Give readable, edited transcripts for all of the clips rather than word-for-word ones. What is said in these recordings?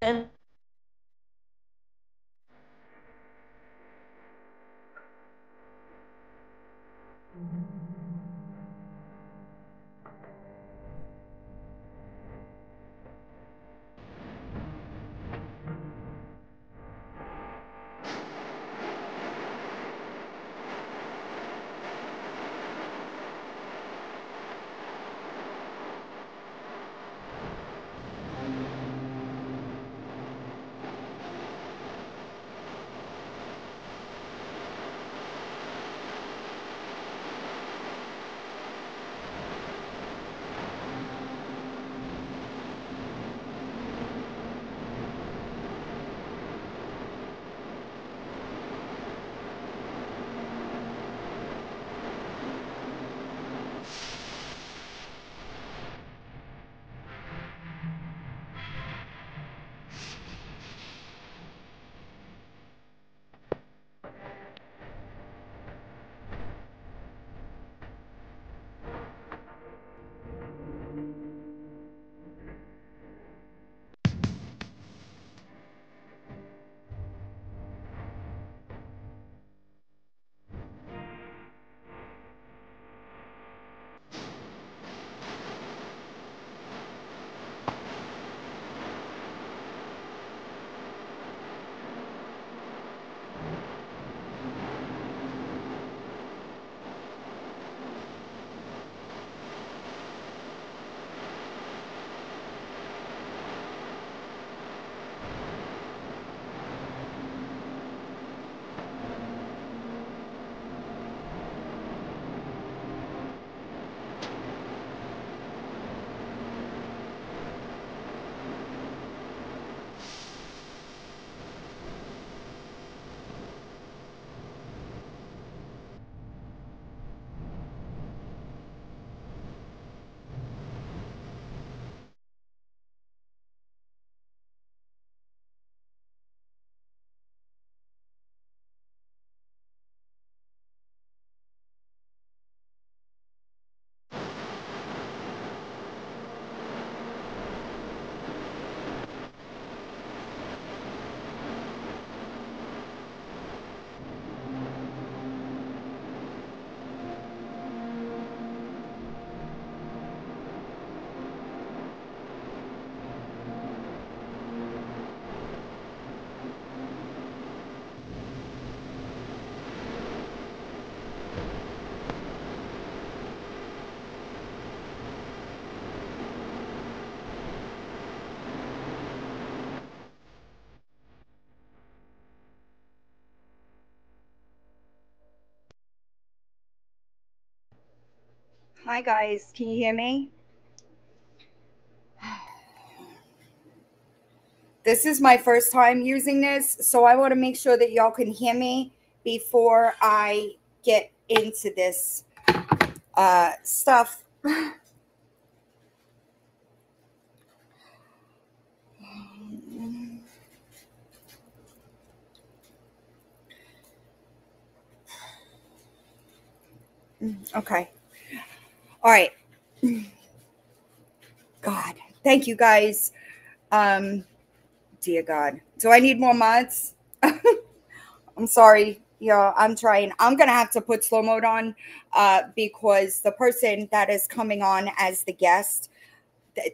And Hi guys, can you hear me? This is my first time using this, so I want to make sure that y'all can hear me before I get into this stuff. Okay. All right. God, thank you guys. Um, dear God. Do I need more mods? I'm sorry. Yeah, I'm trying. I'm gonna have to put slow mode on because the person that is coming on as the guest,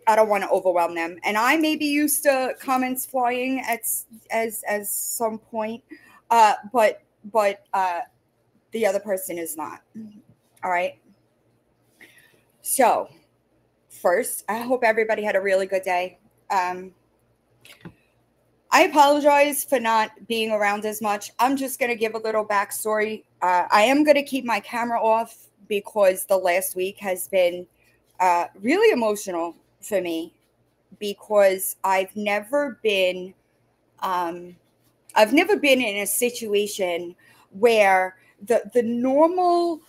I don't want to overwhelm them. And I may be used to comments flying at as some point, but the other person is not. All right. So first, I hope everybody had a really good day. I apologize for not being around as much. I'm just going to give a little backstory. I am going to keep my camera off because the last week has been really emotional for me because um, I've never been in a situation where the normal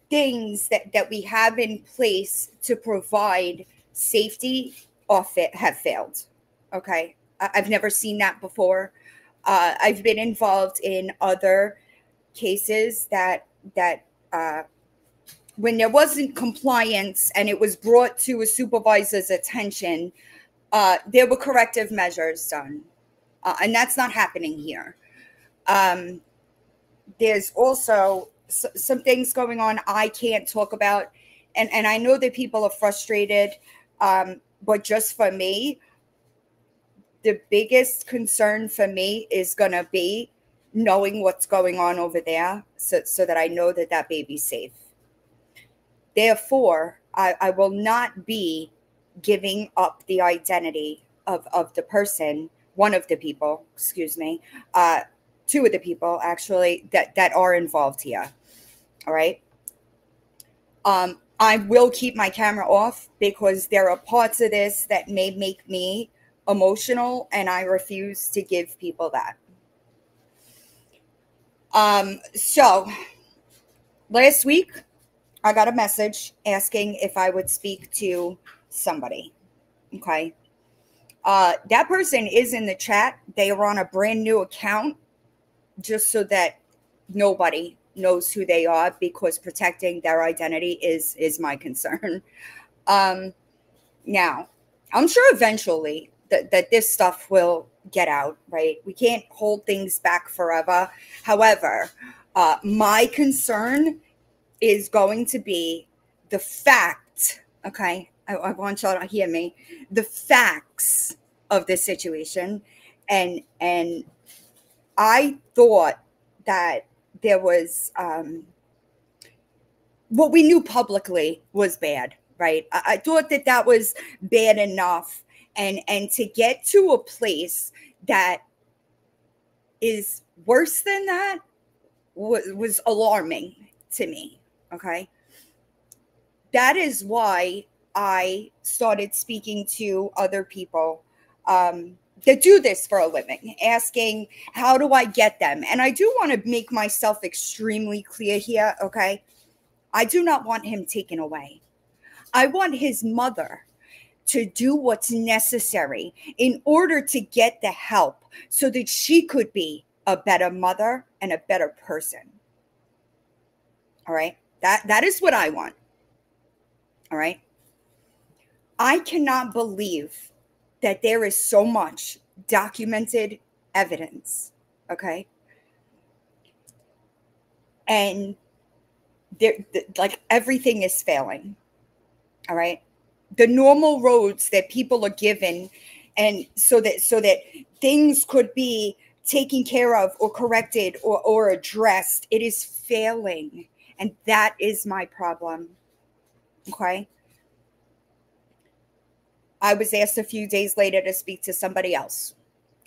things that we have in place to provide safety have failed. Okay. I've never seen that before. I've been involved in other cases that when there wasn't compliance and it was brought to a supervisor's attention, There were corrective measures done, and that's not happening here. Um, there's also some things going on I can't talk about, and I know that people are frustrated, but just for me, the biggest concern for me is going to be knowing what's going on over there, so that I know that that baby's safe. Therefore, I will not be giving up the identity of the person, one of the people, excuse me, two of the people actually that are involved here. All right. I will keep my camera off because there are parts of this that may make me emotional, and I refuse to give people that. So last week I got a message asking if I would speak to somebody. Okay. That person is in the chat. They are on a brand new account, just so that nobody knows who they are, because protecting their identity is my concern. Now, I'm sure eventually that this stuff will get out, right? We can't hold things back forever. However, my concern is going to be the fact, okay? I want y'all to hear me. The facts of this situation. And I thought that there was what we knew publicly was bad, right? I thought that that was bad enough. And to get to a place that is worse than that was alarming to me, okay? That is why I started speaking to other people that do this for a living, asking, how do I get them? And I do want to make myself extremely clear here, okay? I do not want him taken away. I want his mother to do what's necessary in order to get the help so that she could be a better mother and a better person. All right? That is what I want. All right? I cannot believe that there is so much documented evidence, okay? And like everything is failing, all right? The normal roads that people are given, and so that things could be taken care of or corrected or addressed, it is failing. And that is my problem, okay? I was asked a few days later to speak to somebody else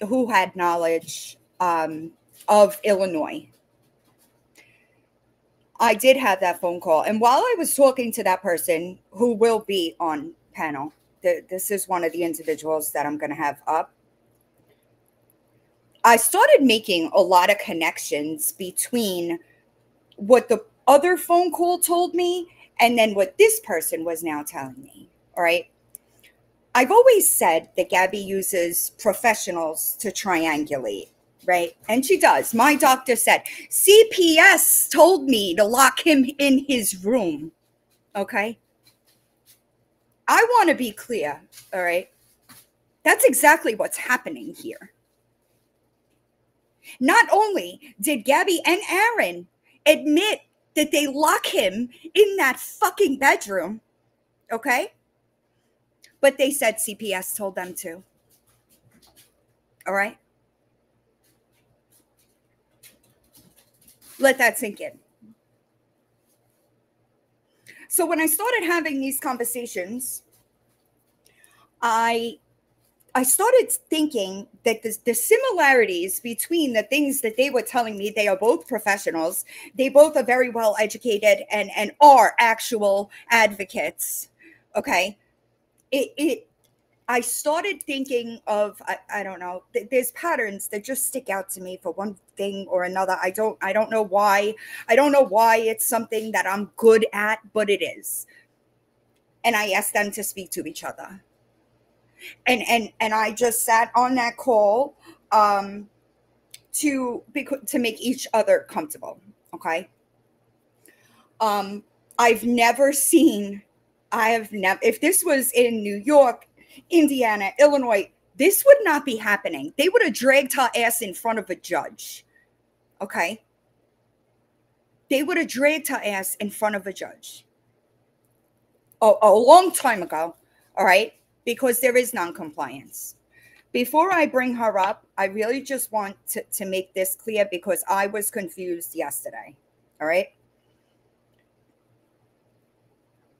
who had knowledge of Illinois. I did have that phone call. And while I was talking to that person who will be on panel, this is one of the individuals that I'm going to have up, I started making a lot of connections between what the other phone call told me and then what this person was now telling me, all right? I've always said that Gabi uses professionals to triangulate, right? And she does. My doctor said, CPS told me to lock him in his room, okay? I want to be clear, all right? That's exactly what's happening here. Not only did Gabi and Aaron admit that they lock him in that fucking bedroom, okay? But they said CPS told them to. All right? Let that sink in. So when I started having these conversations, I started thinking that the similarities between the things that they were telling me, they are both professionals. They both are very well educated and are actual advocates. Okay. I started thinking of, I don't know, there's patterns that just stick out to me for one thing or another. I don't know why. I don't know why it's something that I'm good at, but it is. And I asked them to speak to each other. And I just sat on that call to make each other comfortable. Okay. I've never seen, if this was in New York, Indiana, Illinois, this would not be happening. They would have dragged her ass in front of a judge. Okay? They would have dragged her ass in front of a judge. A long time ago. All right? Because there is non-compliance. Before I bring her up, I really just want to make this clear because I was confused yesterday. All right?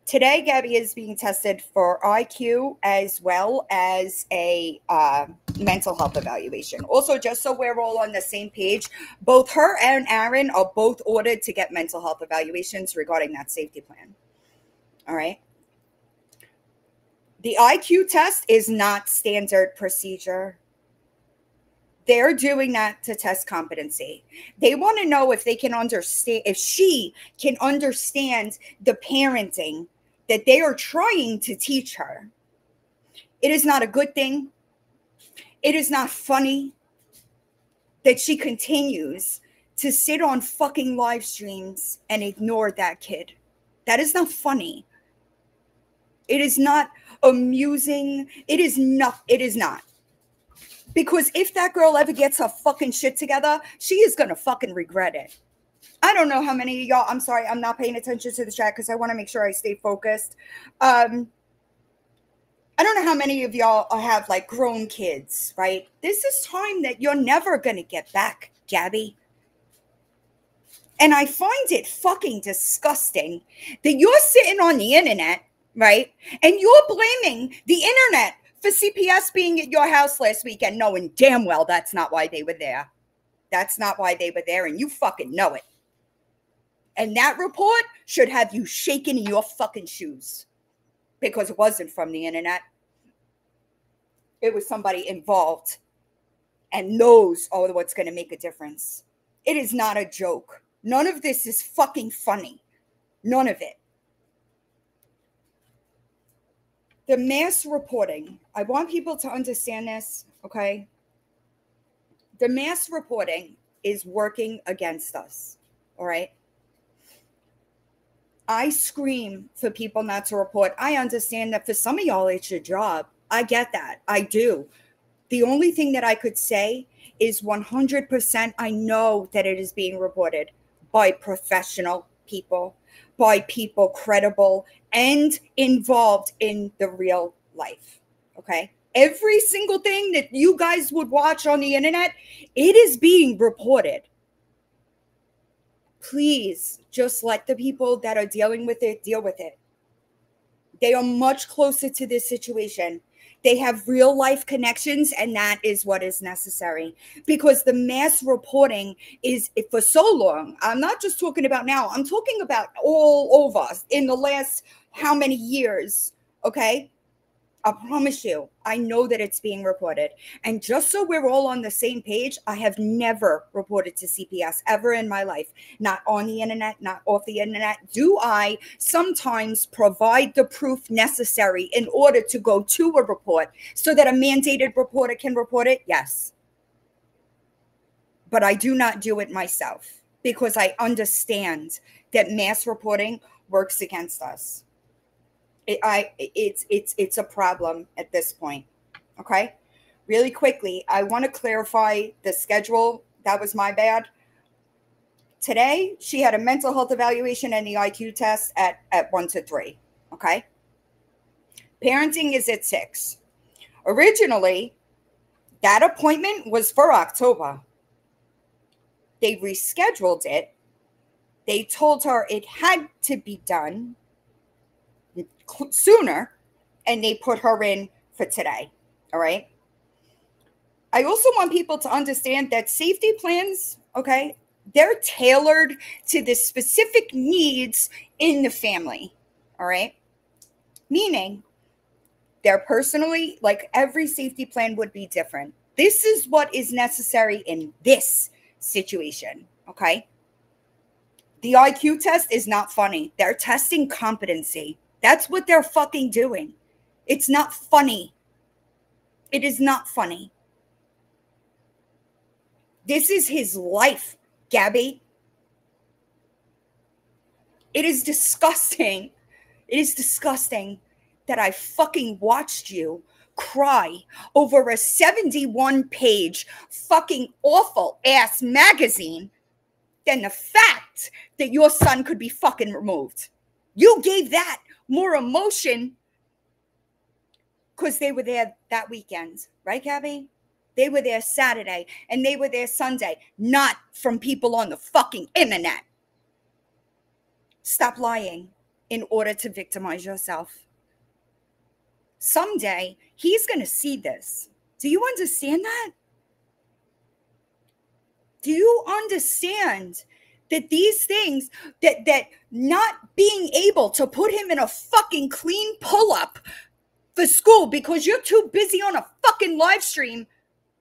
Today, Gabi is being tested for IQ as well as a mental health evaluation. Also, just so we're all on the same page, both her and Aaron are both ordered to get mental health evaluations regarding that safety plan. All right. The IQ test is not standard procedure. They're doing that to test competency. They want to know if they can understand, if she can understand the parenting that they are trying to teach her. It is not a good thing. It is not funny that she continues to sit on fucking live streams and ignore that kid. That is not funny. It is not amusing. It is not. It is not. Because if that girl ever gets her fucking shit together, she is going to fucking regret it. I don't know how many of y'all, I'm sorry, I'm not paying attention to the chat because I want to make sure I stay focused. I don't know how many of y'all have like grown kids, right? This is time that you're never going to get back, Gabi. And I find it fucking disgusting that you're sitting on the internet, right? And you're blaming the internet for CPS being at your house last weekend, knowing damn well that's not why they were there. That's not why they were there, and you fucking know it. And that report should have you shaking in your fucking shoes because it wasn't from the internet. It was somebody involved, and those are what's going to make a difference. It is not a joke. None of this is fucking funny. None of it. The mass reporting, I want people to understand this, okay? The mass reporting is working against us, all right? I scream for people not to report. I understand that for some of y'all, it's your job. I get that. I do. The only thing that I could say is 100% I know that it is being reported by professional people, by people credible and involved in the real life, okay? Every single thing that you guys would watch on the internet, it is being reported. Please just let the people that are dealing with it deal with it. They are much closer to this situation. They have real life connections, and that is what is necessary because the mass reporting is for so long. I'm not just talking about now. I'm talking about all over in the last how many years, okay? I promise you, I know that it's being reported. And just so we're all on the same page, I have never reported to CPS ever in my life. Not on the internet, not off the internet. Do I sometimes provide the proof necessary in order to go to a report so that a mandated reporter can report it? Yes. But I do not do it myself because I understand that mass reporting works against us. It's a problem at this point. Okay. Really quickly, I want to clarify the schedule. That was my bad. Today, she had a mental health evaluation and the IQ test at 1 to 3. Okay. Parenting is at 6. Originally, that appointment was for October. They rescheduled it. They told her it had to be done sooner, and they put her in for today. All right. I also want people to understand that safety plans, okay, they're tailored to the specific needs in the family. All right. Meaning they're personally, like every safety plan would be different. This is what is necessary in this situation. Okay. The IQ test is not funny. They're testing competency. That's what they're fucking doing. It's not funny. It is not funny. This is his life, Gabi. It is disgusting. It is disgusting that I fucking watched you cry over a 71-page fucking awful ass magazine than the fact that your son could be fucking removed. You gave that more emotion because they were there that weekend, right, Gabi? They were there Saturday and they were there Sunday, not from people on the fucking internet. Stop lying in order to victimize yourself. Someday, he's going to see this. Do you understand that? Do you understand that these things, that not being able to put him in a fucking clean pull-up for school because you're too busy on a fucking live stream,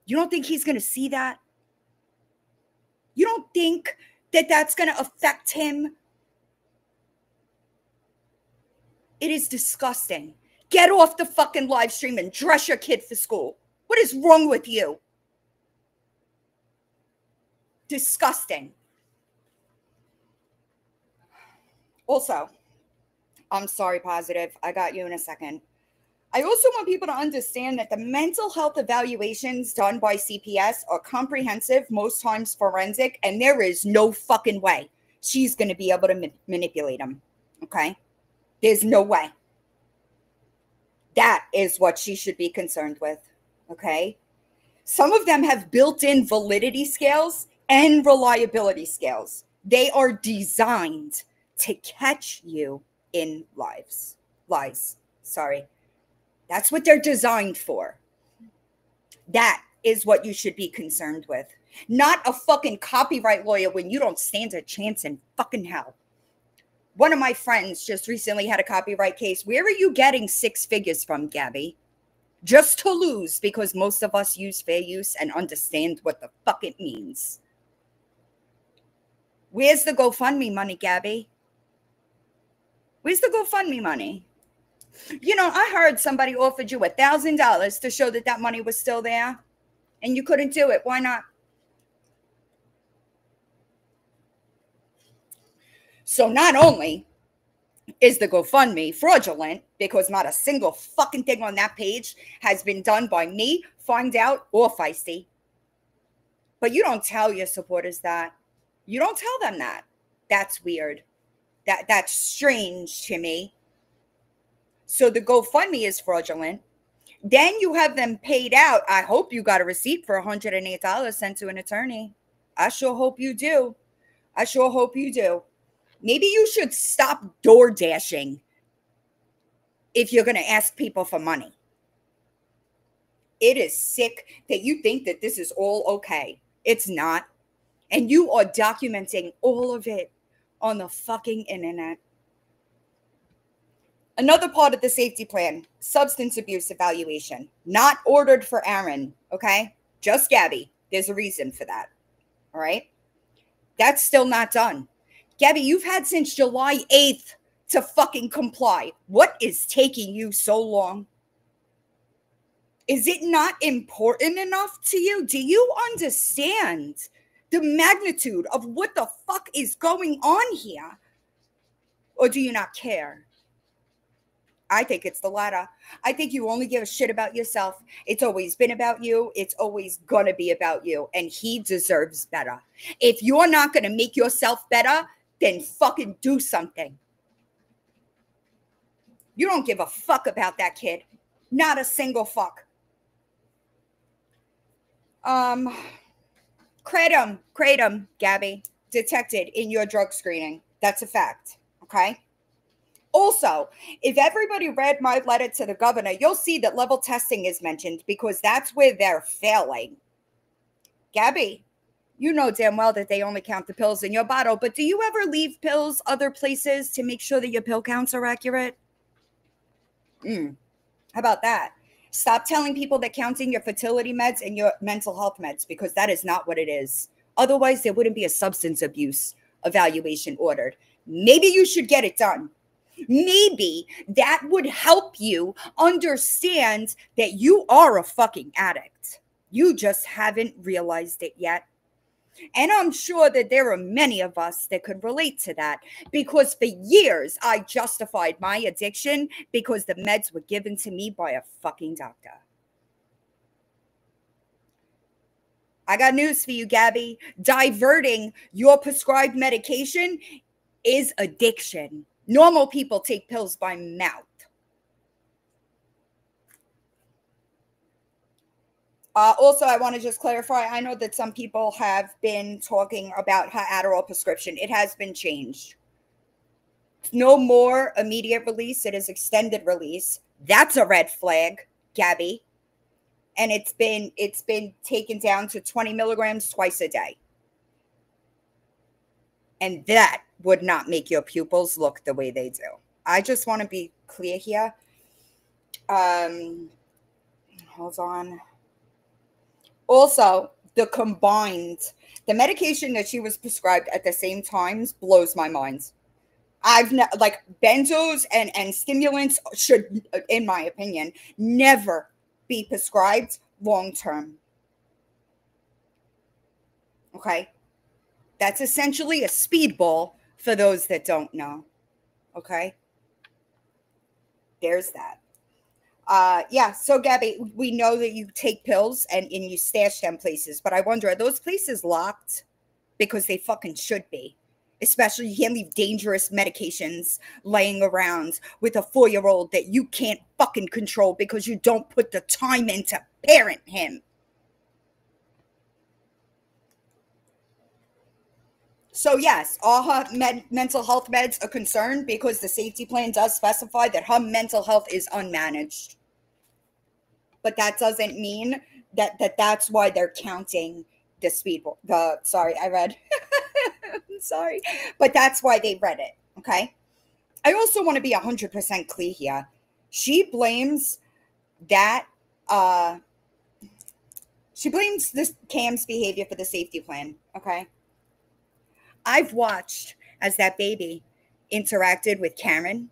you don't think he's going to see that? You don't think that that's going to affect him? It is disgusting. Get off the fucking live stream and dress your kid for school. What is wrong with you? Disgusting. Also, I'm sorry, Positive. I got you in a second. I also want people to understand that the mental health evaluations done by CPS are comprehensive, most times forensic, and there is no fucking way she's going to be able to manipulate them. Okay? There's no way. That is what she should be concerned with. Okay? Some of them have built-in validity scales and reliability scales. They are designed to catch you in lies. Sorry. That's what they're designed for. That is what you should be concerned with. Not a fucking copyright lawyer when you don't stand a chance in fucking hell. One of my friends just recently had a copyright case. Where are you getting 6 figures from, Gabi? Just to lose, because most of us use fair use and understand what the fuck it means. Where's the GoFundMe money, Gabi? Where's the GoFundMe money? You know, I heard somebody offered you $1,000 to show that that money was still there, and you couldn't do it. Why not? So not only is the GoFundMe fraudulent, because not a single fucking thing on that page has been done by me, Find Out, or Feisty, but you don't tell your supporters that. You don't tell them that. That's weird. That's strange to me. So the GoFundMe is fraudulent. Then you have them paid out. I hope you got a receipt for $108 sent to an attorney. I sure hope you do. I sure hope you do. Maybe you should stop door dashing if you're going to ask people for money. It is sick that you think that this is all okay. It's not. And you are documenting all of it on the fucking internet. Another part of the safety plan, substance abuse evaluation. Not ordered for Aaron, okay? Just Gabi. There's a reason for that, all right? That's still not done. Gabi, you've had since July 8th to fucking comply. What is taking you so long? Is it not important enough to you? Do you understand the magnitude of what the fuck is going on here? Or do you not care? I think it's the latter. I think you only give a shit about yourself. It's always been about you. It's always gonna be about you. And he deserves better. If you're not gonna make yourself better, then fucking do something. You don't give a fuck about that kid. Not a single fuck. Kratom, Gabi, detected in your drug screening. That's a fact, okay? Also, if everybody read my letter to the governor, you'll see that level testing is mentioned because that's where they're failing. Gabi, you know damn well that they only count the pills in your bottle, but do you ever leave pills other places to make sure that your pill counts are accurate? How about that? Stop telling people that counting your fertility meds and your mental health meds, because that is not what it is. Otherwise, there wouldn't be a substance abuse evaluation ordered. Maybe you should get it done. Maybe that would help you understand that you are a fucking addict. You just haven't realized it yet. And I'm sure that there are many of us that could relate to that, because for years I justified my addiction because the meds were given to me by a fucking doctor. I got news for you, Gabi. Diverting your prescribed medication is addiction. Normal people take pills by mouth. Also, I want to just clarify, I know that some people have been talking about her Adderall prescription. It has been changed. No more immediate release. It is extended release. That's a red flag, Gabi. And it's been taken down to 20 milligrams twice a day. And that would not make your pupils look the way they do. I just want to be clear here. Hold on. Also, the medication that she was prescribed at the same times blows my mind. Like benzos and stimulants should, in my opinion, never be prescribed long term. Okay? That's essentially a speedball for those that don't know. Okay? There's that. Yeah, so Gabi, we know that you take pills and you stash them places, but I wonder, are those places locked? Because they fucking should be. Especially, you can't leave dangerous medications laying around with a 4-year-old that you can't fucking control because you don't put the time in to parent him. So yes, all her mental health meds are concerned because the safety plan does specify that her mental health is unmanaged. But that doesn't mean that's why they're counting the speed. Sorry, I read. I'm sorry. But that's why they read it, okay? I also want to be 100% clear here. She blames that, she blames this Cam's behavior for the safety plan, okay? I've watched as that baby interacted with Karen.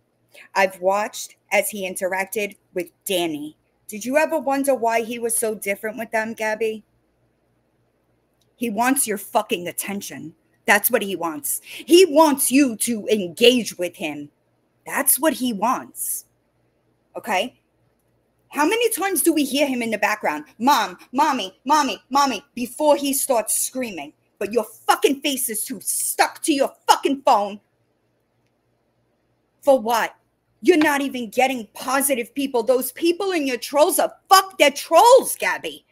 I've watched as he interacted with Danny. Did you ever wonder why he was so different with them, Gabi? He wants your fucking attention. That's what he wants. He wants you to engage with him. That's what he wants. Okay? How many times do we hear him in the background? Mom, mommy, mommy, mommy, before he starts screaming. But your fucking face is too stuck to your fucking phone. For what? You're not even getting positive people. Those people in your trolls are they're trolls, Gabi.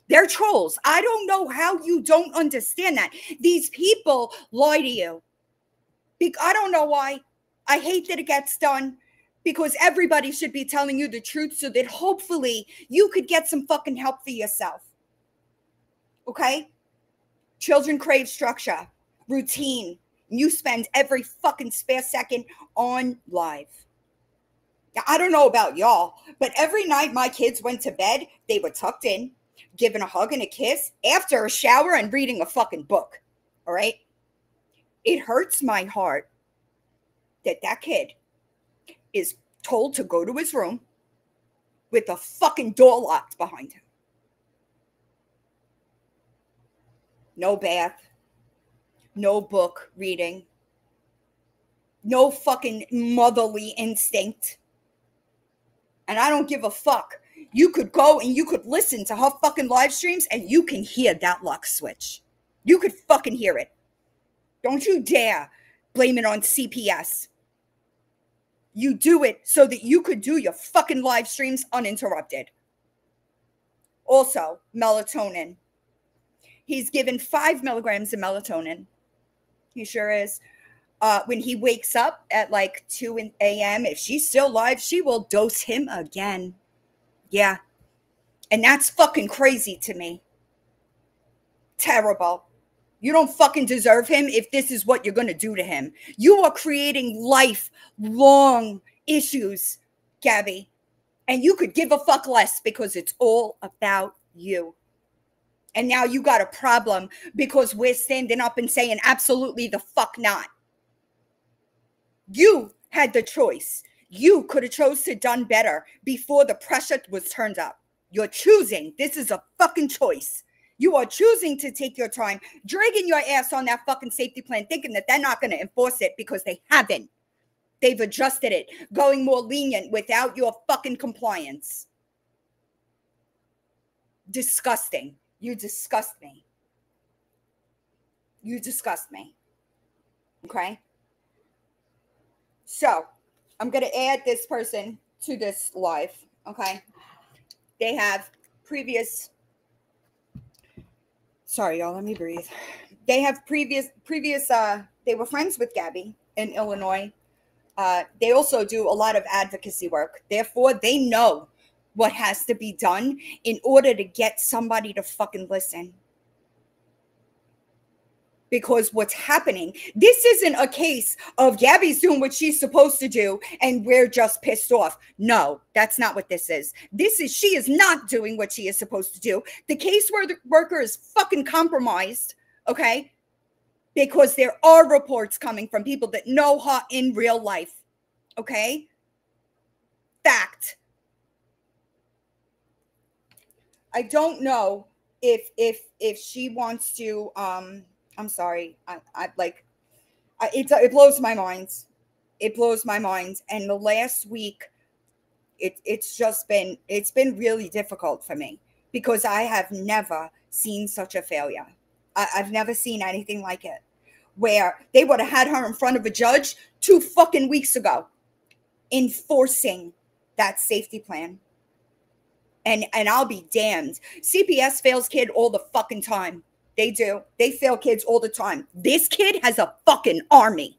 They're trolls. I don't know how you don't understand that. These people lie to you. I don't know why. I hate that it gets done because everybody should be telling you the truth so that hopefully you could get some fucking help for yourself. Okay? Children crave structure, routine. You spend every fucking spare second on live. Now, I don't know about y'all, but every night my kids went to bed, they were tucked in, given a hug and a kiss after a shower and reading a fucking book. All right? It hurts my heart that kid is told to go to his room with the fucking door locked behind him. No bath, no book reading, no fucking motherly instinct. And I don't give a fuck. You could go and you could listen to her fucking live streams and you can hear that lock switch. You could fucking hear it. Don't you dare blame it on CPS. You do it so that you could do your fucking live streams uninterrupted. Also, melatonin. He's given 5 milligrams of melatonin. He sure is. When he wakes up at like 2 a.m., if she's still live, she will dose him again. Yeah. And that's fucking crazy to me. Terrible. You don't fucking deserve him if this is what you're going to do to him. You are creating lifelong issues, Gabi. And you could give a fuck less because it's all about you. And now you got a problem because we're standing up and saying absolutely the fuck not. You had the choice. You could have chose to done better before the pressure was turned up. You're choosing. This is a fucking choice. You are choosing to take your time, dragging your ass on that fucking safety plan, thinking that they're not going to enforce it because they haven't. They've adjusted it, going more lenient without your fucking compliance. Disgusting. You disgust me. You disgust me. Okay? So, I'm going to add this person to this live. Okay? They have previous... Sorry, y'all. Let me breathe. They have previous, they were friends with Gabi in Illinois. They also do a lot of advocacy work. Therefore, they know what has to be done in order to get somebody to fucking listen. Because what's happening, this isn't a case of Gabi's doing what she's supposed to do and we're just pissed off. No, that's not what this is. She is not doing what she is supposed to do. The caseworker is fucking compromised, okay? Because there are reports coming from people that know her in real life, okay? Fact. I don't know if she wants to, I'm sorry. It blows my mind. It blows my mind. And the last week, it's been really difficult for me because I have never seen such a failure. I've never seen anything like it, where they would have had her in front of a judge 2 fucking weeks ago, enforcing that safety plan. And I'll be damned. CPS fails kid all the fucking time. They do. They fail kids all the time. This kid has a fucking army.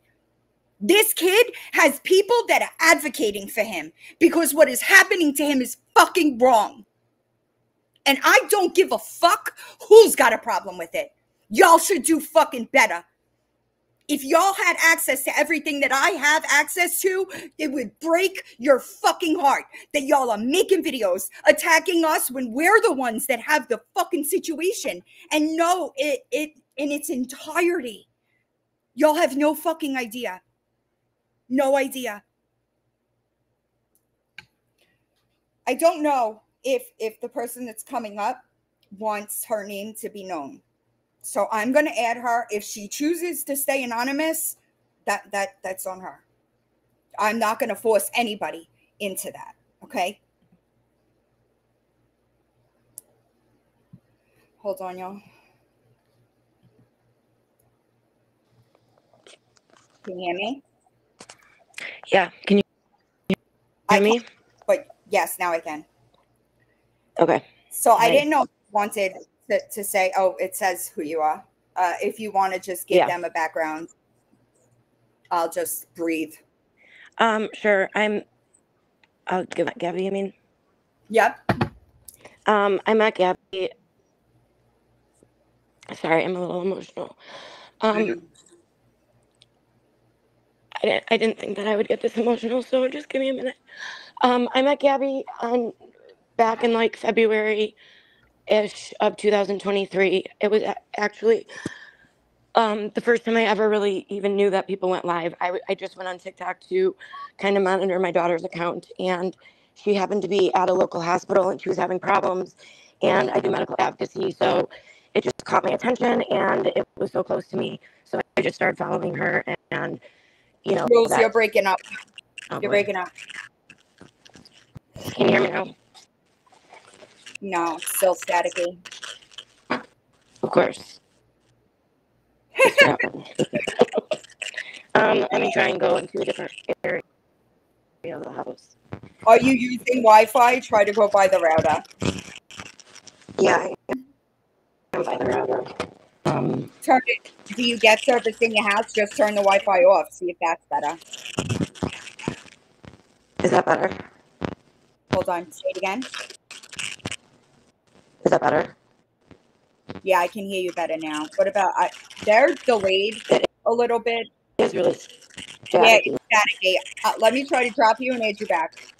This kid has people that are advocating for him because what is happening to him is fucking wrong. And I don't give a fuck who's got a problem with it. Y'all should do fucking better. If y'all had access to everything that I have access to, it would break your fucking heart that y'all are making videos attacking us when we're the ones that have the fucking situation and know it in its entirety. Y'all have no fucking idea. No idea. I don't know if the person that's coming up wants her name to be known. So I'm going to add her. If she chooses to stay anonymous, that's on her. I'm not going to force anybody into that. Okay. Hold on, y'all. Can you hear me? Yeah. Can you hear me? But yes, now I can. Okay. So I didn't know if you wanted to say, oh, it says who you are. If you want to just give them a background, I'll just breathe. Sure. I'll give it Gabi, you mean? Yep. I'm at Gabi. Sorry, I'm a little emotional. I didn't think that I would get this emotional, so just give me a minute. I met Gabi back in like February-ish of 2023. It was actually the first time I ever really even knew that people went live. I just went on TikTok to kind of monitor my daughter's account, and she happened to be at a local hospital and she was having problems, and I do medical advocacy, so it just caught my attention and it was so close to me. So I just started following her, and you know, Jules, you're breaking up. You're breaking up. Can you hear me now? No, still staticky. Of course. Let me try and go into a different area of the house. Are you using Wi-Fi? Try to go by the router. Yeah, I'm by the router. Turn it. Do you get service in your house? Just turn the Wi-Fi off. See if that's better. Is that better? Hold on. Say it again. Is that better? Yeah, I can hear you better now. What about? They're delayed a little bit. It's really staticky. Yeah, it's staticky. Let me try to drop you and add you back.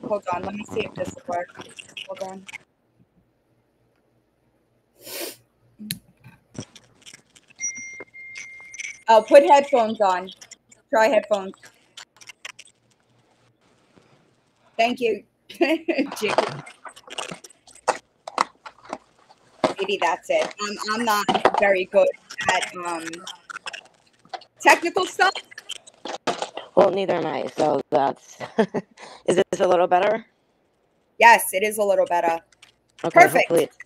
Hold on. Let me see if this will work. Hold on. Oh, put headphones on. Try headphones. Thank you. Maybe that's it. I'm not very good at technical stuff. Well, neither am I, so that's... Is this a little better? Yes, it is a little better. Okay, Perfect.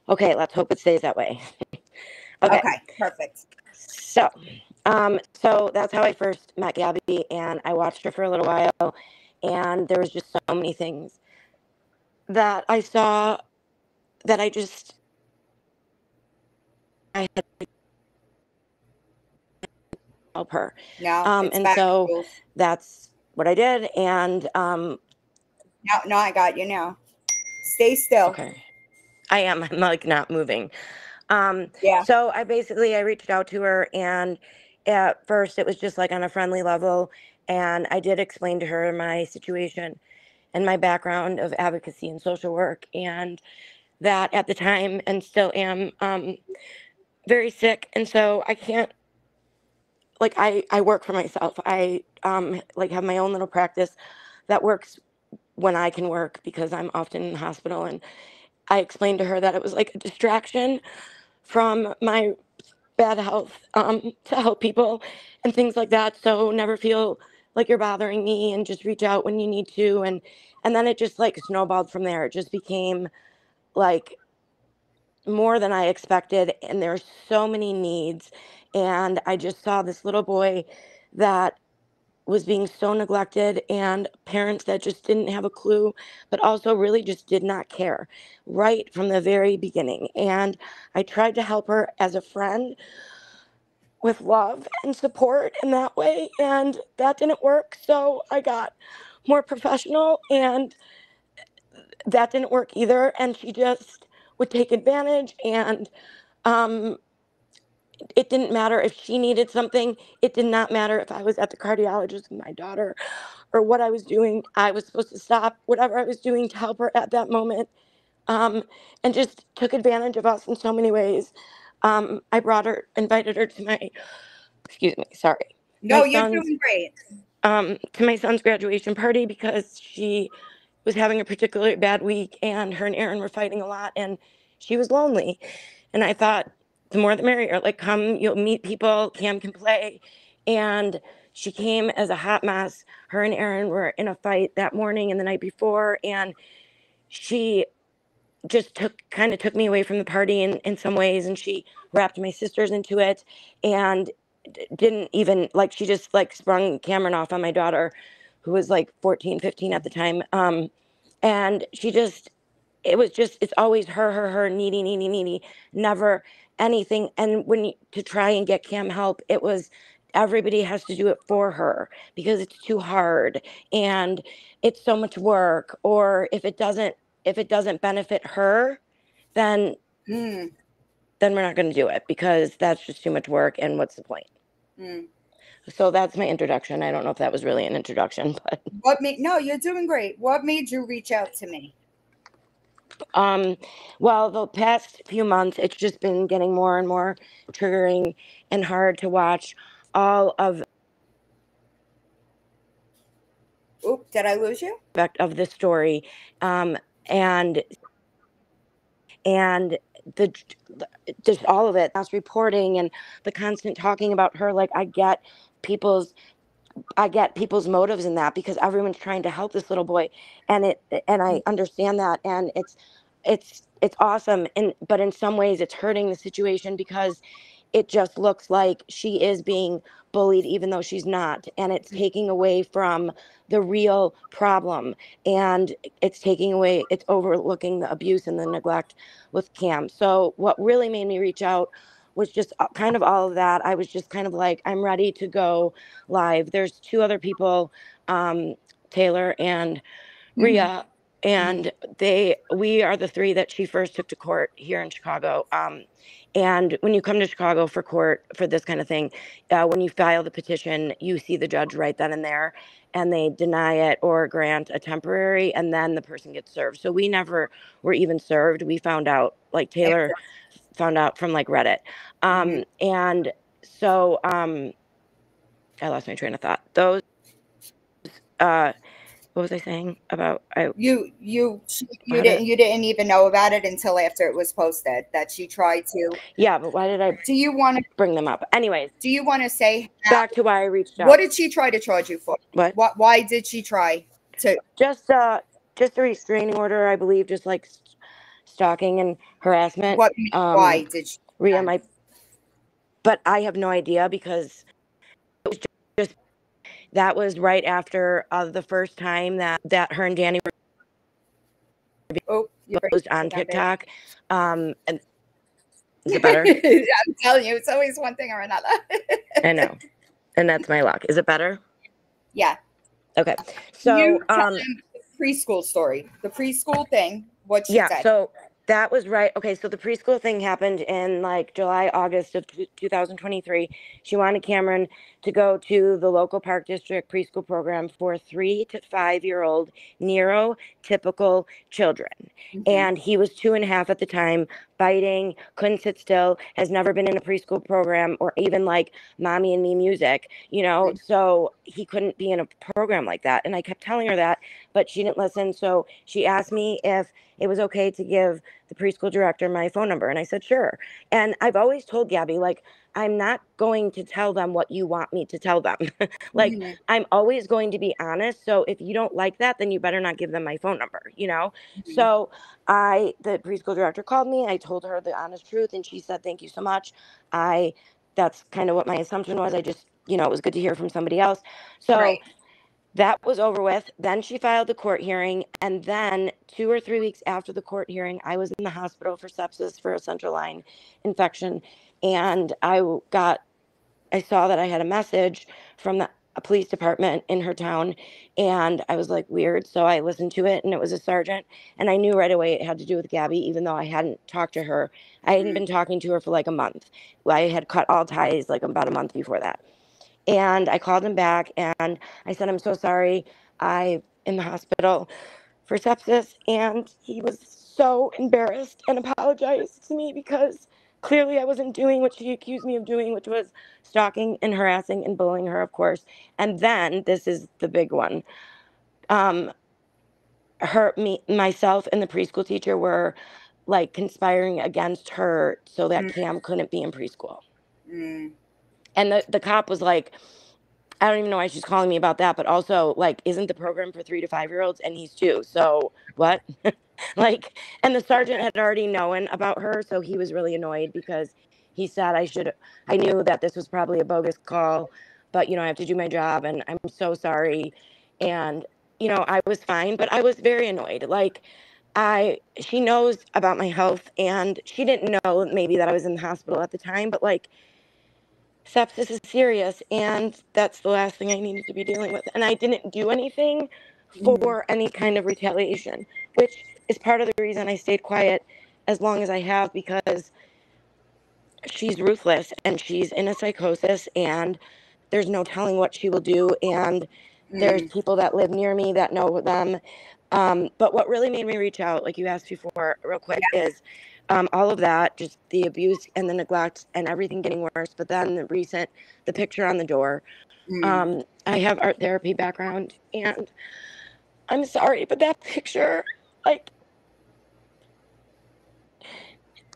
Okay, let's hope it stays that way. Okay. Okay, perfect. So that's how I first met Gabby, and I watched her for a little while, and there was just so many things that I saw that I had to help her. No, it's And back, so Jules. that's what I did, and No, I got you now. Stay still. okay, I'm like not moving. Yeah. So I reached out to her, and at first it was just like on a friendly level, and I did explain to her my situation and my background of advocacy and social work, and that at the time and still am very sick, and so I can't, like, I work for myself. I like have my own little practice that works when I can work because I'm often in the hospital, and I explained to her that it was like a distraction from my bad health, to help people and things like that. So never feel like you're bothering me, and just reach out when you need to. And then it just like snowballed from there. It just became like more than I expected. And there's so many needs. And I just saw this little boy that was being so neglected, and parents that just didn't have a clue, but also really just did not care right from the very beginning. And I tried to help her as a friend with love and support in that way, and that didn't work. So I got more professional, and that didn't work either. And she just would take advantage, and um, it didn't matter if she needed something. It did not matter if I was at the cardiologist with my daughter or what I was doing. I was supposed to stop whatever I was doing to help her at that moment, um, and just took advantage of us in so many ways. I invited her to excuse me, sorry, my No, you're son's doing great. to my son's graduation party because she was having a particularly bad week, and her and Aaron were fighting a lot, and she was lonely. And I thought, the more the merrier. Like, come, you'll meet people, Cam can play. And she came as a hot mess. Her and Aaron were in a fight that morning and the night before, and she just took me away from the party in some ways, and she wrapped my sisters into it, and didn't even, like, she just like sprung Cameron off on my daughter, who was like 14, 15 at the time. And she just, it's always her, needy, never anything. And to try and get Cam help, it was everybody has to do it for her because it's too hard and it's so much work. Or if it doesn't benefit her, then Mm, we're not going to do it because that's just too much work. And what's the point? mm. So that's my introduction. I don't know if that was really an introduction, but No, you're doing great. What made you reach out to me? well, the past few months, it's just been getting more and more triggering and hard to watch all of Oop, did I lose you? of this story, and and the just all of it, mass reporting and the constant talking about her. Like, people's I get people's motives in that because everyone's trying to help this little boy, and I understand that, and it's awesome, but in some ways it's hurting the situation because it just looks like she is being bullied even though she's not, and it's taking away from the real problem, and it's overlooking the abuse and the neglect with Cam. So what really made me reach out was just kind of all of that. I was just kind of like, I'm ready to go live. There's two other people, Taylor and Mm-hmm. Rhea, and we are the three that she first took to court here in Chicago. And when you come to Chicago for court for this kind of thing, when you file the petition, you see the judge right then and there, and they deny it or grant a temporary, and then the person gets served. So we never were even served. We found out, like, Taylor found out from like Reddit. Mm-hmm. And so I lost my train of thought. Those what was I saying about You how did you didn't even know about it until after it was posted that she tried to. yeah, but why did I Do you want to bring them up? Anyways, say back to why I reached what out. did she try to charge you for? What? Why did she try to? Just a restraining order, I believe, just like stalking and harassment. Why did she do Ria, that? but I have no idea because it was just that was right after the first time that her and Danny Oh, you're were breaking exposed on down, babe. TikTok. And is it better? I'm telling you, it's always one thing or another. I know, and that's my luck. Is it better? Yeah. Okay. You So tell them the preschool story, the preschool thing, what she yeah, said. so that was right. Okay, so the preschool thing happened in like July, August of 2023. She wanted Cameron to go to the local park district preschool program for 3 to 5 year old neurotypical children. And he was 2.5 at the time, biting, couldn't sit still, has never been in a preschool program or even like Mommy and Me music, so he couldn't be in a program like that. And I kept telling her that, but she didn't listen. So she asked me if it was okay to give the preschool director my phone number. And I said, sure. And I've always told Gabi, like, I'm not going to tell them what you want me to tell them. Like, I'm always going to be honest. So if you don't like that, then you better not give them my phone number. So the preschool director called me. I told her the honest truth. And she said, thank you so much. That's kind of what my assumption was. I just, it was good to hear from somebody else. So Right. that was over with. Then she filed the court hearing. And then 2 or 3 weeks after the court hearing, I was in the hospital for sepsis for a central line infection. And I saw that I had a message from a police department in her town. And I was like, weird. So I listened to it, and it was a sergeant. And I knew right away it had to do with Gabi, even though I hadn't talked to her. I hadn't been talking to her for like a month. I had cut all ties like about a month before that. And I called him back and I said, I'm so sorry. I'm in the hospital for sepsis. And he was so embarrassed and apologized to me because clearly I wasn't doing what she accused me of doing, which was stalking and harassing and bullying her, of course. And then this is the big one. Myself and the preschool teacher were like conspiring against her so that Cam couldn't be in preschool. And the cop was like, I don't even know why she's calling me about that, but also, like, isn't the program for 3 to 5 year olds? And he's 2. So what? Like, and the sergeant had already known about her. So he was really annoyed because he said I knew that this was probably a bogus call, but, I have to do my job and I'm so sorry. And, I was fine, but I was very annoyed. Like, she knows about my health and she didn't know maybe that I was in the hospital at the time, but like, sepsis is serious and that's the last thing I needed to be dealing with. And I didn't do anything for any kind of retaliation, which is part of the reason I stayed quiet as long as I have, because she's ruthless and she's in a psychosis and there's no telling what she will do. And there's people that live near me that know them. But what really made me reach out, like you asked before, real quick, is all of that, just the abuse and the neglect and everything getting worse. But then the picture on the door. I have art therapy background, and I'm sorry, but that picture, like,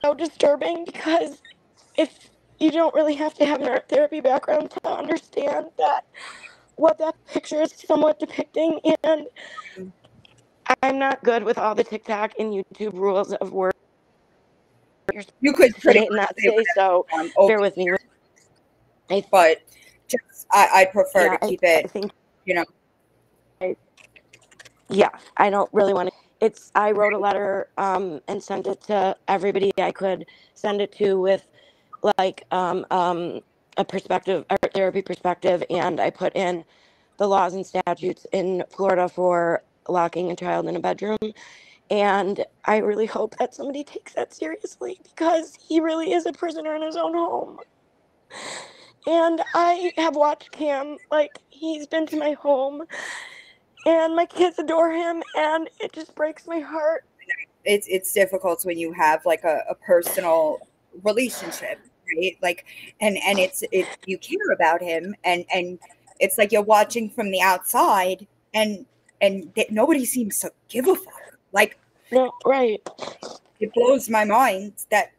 so disturbing because if you don't really have to have an art therapy background to understand that what that picture is somewhat depicting. And I'm not good with all the TikTok and YouTube rules of words you're You could supposed to pretty say and much not say say, so whatever you want, bear with me. but just I prefer to keep I it, think, you know. I don't really want to. I wrote a letter and sent it to everybody I could send it to with like a perspective, art therapy perspective, and I put in the laws and statutes in Florida for locking a child in a bedroom. And I really hope that somebody takes that seriously because he really is a prisoner in his own home. And I have watched Cam, like, he's been to my home and my kids adore him and it just breaks my heart. It's difficult when you have like a personal relationship, right? Like, and it's you care about him, and it's like you're watching from the outside, and nobody seems to give a fuck. Like, No, right. it blows my mind that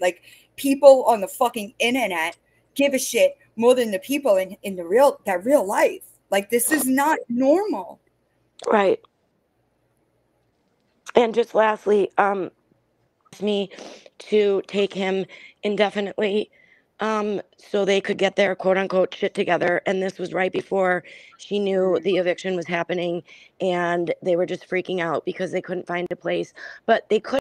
like people on the fucking internet give a shit more than the people in the real life. Like, this is not normal. Right. And just lastly, me to take him indefinitely, so they could get their quote unquote shit together. And this was right before she knew the eviction was happening, and they were just freaking out because they couldn't find a place. But they could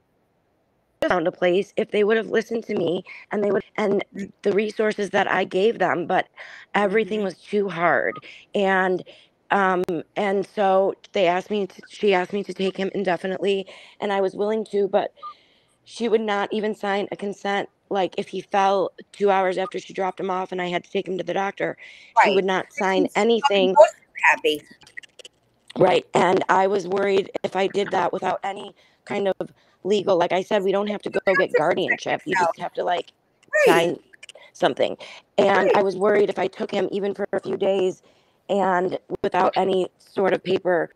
have found a place if they would have listened to me, and they would, and the resources that I gave them, but everything was too hard. And and so she asked me to take him indefinitely, and I was willing to, but she would not even sign a consent. Like if he fell 2 hours after she dropped him off and I had to take him to the doctor, she Right. would not Which sign is anything. happy. Right. And I was worried if I did that without any kind of legal, like I said, we don't have to go get guardianship. You just have to like Right. sign something. And Right. I was worried if I took him even for a few days and without any sort of paper,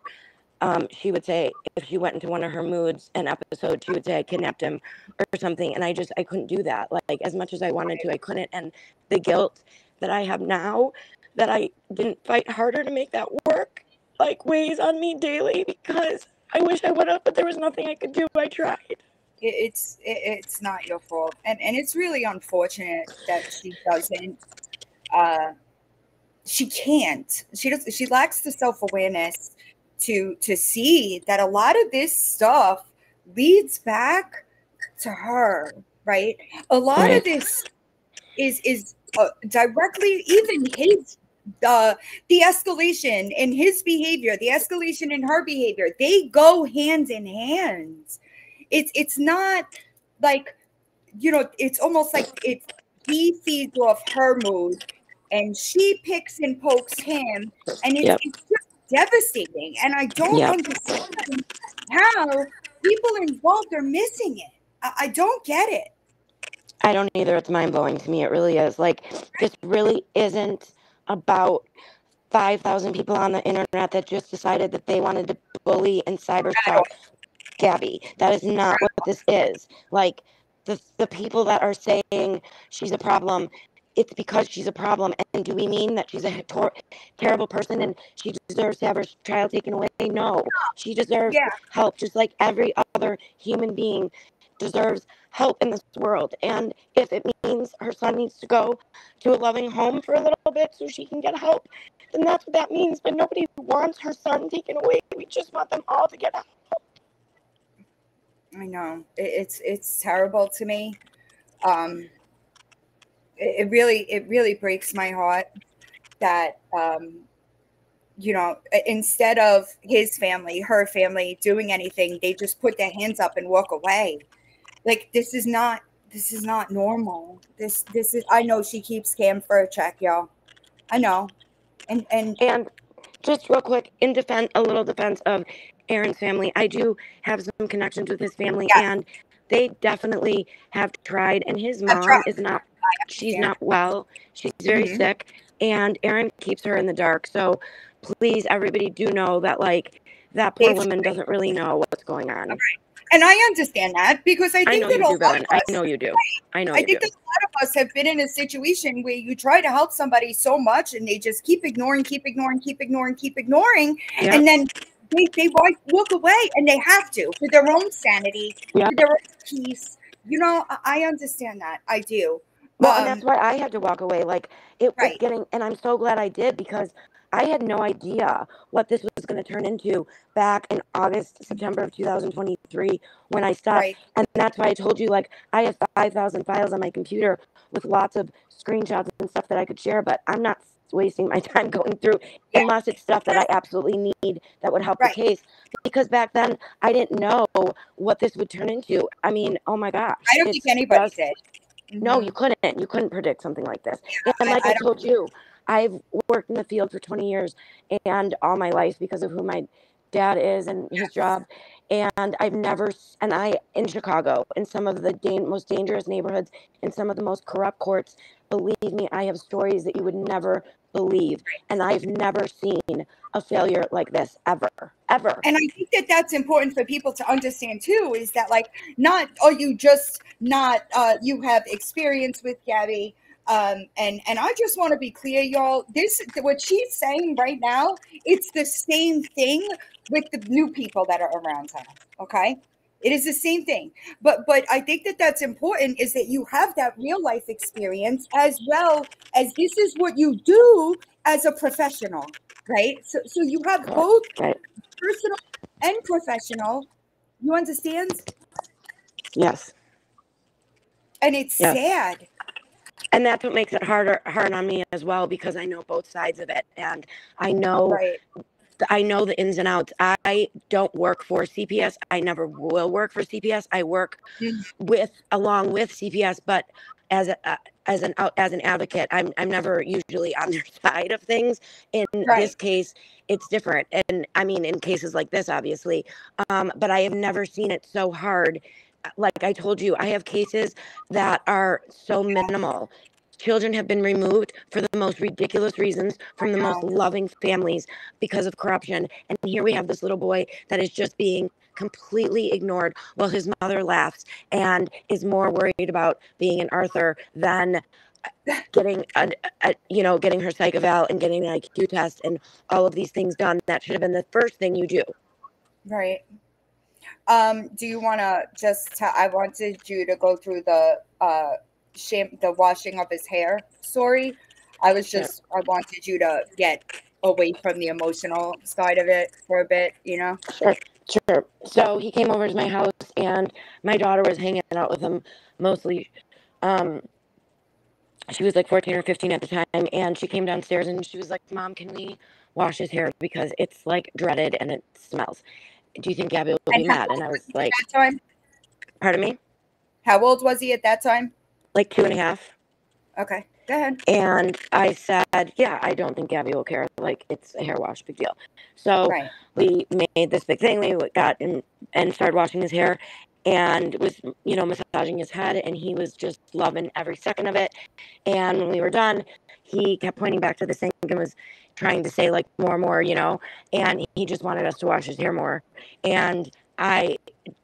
she would say, if she went into one of her moods and episodes, she would say I kidnapped him or something. And I couldn't do that. Like as much as I wanted to, I couldn't. And the guilt that I have now that I didn't fight harder to make that work, like weighs on me daily, because I wish I would have, but there was nothing I could do. I tried. It's not your fault, and it's really unfortunate that she doesn't. Uh, she can't. She lacks the self-awareness to see that a lot of this stuff leads back to her, right? A lot of this is directly even his the escalation in his behavior, the escalation in her behavior. They go hand in hand. It's not like, you know, it's almost like he feeds off her mood and she picks and pokes him, and Yep. it's just devastating. And I don't Yep. understand how people involved are missing it. I don't get it. I don't either. It's mind blowing to me. It really is. Like, this really isn't about 5,000 people on the internet that just decided that they wanted to bully and cyber stalk Gabi. That is not what this is. Like, the people that are saying she's a problem, it's because she's a problem. And do we mean that she's a terrible person and she deserves to have her child taken away? No, she deserves help, just like every other human being deserves help in this world. And if it means her son needs to go to a loving home for a little bit so she can get help, then that's what that means. But nobody wants her son taken away. We just want them all to get help. I know it's terrible to me. It really breaks my heart that you know, instead of his family, her family doing anything, they just put their hands up and walk away. Like this is not normal. This is, I know she keeps Cam for a check, y'all. I know. And just real quick, in defense, a little defense of Aaron's family, I do have some connections with his family, and they definitely have tried. And his mom is not, she's not well. She's very sick, and Aaron keeps her in the dark. So please, everybody, do know that, like, that poor woman doesn't really know what's going on. And I understand that, because I think that a lot of us, I know you do. I think that a lot of us have been in a situation where you try to help somebody so much and they just keep ignoring, and then they walk away, and they have to, for their own sanity, for their own peace. You know, I understand that. I do. Well, and that's why I had to walk away. Like, it was Right. getting, and I'm so glad I did, because I had no idea what this was going to turn into back in August, September of 2023 when I stopped. Right. And that's why I told you, like, I have 5,000 files on my computer with lots of screenshots and stuff that I could share, but I'm not wasting my time going through unless it's stuff that I absolutely need that would help the case. Because back then I didn't know what this would turn into. I mean, oh my gosh. I don't think anybody did. No, you couldn't. You couldn't predict something like this. And like I told you, I've worked in the field for 20 years and all my life because of who my dad is and his job. And I've never, and I, in Chicago, in some of the most dangerous neighborhoods, in some of the most corrupt courts, believe me, I have stories that you would never believe. And I've never seen a failure like this ever. And I think that that's important for people to understand too, is that, like, not, are you just not, you have experience with Gabi. And I just want to be clear, y'all, this, what she's saying right now, it's the same thing with the new people that are around her. Okay. It is the same thing. But I think that that's important, is that you have that real life experience as well as this is what you do as a professional, right? So you have Correct. both Right. personal and professional. You understand? Yes. And it's Yes. sad. And that's what makes it hard on me as well, because I know both sides of it, and I know Right. I know the ins and outs. I don't work for CPS. I never will work for CPS. I work Mhm. along with CPS, but as an advocate, I'm never usually on their side of things. In Right. this case, it's different, and I mean, in cases like this, obviously, but I have never seen it so hard. Like I told you, I have cases that are so minimal. Children have been removed for the most ridiculous reasons from the most Now, loving families because of corruption. And here we have this little boy that is just being completely ignored while his mother laughs and is more worried about being an Arthur than getting getting her psych eval and getting an IQ test and all of these things done. That should have been the first thing you do. right. Do you want to just I wanted you to go through the the washing of his hair story. I Sure. wanted you to get away from the emotional side of it for a bit, you know? Sure, sure. So he came over to my house, and my daughter was hanging out with him mostly. Um, she was like 14 or 15 at the time, and she came downstairs and she was like, "Mom, can we wash his hair because it's like dreaded and it smells? Do you think Gabby will And be how mad?" And old I was was he at like, that time? "Pardon me?" How old was he at that time? Like 2.5. Okay, go ahead. And I said, "Yeah, I don't think Gabby will care. Like, it's a hair wash, big deal." So Right. we made this big thing. We got in and started washing his hair, and was, massaging his head, and he was just loving every second of it. And when we were done, he kept pointing back to the sink and was trying to say like more, and he just wanted us to wash his hair more. And I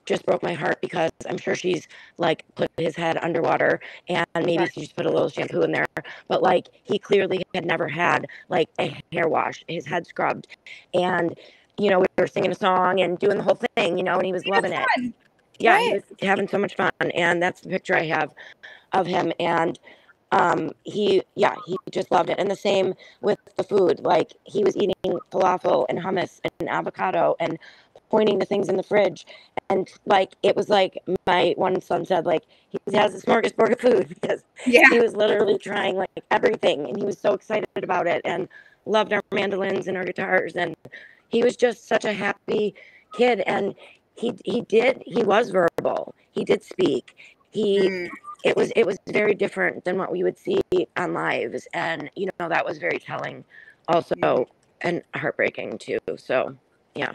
just broke my heart because I'm sure she's like put his head underwater, and maybe Right. she just put a little shampoo in there, but like he clearly had never had like a hair wash, his head scrubbed, and we were singing a song and doing the whole thing, and he was Have loving it. fun. Yeah, he Right. was having so much fun, and that's the picture I have of him. And he just loved it. And the same with the food. Like, he was eating falafel and hummus and avocado and pointing to things in the fridge. And like, it was like my one son said, like, he has a smorgasbord of food because Yeah. he was literally trying like everything, and he was so excited about it and loved our mandolins and our guitars. And he was just such a happy kid. And he was verbal. He did speak. He Mm. it was very different than what we would see on lives, and that was very telling Mhm. also, and heartbreaking too. So yeah.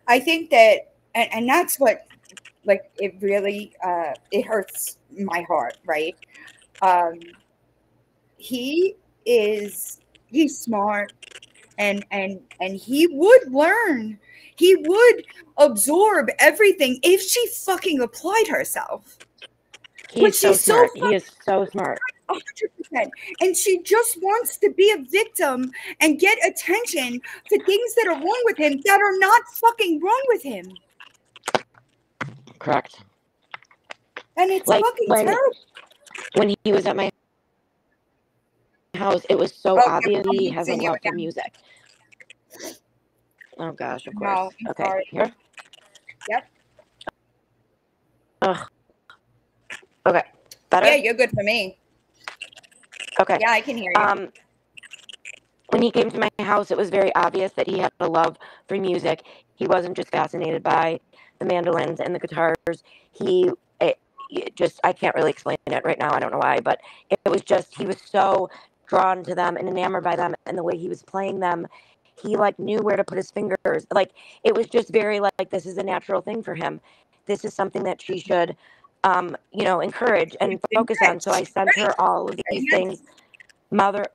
I think that, and that's what, like, it really it hurts my heart, right? Um, he he's smart, and he would learn. He would absorb everything if she fucking applied herself. But He's so she's so smart. He fucking is so smart. 100%, and she just wants to be a victim and get attention for things that are wrong with him that are not fucking wrong with him. Correct. And it's Like, fucking when terrible. he was at my house, it was so Oh, yep, obvious I'm he has a losing you love for again. music. Oh gosh, of No, course. I'm Okay, sorry. here. Yep. Ugh. Okay, Yeah, better. you're good for me. Okay. Yeah, I can hear you. When he came to my house, it was very obvious that he had a love for music. He wasn't just fascinated by the mandolins and the guitars. He it just, I can't really explain it right now. I don't know why, but it was just, he was so drawn to them and enamored by them, and the way he was playing them. He like knew where to put his fingers. Like, it was just very like, this is a natural thing for him. This is something that she should encourage and It's focus on. So I enriched. sent Right. her all of these Amen. things, mother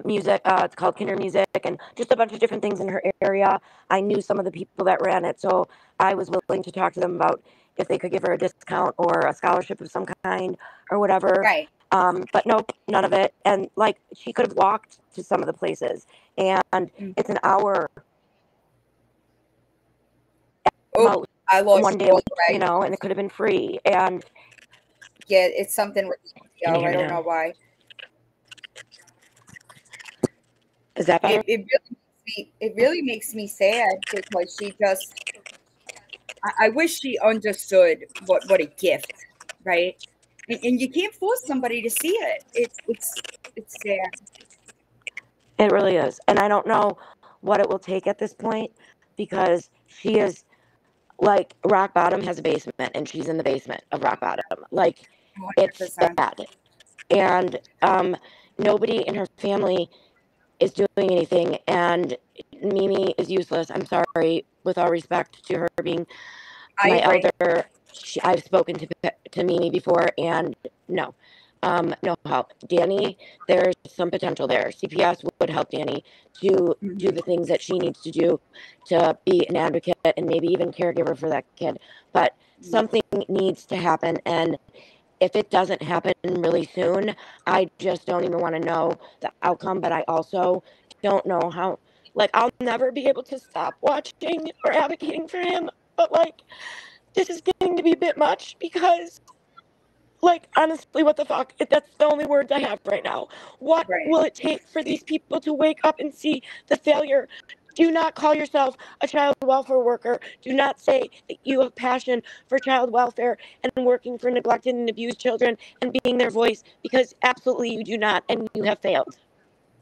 music, it's called Kinder Music, and just a bunch of different things in her area. I knew some of the people that ran it, so I was willing to talk to them about if they could give her a discount or a scholarship of some kind or whatever. Right. But nope, none of it. And like, she could have walked to some of the places, and Mm. it's an hour Oh, most. I lost one day a all week, the you way. know, and it could have been free. And Yeah, it's something with can you video. hear I me don't now? know why. Is that better? It really makes me sad because she just I wish she understood what a gift, right? And you can't force somebody to see it. It's sad. It really is. And I don't know what it will take at this point because she is like rock bottom has a basement and she's in the basement of rock bottom. Like it's 100%. bad. And nobody in her family is doing anything. And Mimi is useless. I'm sorry, with all respect to her being I my agree. elder. I've spoken to Mimi before, and no, no help. Danny, there's some potential there. CPS would help Danny to do Mhm. the things that she needs to do to be an advocate and maybe even caregiver for that kid. But something needs to happen, and if it doesn't happen really soon, I just don't even want to know the outcome. But I also don't know how. Like, I'll never be able to stop watching or advocating for him. But like, this is getting to be a bit much because, like, honestly, what the fuck? That's the only words I have right now. What Right. will it take for these people to wake up and see the failure? Do not call yourself a child welfare worker. Do not say that you have passion for child welfare and working for neglected and abused children and being their voice, because absolutely you do not, and you have failed.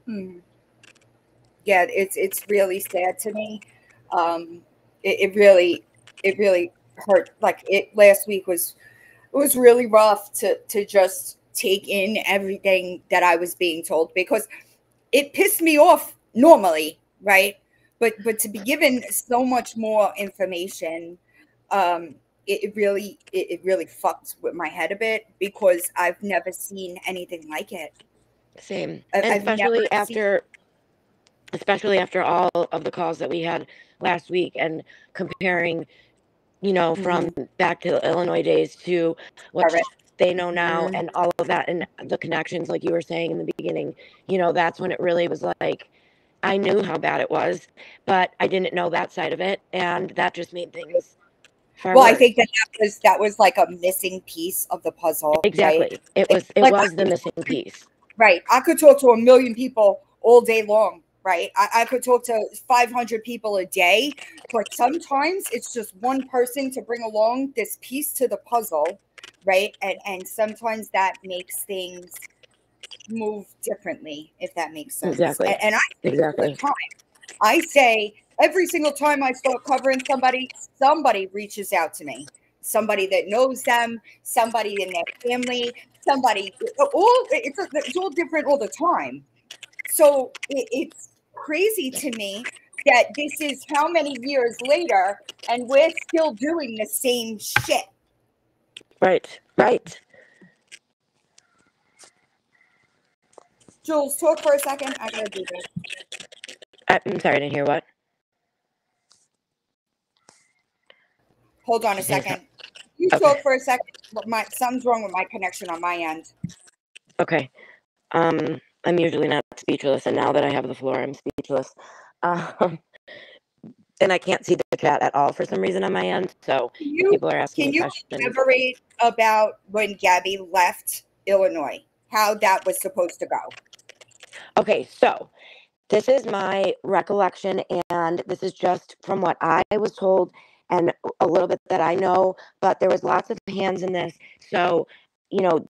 Mhm. Yeah, it's really sad to me. Um, it really hurt. Like it last week was really rough to just take in everything that I was being told because it pissed me off normally, right? But to be given so much more information, it really fucked with my head a bit because I've never seen anything like it. Same. I- And I've never seen. especially after all of the calls that we had last week and comparing, you know, from Mhm. back to the Illinois days to what Correct. they know now Mhm. and all of that and the connections, like you were saying in the beginning, you know, that's when it really was like, I knew how bad it was, but I didn't know that side of it. And that just made things far Well, I worse. think that was like a missing piece of the puzzle, right? Exactly. It Like was the missing piece. right. I could talk to a million people all day long, right? I could talk to 500 people a day, but sometimes it's just one person to bring along this piece to the puzzle, right? And sometimes that makes things move differently, if that makes sense. Exactly. And I say it all the Exactly. time. I say every single time I start covering somebody reaches out to me. Somebody that knows them, somebody in their family, somebody all it's all different all the time. So it's crazy to me that this is how many years later and we're still doing the same shit. Right. Right. Jules, talk for a second. I gotta do this. I'm sorry, I didn't hear what. Hold on Did a you say something? second. You Okay. talk for a second. Something's wrong with my connection on my end. Okay. I'm usually not speechless, and now that I have the floor, I'm speechless. Um, and I can't see the chat at all for some reason on my end. So Can if you people are asking can me you questions, elaborate about when Gabby left Illinois? How that was supposed to go? okay. So this is my recollection, and this is just from what I was told and a little bit that I know. But there was lots of hands in this, so you know,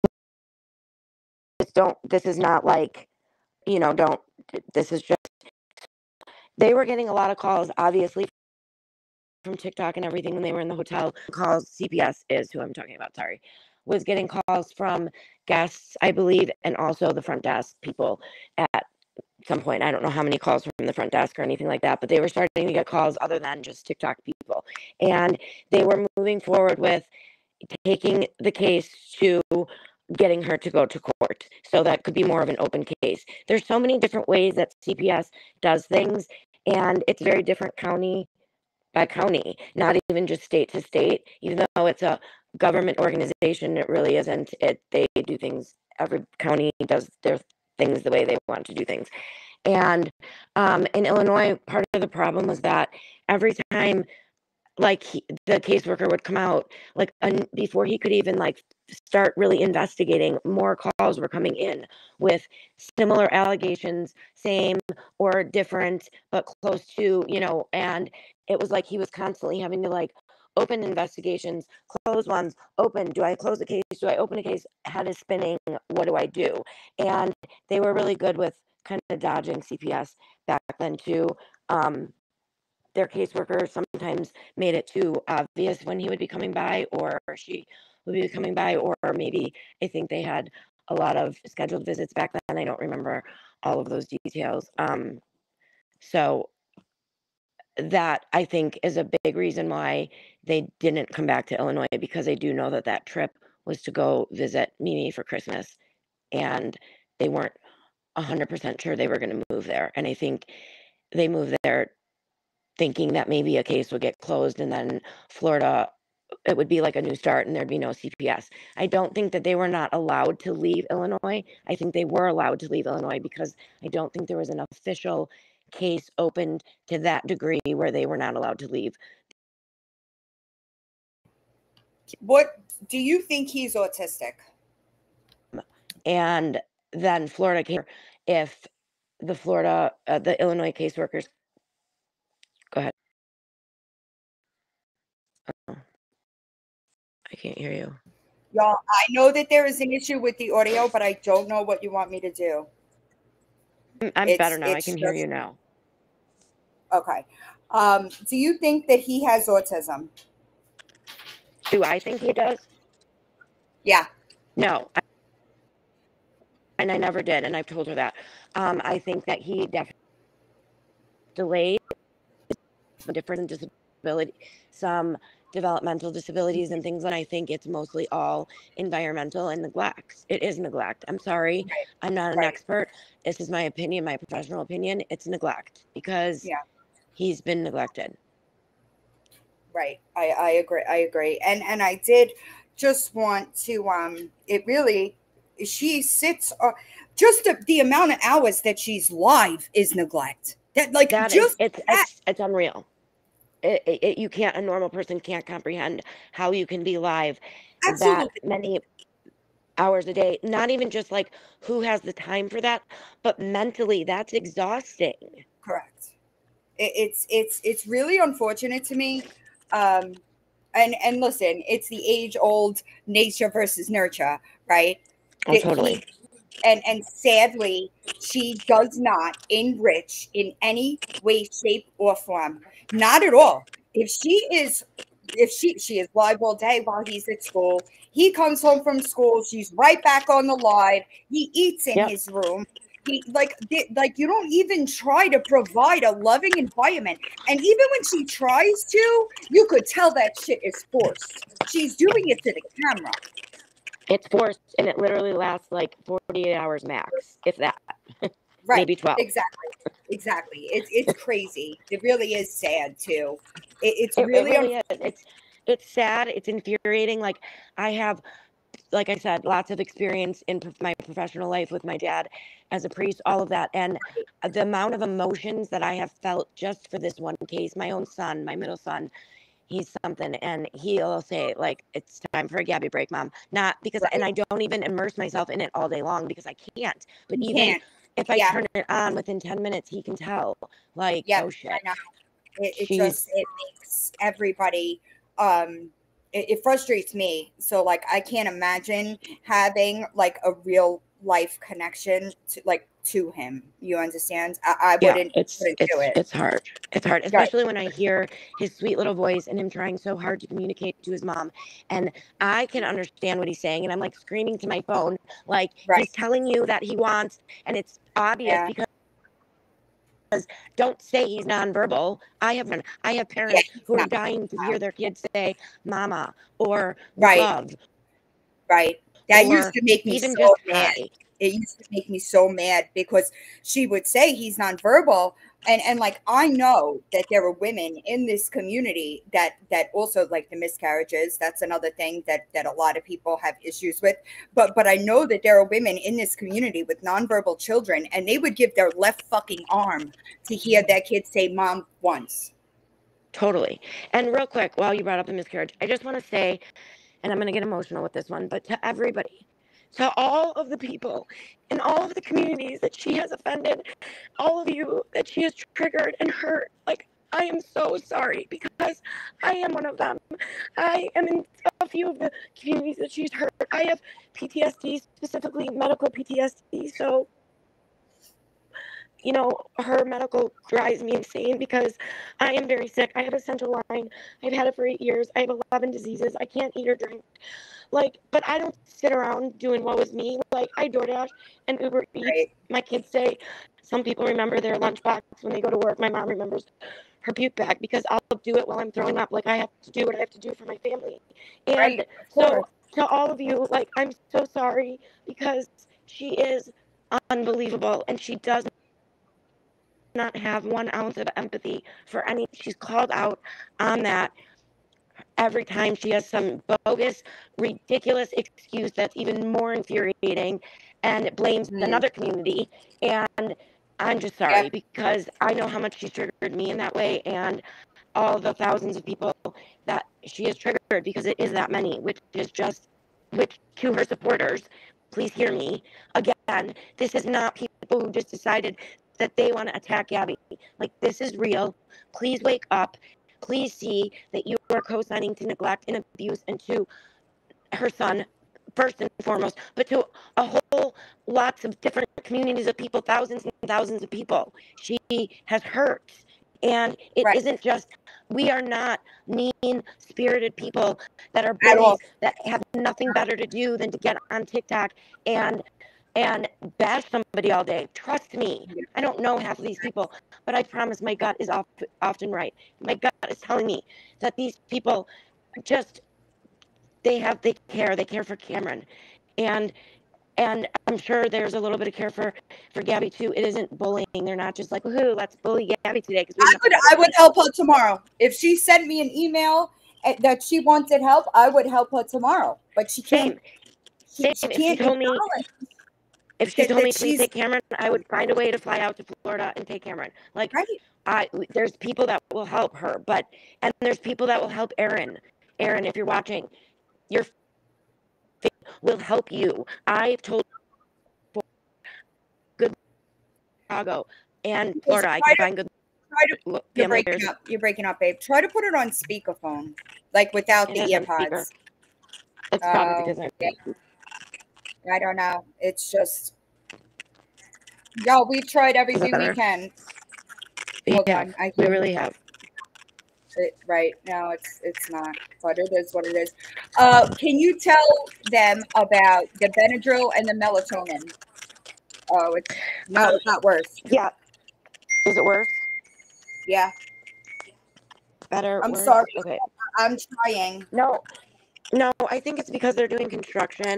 just don't. This is not like, you know, don't. This is just they were getting a lot of calls, obviously, from TikTok and everything when they were in the hotel. Calls, CPS is who I'm talking about, sorry, was getting calls from guests, I believe, and also the front desk people at some point. I don't know how many calls from the front desk or anything like that, but they were starting to get calls other than just TikTok people. And they were moving forward with taking the case to getting her to go to court. So that could be more of an open case. There's so many different ways that CPS does things, and it's very different county by county, not even just state to state. Even though it's a government organization, it really isn't. They do things. Every county does their things the way they want to do things. And in Illinois, part of the problem was that every time like the caseworker would come out like before he could even like start really investigating. More calls were coming in with similar allegations, same or different, but close to, you know, and it was like he was constantly having to like open investigations, close ones, open. Do I close the case? Do I open a case? Head is spinning. What do I do? And they were really good with kind of dodging CPS back then too. Their caseworker sometimes made it too obvious when he would be coming by or she would be coming by, or maybe I think they had a lot of scheduled visits back then. I don't remember all of those details. So that I think is a big reason why they didn't come back to Illinois, because I do know that that trip was to go visit Mimi for Christmas, and they weren't 100% sure they were going to move there. And I think they moved there thinking that maybe a case would get closed and then Florida, it would be like a new start and there'd be no CPS. I don't think that they were not allowed to leave Illinois. I think they were allowed to leave Illinois because I don't think there was an official case opened to that degree where they were not allowed to leave. What do you think he's autistic? And then Florida came. If the Florida, the Illinois caseworkers, go ahead. Oh, I can't hear you. Y'all, I know that there is an issue with the audio, but I don't know what you want me to do. I'm better now. I can hear you now. Okay. Do you think that he has autism? Do I think he does? Yeah. No. And I never did. And I've told her that. I think that he definitely delayed different disability, some developmental disabilities and things. And I think it's mostly all environmental and neglect. It is neglect. I'm sorry. Right. I'm not an expert. This is my opinion, my professional opinion. It's neglect because he's been neglected. Right. I agree. I agree. And I did just want to, it really, she sits, just the amount of hours that she's live is neglect. That like, that just is, it's unreal. You can't, a normal person can't comprehend how you can be live that many hours a day. Not even just like who has the time for that, but mentally that's exhausting. Correct. It's really unfortunate to me. And listen, it's the age old nature versus nurture, right? Oh, totally. And sadly, she does not enrich in any way, shape, or form. Not at all. If she is live all day while he's at school, he comes home from school, she's right back on the live. He eats in his room. He like you don't even try to provide a loving environment. And even when she tries to, you could tell that shit is forced. She's doing it to the camera. It's forced, and it literally lasts like 48 hours max, if that. Right. Maybe 12. Exactly. It's crazy. It really is sad too. It really is. It's sad. It's infuriating. Like I have, like I said, lots of experience in my professional life with my dad as a priest, all of that. And the amount of emotions that I have felt just for this one case, my own son, my middle son, he's something, and he'll say like, it's time for a Gabi break, Mom. Not because, and I don't even immerse myself in it all day long because I can't. But even if I turn it on within 10 minutes, he can tell. Like, oh shit. I know. It makes everybody. It frustrates me. So like, I can't imagine having like a real life connection to him. You understand? I wouldn't do it. It's hard. It's hard, especially when I hear his sweet little voice and him trying so hard to communicate to his mom. And I can understand what he's saying. And I'm like screaming to my phone, like he's telling you that he wants, and it's obvious because don't say he's nonverbal. I have parents who are dying to hear their kids say "mama" or "love." Right. That used to make me so mad. It used to make me so mad because she would say he's nonverbal. And like, I know that there are women in this community that also like the miscarriages. That's another thing that a lot of people have issues with. But I know that there are women in this community with nonverbal children, and they would give their left fucking arm to hear their kids say mom once. Totally. And real quick, while you brought up the miscarriage, I just want to say, and I'm going to get emotional with this one, but to everybody, to all of the people in all of the communities that she has offended, all of you that she has triggered and hurt, like, I am so sorry because I am one of them. I am in a few of the communities that she's hurt. I have PTSD, specifically medical PTSD. So, you know, her medical drives me insane because I am very sick. I have a central line. I've had it for 8 years. I have 11 diseases. I can't eat or drink. Like, but I don't sit around doing what was me. Like, I DoorDash and Uber Eats. Right. My kids say some people remember their lunchbox when they go to work. My mom remembers her puke bag because I'll do it while I'm throwing up. Like, I have to do what I have to do for my family. Right. And Of course. so, to all of you, like, I'm so sorry because she is unbelievable and she does not have 1 ounce of empathy for any. She's called out on that every time she has some bogus, ridiculous excuse that's even more infuriating and it blames Mm. another community. And I'm just sorry Yep. because I know how much she's triggered me in that way and all the thousands of people that she has triggered because it is that many, which is just, which to her supporters, please hear me again. This is not people who just decided that they want to attack Gabby. Like, this is real. Please wake up. Please see that you are co-signing to neglect and abuse and to her son first and foremost, but to a whole lots of different communities of people, thousands and thousands of people she has hurt. And it Right. isn't just, we are not mean spirited people that are At bullies all. that have nothing better to do than to get on TikTok and bash somebody all day. Trust me, Yeah. I don't know half of these people, but I promise my gut is often right. My gut is telling me that these people just, they care for Cameron, and I'm sure there's a little bit of care for Gabby too. It isn't bullying. They're not just like, woohoo, let's bully Gabby today because we have nothing better I to would do. help her tomorrow. If she sent me an email that she wanted help, I would help her tomorrow. But she can't. Same, She, same. she can't acknowledge If she told that me, please she's take Cameron, I would find a way to fly out to Florida and take Cameron. Like, right. there's people that will help her, and there's people that will help Aaron. Aaron, if you're watching, your will help you. I've told good Chicago and Just Florida, I can find good try to. You're family breaking lawyers. up. You're breaking up, babe. Try to put it on speakerphone, like without It the is ear on speaker. pods. It's probably Oh, because I'm. yeah. I don't know. It's just, y'all. We've tried Is that everything we better? can. We Hold have. on. I We hear really have. it right now. It's not, but it is what it is. Can you tell them about the Benadryl and the melatonin? Oh, it's not worse. Yeah. Is it worse? Yeah. Better? I'm Worse? sorry. Okay. I'm trying. No. No, I think it's because they're doing construction.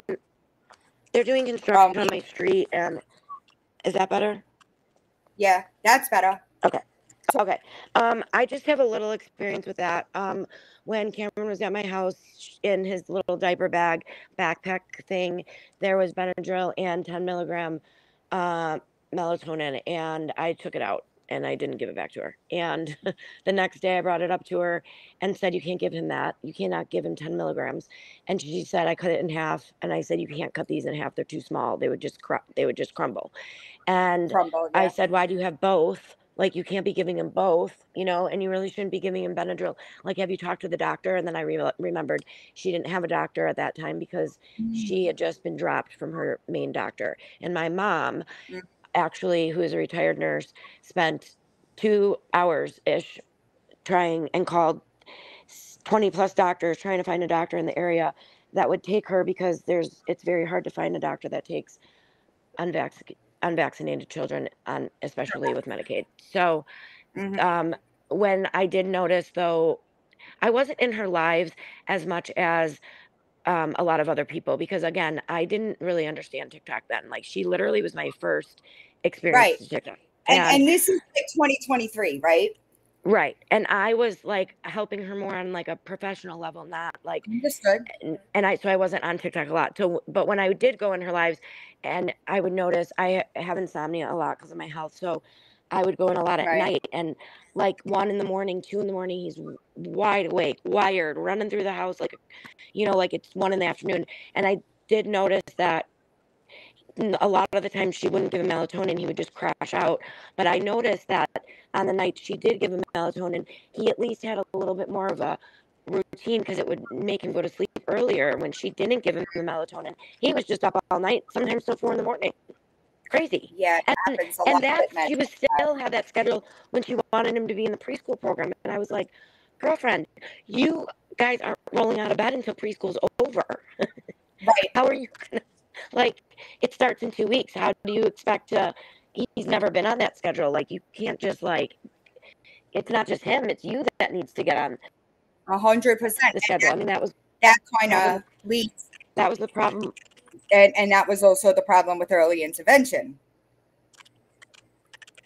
They're doing Um, construction on my street, and is that better? yeah, that's better. Okay. Okay. I just have a little experience with that. When Cameron was at my house in his little diaper bag backpack thing, there was Benadryl and 10 milligram uh, melatonin, and I took it out and I didn't give it back to her. And the next day, I brought it up to her and said, "You can't give him that. You cannot give him 10 milligrams." And she said, "I cut it in half." And I said, "You can't cut these in half. They're too small. They would just crumble." And Crumble. I Yeah. said, "Why do you have both? Like, you can't be giving him both, and you really shouldn't be giving him Benadryl. Like, have you talked to the doctor?" And then I remembered she didn't have a doctor at that time because she had just been dropped from her main doctor. And my mom, Mm. actually, who is a retired nurse, spent 2 hours ish trying and called 20 plus doctors trying to find a doctor in the area that would take her because it's very hard to find a doctor that takes unvaccinated children, especially with Medicaid. So Mhm. um, when I did notice, though, I wasn't in her lives as much as a lot of other people because, again, I didn't really understand TikTok then. Like, she literally was my first experience Right. to TikTok. And And this is like 2023, right? right. And I was like helping her more on like a professional level, not like, Understood. so I wasn't on TikTok a lot. So, but when I did go in her lives and I would notice I have insomnia a lot because of my health. So I would go in a lot at Right. night, and like 1 in the morning, 2 in the morning, he's wide awake, wired, running through the house like, like it's 1 in the afternoon. And I did notice that a lot of the time she wouldn't give him melatonin, he would just crash out. But I noticed that on the night she did give him melatonin, he at least had a little bit more of a routine because it would make him go to sleep earlier. When she didn't give him the melatonin, he was just up all night, sometimes till 4 in the morning. Crazy. Yeah, it And happens a lot and that with meds she was like that. still had that schedule when she wanted him to be in the preschool program. And I was like, girlfriend, you guys aren't rolling out of bed until preschool's over. Right. How are you gonna, like, it starts in 2 weeks. How do you expect to, he's never been on that schedule. Like, you can't just like, it's not just him, it's you that needs to get on 100%. the schedule. I mean, That kind problem, of leads, that was the problem. and that was also the problem with early intervention.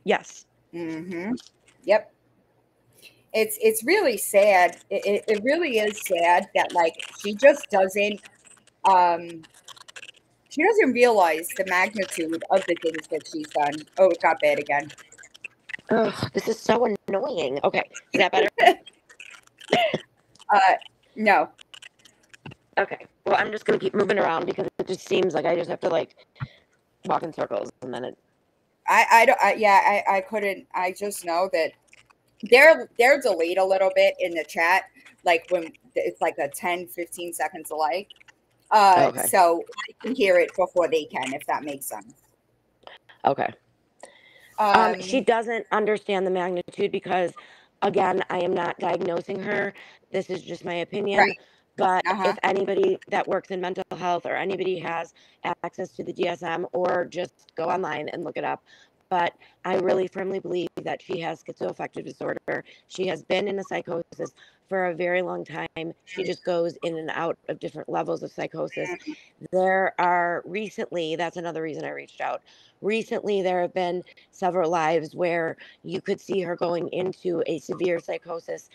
Yes. Yep. It's really sad. It really is sad that like she just doesn't she doesn't realize the magnitude of the things that she's done. Oh, it got bad again. Ugh, this is so annoying. Okay, is that better? No. Okay, well, I'm just gonna keep moving around because it just seems like I just have to like walk in circles, and then it. I don't. I couldn't. I just know that they're delayed a little bit in the chat, like when it's like a 10-15 seconds alike. Okay. So I can hear it before they can, if that makes sense. Okay. She doesn't understand the magnitude because, again, I am not diagnosing her. This is just my opinion. Right. But if anybody that works in mental health or anybody has access to the DSM, or just go online and look it up. But I really firmly believe that she has schizoaffective disorder. She has been in a psychosis for a very long time. She just goes in and out of different levels of psychosis. There are recently, that's another reason I reached out. Recently, there have been several lives where you could see her going into a severe psychosis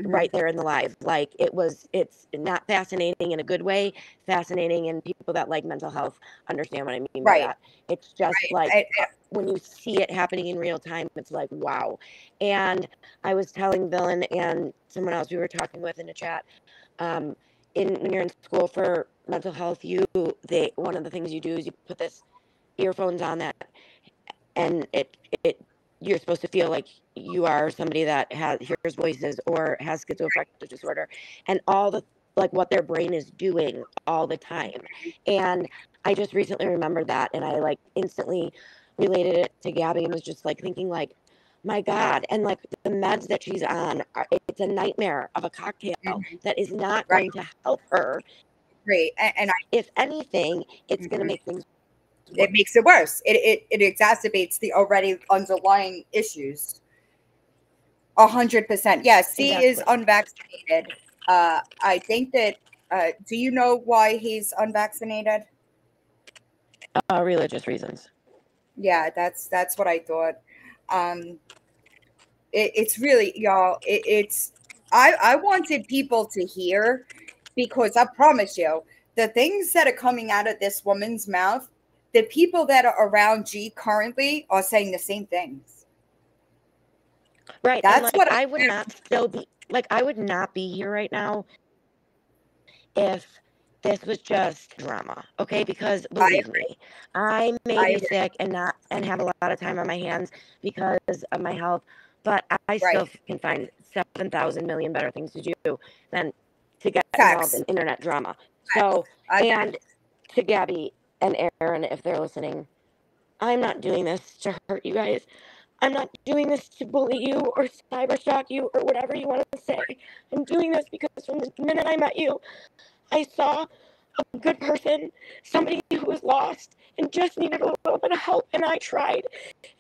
right there in the live. Like it's not fascinating in a good way, fascinating, and people that like mental health understand what I mean by that. It's just like when you see it happening in real time, it's like, wow. And I was telling Villain and someone else we were talking with in a chat, when you're in school for mental health, one of the things you do is you put this earphones on that, and it you're supposed to feel like you are somebody that hears voices or has schizoaffective disorder, and all the like what their brain is doing all the time. And I just recently remembered that, and I like instantly related it to Gabby and was just like thinking like, my God. And like the meds that she's on, it's a nightmare of a cocktail that is not going to help her. Great. And if anything, it's going to make things worse. It makes it worse. It exacerbates the already underlying issues. 100%. Yeah, C is unvaccinated. I think that. Do you know why he's unvaccinated? Religious reasons. Yeah, that's what I thought. It's really, y'all. It's I wanted people to hear, because I promise you, the things that are coming out of this woman's mouth, the people that are around G currently are saying the same things. Right. That's like, what I would not still be like, I would not be here right now if this was just drama. Okay. Because believe me, I may be sick and have a lot of time on my hands because of my health, but I still can find 7,000 million better things to do than to get involved in internet drama. So, and to Gabby and Aaron, if they're listening, I'm not doing this to hurt you guys. I'm not doing this to bully you or cyber stalk you or whatever you want to say. I'm doing this because from the minute I met you, I saw a good person, somebody who was lost and just needed a little bit of help, and I tried.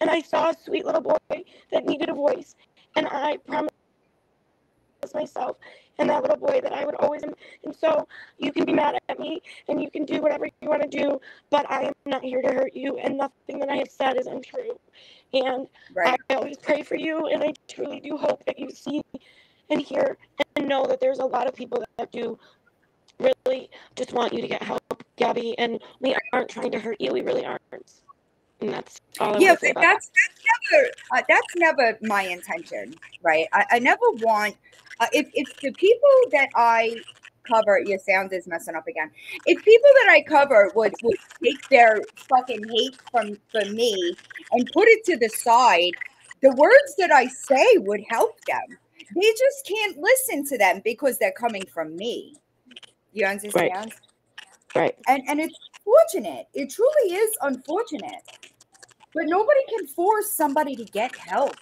And I saw a sweet little boy that needed a voice, and I promised myself and that little boy that I would always. And so you can be mad at me and you can do whatever you want to do, but I am not here to hurt you, and nothing that I have said is untrue. And I always pray for you, and I truly do hope that you see and hear and know that there's a lot of people that do really just want you to get help, Gabby, and we aren't trying to hurt you. We really aren't. And that's all I want to say about that. that's never my intention, right? I never want if the people that I cover, your sound is messing up again. If people that I cover would take their fucking hate from me and put it to the side, the words that I say would help them. They just can't listen to them because they're coming from me. You understand? Right. And it's unfortunate. It truly is unfortunate. But nobody can force somebody to get help.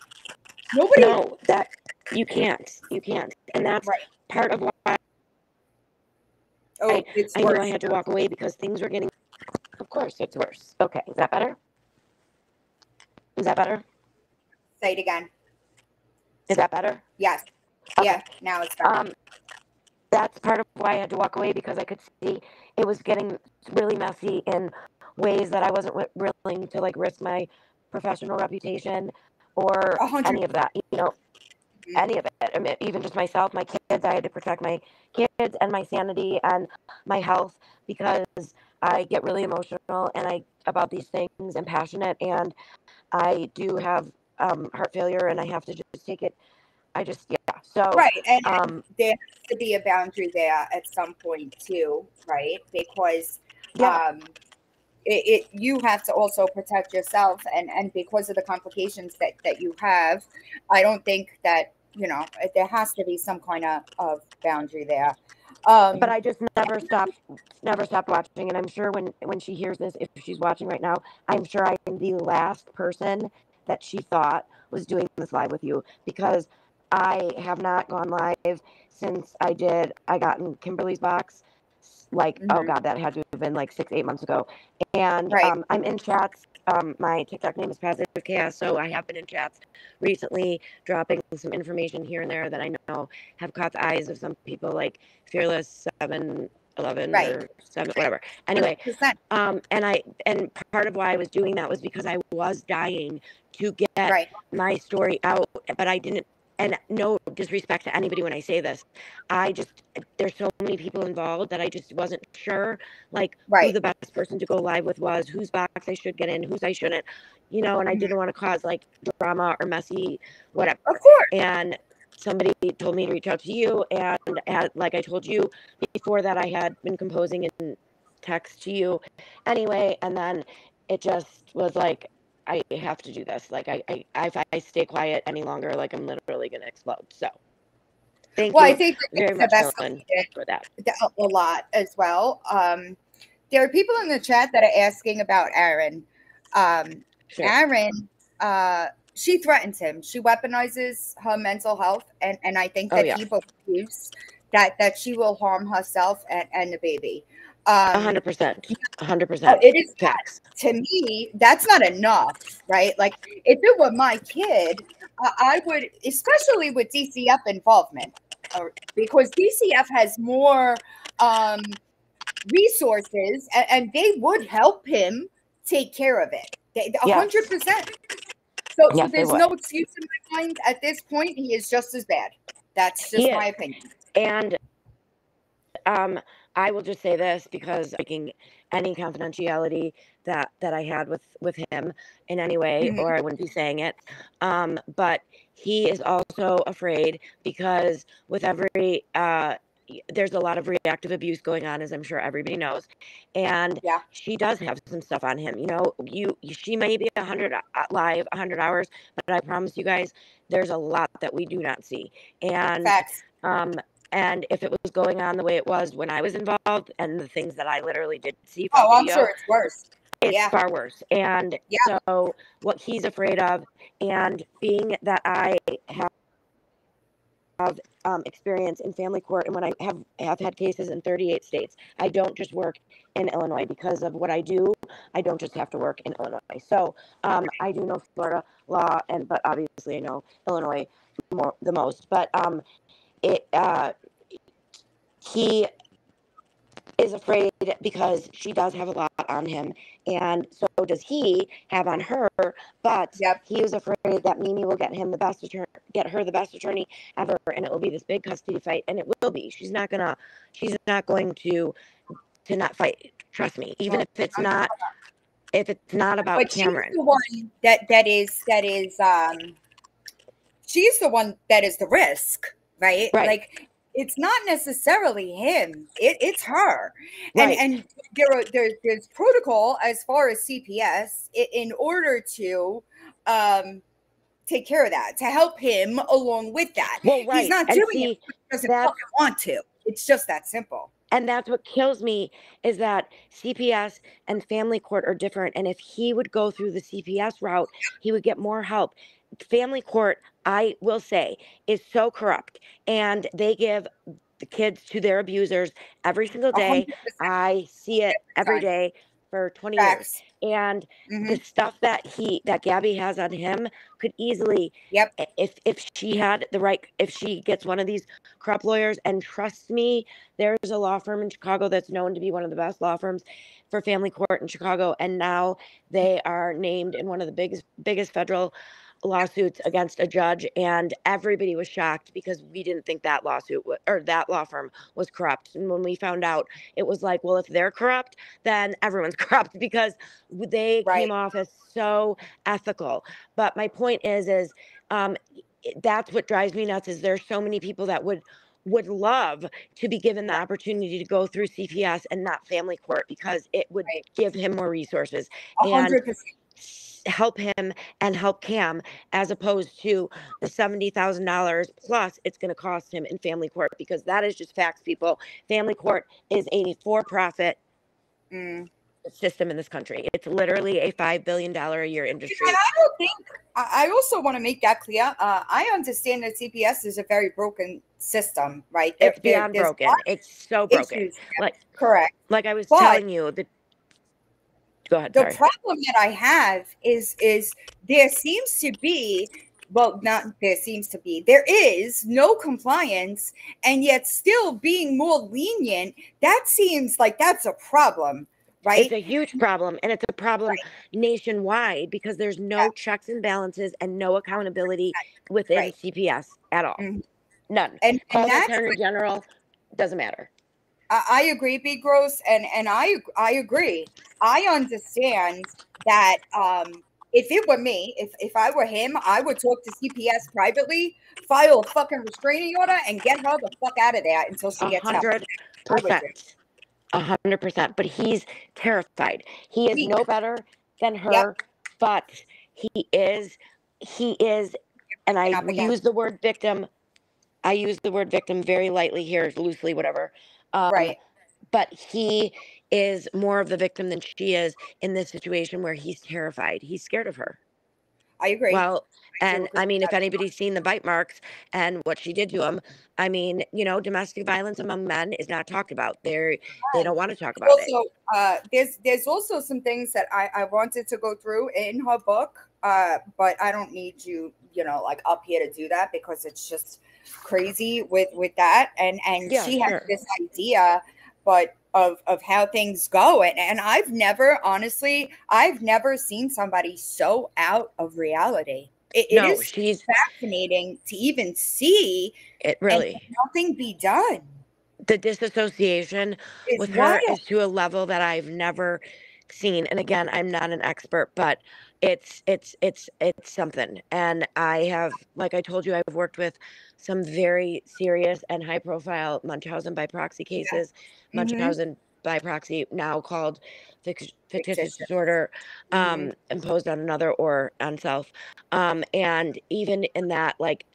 Nobody. No, that you can't. You can't. And that's Right. part of why Oh, it's I knew worse. I had to walk away, because things were getting, of course, it's worse. Okay. Is that better? Is that better? Say it again. Is that better? Yes. Okay. Yeah. Now it's better. That's part of why I had to walk away, because I could see it was getting really messy in ways that I wasn't willing to like risk my professional reputation or 100. any of that, any of it. I mean, even just myself, my kids, I had to protect my kids and my sanity and my health, because I get really emotional and about these things and passionate, and I do have heart failure, and I have to just take it. Yeah. So, Right. And there has to be a boundary there at some point too, right? Because yeah, you have to also protect yourself, and because of the complications that you have, I don't think that there has to be some kind of boundary there. but I just never stopped watching. And I'm sure when she hears this, if she's watching right now, I'm sure I am the last person that she thought was doing this live with you, because I have not gone live since I got in Kimberly's box. Like, oh Mhm. God, that had to have been like 6, 8 months ago. And Right. I'm in chats. My TikTok name is Positive Chaos, so I have been in chats recently, dropping some information here and there that I know have caught the eyes of some people, like Fearless 711 Right. or 7, Right. whatever. Anyway, 100%. and part of why I was doing that was because I was dying to get Right. my story out, but I didn't. And no disrespect to anybody when I say this, there's so many people involved that I just wasn't sure, like, who Right. the best person to go live with was, whose box I should get in, whose I shouldn't, and I Mhm. didn't want to cause like drama or messy whatever. Of course. And somebody told me to reach out to you, and like I told you before, that I had been composing in text to you anyway, and then it just was like, I have to do this. Like, if I stay quiet any longer, like, I'm literally gonna explode. So thank Well, I you think that very that's the much, best thing Ellen, you did for that. a lot as well. There are people in the chat that are asking about Aaron. Sure. Aaron, she threatens him. She weaponizes her mental health, and I think Oh that yeah, he believes that she will harm herself and the baby. 100%, Oh, 100% it is facts. to me, that's not enough, right? Like, if it were my kid, I would, especially with DCF involvement, because DCF has more resources, and they would help him take care of it. Yes, 100%. So yes, they there's would. no excuse in my mind at this point. He is just as bad. That's He just is, my opinion. and I will just say this, because breaking any confidentiality that I had with him in any way, Mhm. or I wouldn't be saying it. But he is also afraid, because with every there's a lot of reactive abuse going on, as I'm sure everybody knows, and Yeah. she does have some stuff on him. She may be 100 live, 100 hours, but I promise you guys, there's a lot that we do not see, and Facts. um, and if it was going on the way it was when I was involved, and the things that I literally did see from Oh, I'm sure video, it's worse. it's Yeah. far worse. And Yeah. so, what he's afraid of, and being that I have experience in family court, and when I have had cases in 38 states, I don't just work in Illinois. Because of what I do, I don't just have to work in Illinois. So I do know Florida law, but obviously I know Illinois the most. But it he is afraid, because she does have a lot on him, and so does he have on her. But Yep. he is afraid that Mimi will get her the best attorney ever, and it will be this big custody fight, and it will be. She's not going to not fight. Trust me. Even Well, if it's I'm sure. not, if it's not about But she's Cameron. the one that is she's the one that is the risk, right? Right. Like it's not necessarily him; it's her. Right. And there's protocol as far as CPS in order to take care of that, to help him along with that. Well, He's right. not And doing it see, because he doesn't that's fucking want to. It's just that simple. and that's what kills me is that CPS and family court are different. And if he would go through the CPS route, he would get more help. Family court, I will say, is so corrupt, and they give the kids to their abusers every single day. 100% I see it every time. day for 20 years. Facts. And Mm-hmm. the stuff that Gabi has on him could easily, Yep. if she had the right, if she gets one of these corrupt lawyers, and trust me, there's a law firm in Chicago that's known to be one of the best law firms for family court in Chicago, and now they are named in one of the biggest federal lawsuits against a judge, and everybody was shocked because we didn't think that or that law firm was corrupt. And when we found out, it was like, well, if they're corrupt, then everyone's corrupt, because they Right. came off as so ethical. But my point is that's what drives me nuts, is there's so many people that would love to be given the opportunity to go through CPS and not family court, because it would Right. give him more resources and 100%. help him and help Cam, as opposed to the $70,000 plus it's going to cost him in family court, because that is just facts, people. Family court is a for-profit system in this country. It's literally a $5 billion a year industry. And I don't think, I also want to make that clear. I understand that CPS is a very broken system, right? It's beyond broken. It's so broken. Like, correct. Like I was telling you, go ahead. The problem that I have is there seems to be, well, not there seems to be, there is no compliance, and yet still being more lenient. That seems like that's a problem, right? It's a huge problem, and it's a problem nationwide, because there's no checks and balances and no accountability within CPS at all. None. And Call the that's Attorney General, doesn't matter. I agree, Big Gross, and I agree. I understand that if it were me, if I were him, I would talk to CPS privately, file a fucking restraining order, and get her the fuck out of there until she gets out. 100%. 100%. But he's terrified. He is no better than her, but he is, and I use the word victim. I use the word victim very lightly here, loosely, whatever. Right. But he is more of the victim than she is in this situation, where he's terrified. He's scared of her. I agree. Well, and I mean, if anybody's seen the bite marks and what she did to him, I mean, domestic violence among men is not talked about. They don't want to talk about it. There's also some things that I wanted to go through in her book, but I don't need you, like up here to do that, because it's just crazy with that. And she has this idea, but of how things go. And I've never seen somebody so out of reality. It is fascinating to even see it, really, and nothing be done. The disassociation with her is to a level that I've never seen. And again, I'm not an expert, but it's something. And I have, like I told you, I've worked with some very serious and high profile Munchausen by proxy cases. Munchausen by proxy, now called fictitious disorder, imposed on another or on self. And even in that, like,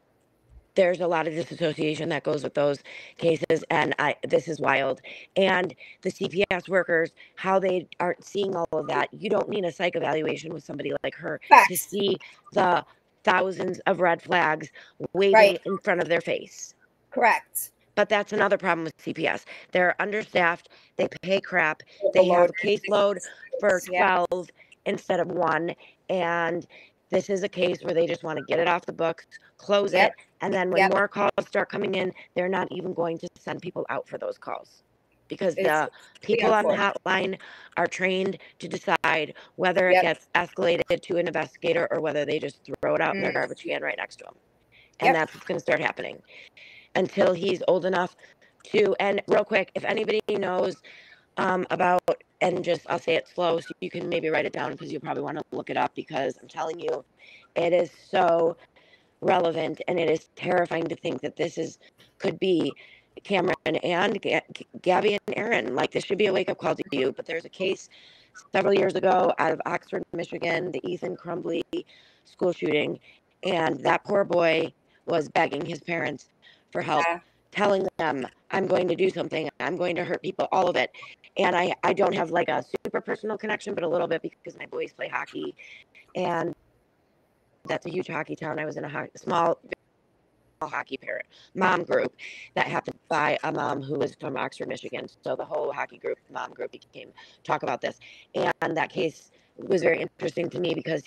there's a lot of disassociation that goes with those cases, and this is wild. And the CPS workers, how they aren't seeing all of that. You don't need a psych evaluation with somebody like her to see the thousands of red flags waving in front of their face. Correct. But that's another problem with CPS. They're understaffed. They pay crap. They have a caseload for 12 instead of 1. And this is a case where they just want to get it off the books, close it. And then when more calls start coming in, they're not even going to send people out for those calls, because the people on the hotline are trained to decide whether it gets escalated to an investigator or whether they just throw it out in their garbage can right next to them. And that's what's going to start happening until he's old enough to. And real quick, if anybody knows about, and just I'll say it slow so you can maybe write it down because you probably want to look it up, because I'm telling you, it is so relevant, and it is terrifying to think that could be Cameron and Gabby and Aaron. Like, this should be a wake up call to you. But there's a case several years ago out of Oxford, Michigan, the Ethan Crumbly school shooting, and that poor boy was begging his parents for help, Yeah. telling them, I'm going to do something, I'm going to hurt people, all of it. And I don't have like a super personal connection, but a little bit, because my boys play hockey, and that's a huge hockey town. I was in a small hockey parent mom group that happened by a mom who was from Oxford, Michigan. So the whole hockey group, mom group, became talk about this. And that case was very interesting to me because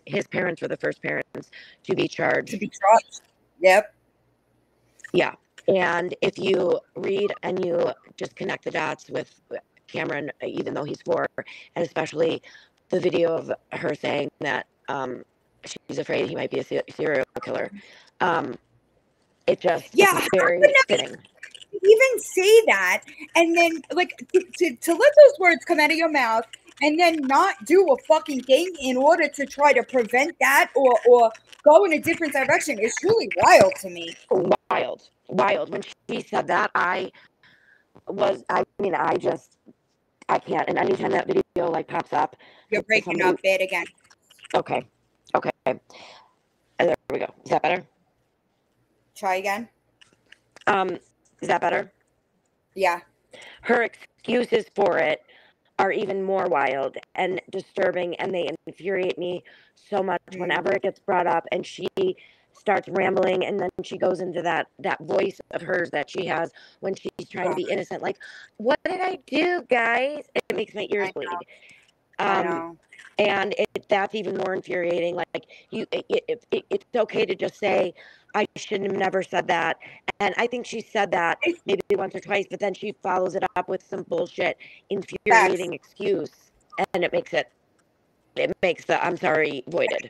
his parents were the first parents to be charged. To be charged. Yep. Yeah. And if you read and you just connect the dots with Cameron, even though he's 4, and especially the video of her saying that she's afraid he might be a serial killer, Yeah, it's how very could fitting. even say that, and then like to let those words come out of your mouth and then not do a fucking thing in order to try to prevent that or go in a different direction is truly wild to me. Wild. When she said that, I can't. And anytime that video like pops up, You're breaking up bad again. Okay. And there we go. Is that better? Try again. Is that better? Yeah. Her excuses for it are even more wild and disturbing, and they infuriate me so much whenever it gets brought up and she starts rambling, and then she goes into that voice of hers that she has when she's trying to be innocent, like, what did I do, guys? It makes my ears bleed. I know. And that's even more infuriating. Like, it's okay to just say, I shouldn't have never said that. And I think she said that maybe once or twice, but then she follows it up with some bullshit, infuriating excuse, and it makes the I'm sorry voided.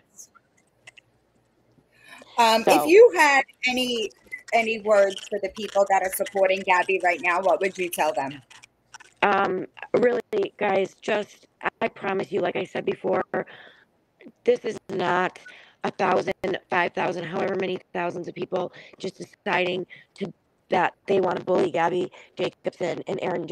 If you had any words for the people that are supporting Gabi right now, what would you tell them? Really, guys, just, I promise you, like I said before, this is not 1,000, 5,000, however many thousands of people just deciding that they want to bully Gabi Jacobson and Aaron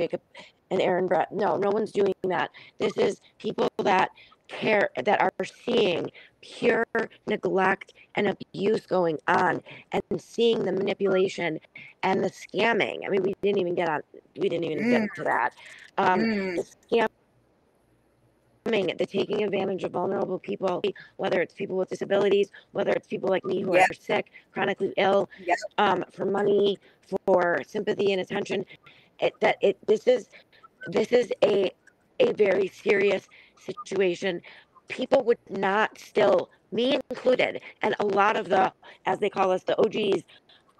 Brett. No one's doing that. This is people that care, that are seeing pure neglect and abuse going on, and seeing the manipulation and the scamming. I mean, we didn't even get to that. The scam, the taking advantage of vulnerable people, whether it's people with disabilities, whether it's people like me who are sick, chronically ill, for money, for sympathy and attention. This is a very serious situation. People would not still, me included, and a lot of the, as they call us, the OGs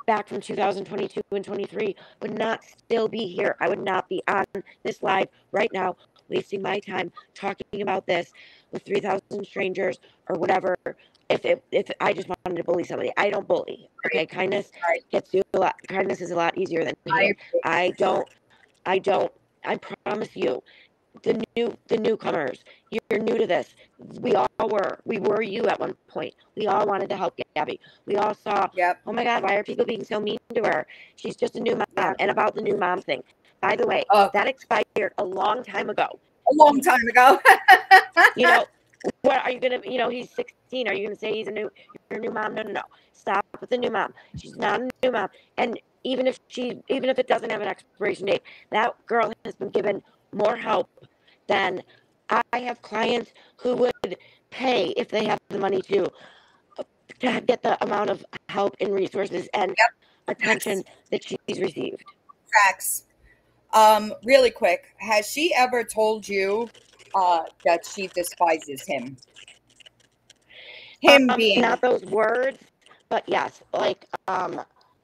back from 2022 and 23, would not still be here. I would not be on this live right now, wasting my time talking about this with 3,000 strangers or whatever. If I just wanted to bully somebody, I don't bully. Okay, kindness gets you a lot. Kindness is a lot easier than hate. I don't. I promise you, the newcomers, you're new to this. We were you at one point. We all wanted to help Gabi. We all saw, oh my God, why are people being so mean to her? She's just a new mom. And about the new mom thing, by the way, that expired a long time ago. You know, what are you gonna? He's 16. Are you gonna say you're a new mom? No. Stop with the new mom. She's not a new mom. And even if it doesn't have an expiration date, that girl has been given more help than I have clients who would pay, if they have the money, to get the amount of help and resources and attention that she's received. Facts. Really quick, has she ever told you that she despises him? Being not those words, but yes, like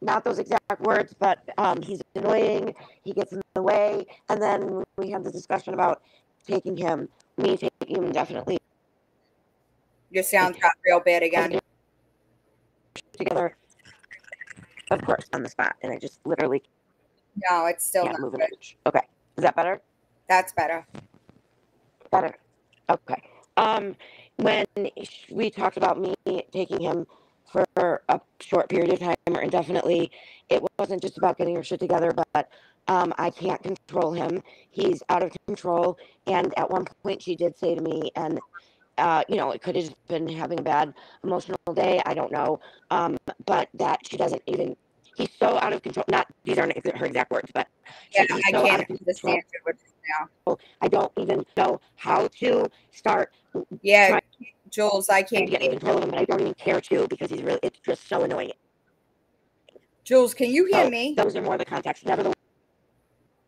not those exact words, but he's annoying, he gets in the way, and then we have the discussion about taking him definitely. Your sound got real bad again. Together, of course, on the spot, and I just literally no, it's still can't not move an good. inch. Okay, is that better? That's better. Better. Okay. When we talked about me taking him for a short period of time or indefinitely, it wasn't just about getting her shit together, but I can't control him. He's out of control. And at one point, she did say to me, and it could have just been having a bad emotional day. I don't know. But that she doesn't even. He's so out of control. Not these aren't her exact words, but Yeah, he's I so out can't of control. understand it now. I don't even know how to start. Yeah, Jules, I And can't. get in control of him, but I don't even care to because it's just so annoying. Jules, can you hear So me? those are more the context, never the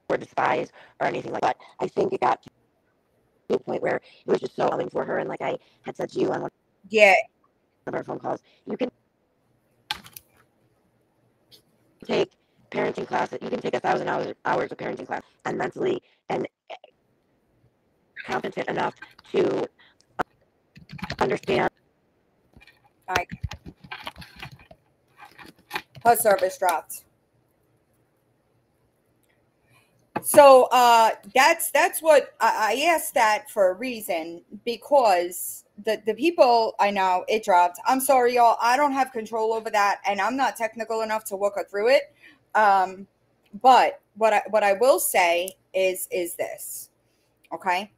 word despise or anything like that. I think it got to a point where it was just so overwhelming for her, and like I had said to you on one of our phone calls, you can take parenting classes, you can take 1,000 hours of parenting class and mentally and competent enough to understand. Her service dropped. So that's what I asked that for a reason, because the people I know, it dropped. I'm sorry, y'all. I don't have control over that, and I'm not technical enough to walk her through it. But what I will say is this, okay?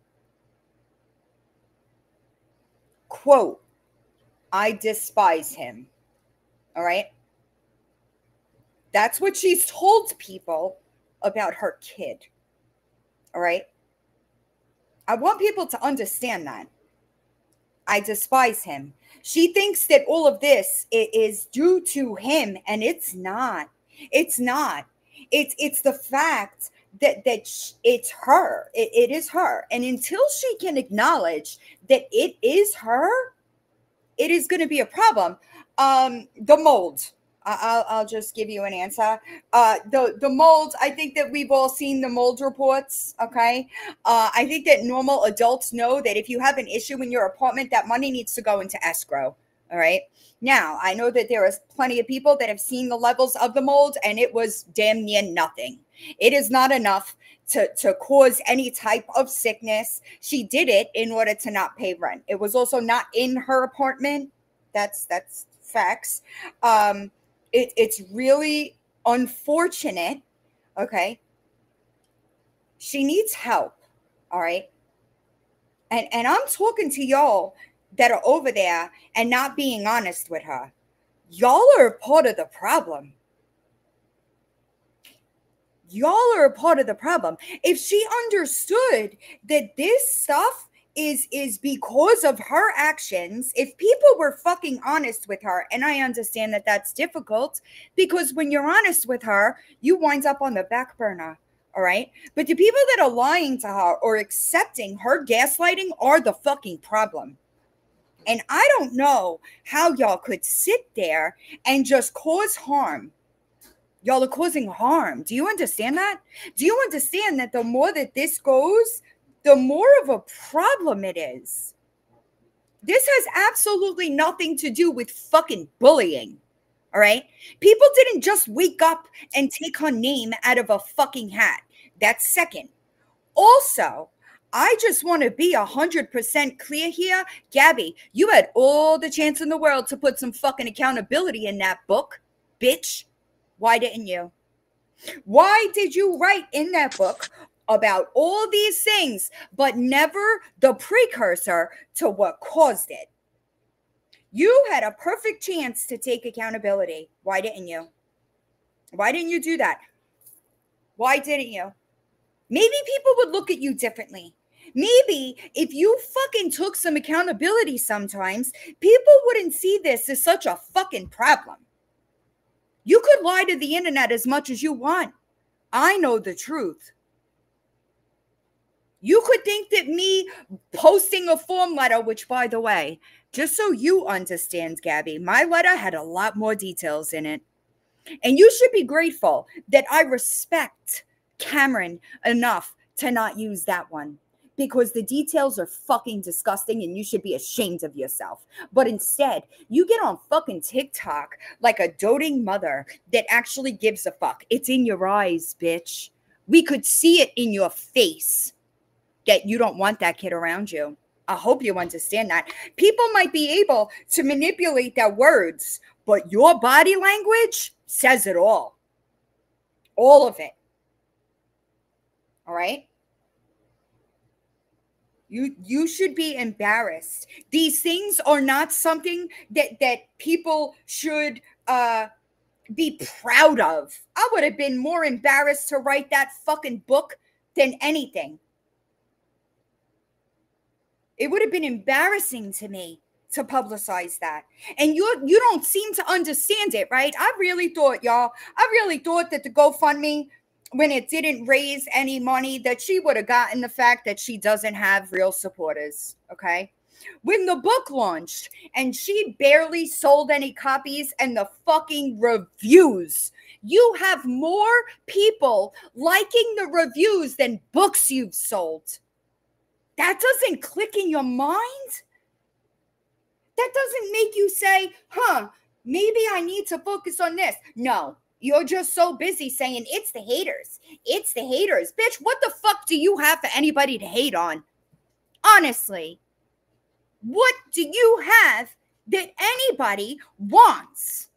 Quote, I despise him. All right. That's what she's told people about her kid. All right. I want people to understand that. I despise him. She thinks that all of this is due to him, and it's not. It's not. It's the fact that it's her. It is her. And until she can acknowledge that it is her, it is going to be a problem. The mold. I'll just give you an answer. The mold. I think that we've all seen the mold reports. Okay. I think that normal adults know that if you have an issue in your apartment, that money needs to go into escrow. All right. Now I know that there is plenty of people that have seen the levels of the mold, and it was damn near nothing. It is not enough to cause any type of sickness. She did it in order to not pay rent. It was also not in her apartment. That's facts. It's really unfortunate. Okay. She needs help. All right. And I'm talking to y'all that are over there and not being honest with her. Y'all are a part of the problem. Y'all are a part of the problem. If she understood that this stuff is because of her actions, if people were fucking honest with her, and I understand that that's difficult because when you're honest with her, you wind up on the back burner. All right. But the people that are lying to her or accepting her gaslighting are the fucking problem. And I don't know how y'all could sit there and just cause harm. Y'all are causing harm. Do you understand that? Do you understand that the more that this goes, the more of a problem it is? This has absolutely nothing to do with fucking bullying. All right? People didn't just wake up and take her name out of a fucking hat. That's second. Also, I just want to be 100% clear here. Gabi, you had all the chance in the world to put some fucking accountability in that book, bitch. Why didn't you? Why did you write in that book about all these things, but never the precursor to what caused it? You had a perfect chance to take accountability. Why didn't you? Why didn't you do that? Why didn't you? Maybe people would look at you differently. Maybe if you fucking took some accountability sometimes, people wouldn't see this as such a fucking problem. You could lie to the internet as much as you want. I know the truth. You could think that me posting a form letter, which, by the way, just so you understand, Gabi, my letter had a lot more details in it. And you should be grateful that I respect Cameron enough to not use that one, because the details are fucking disgusting and you should be ashamed of yourself. But instead, you get on fucking TikTok like a doting mother that actually gives a fuck. It's in your eyes, bitch. We could see it in your face. that you don't want that kid around you. I hope you understand that. People might be able to manipulate their words, but your body language says it all. All of it. All right? You should be embarrassed. These things are not something that people should be proud of. I would have been more embarrassed to write that fucking book than anything. It would have been embarrassing to me to publicize that. And you don't seem to understand it, right? I really thought, y'all, that the GoFundMe, when it didn't raise any money, that she would have gotten the fact that she doesn't have real supporters, okay? When the book launched and she barely sold any copies, and the fucking reviews, you have more people liking the reviews than books you've sold. That doesn't click in your mind? That doesn't make you say, maybe I need to focus on this. No, you're just so busy saying it's the haters. It's the haters. Bitch, what the fuck do you have for anybody to hate on? Honestly, what do you have that anybody wants?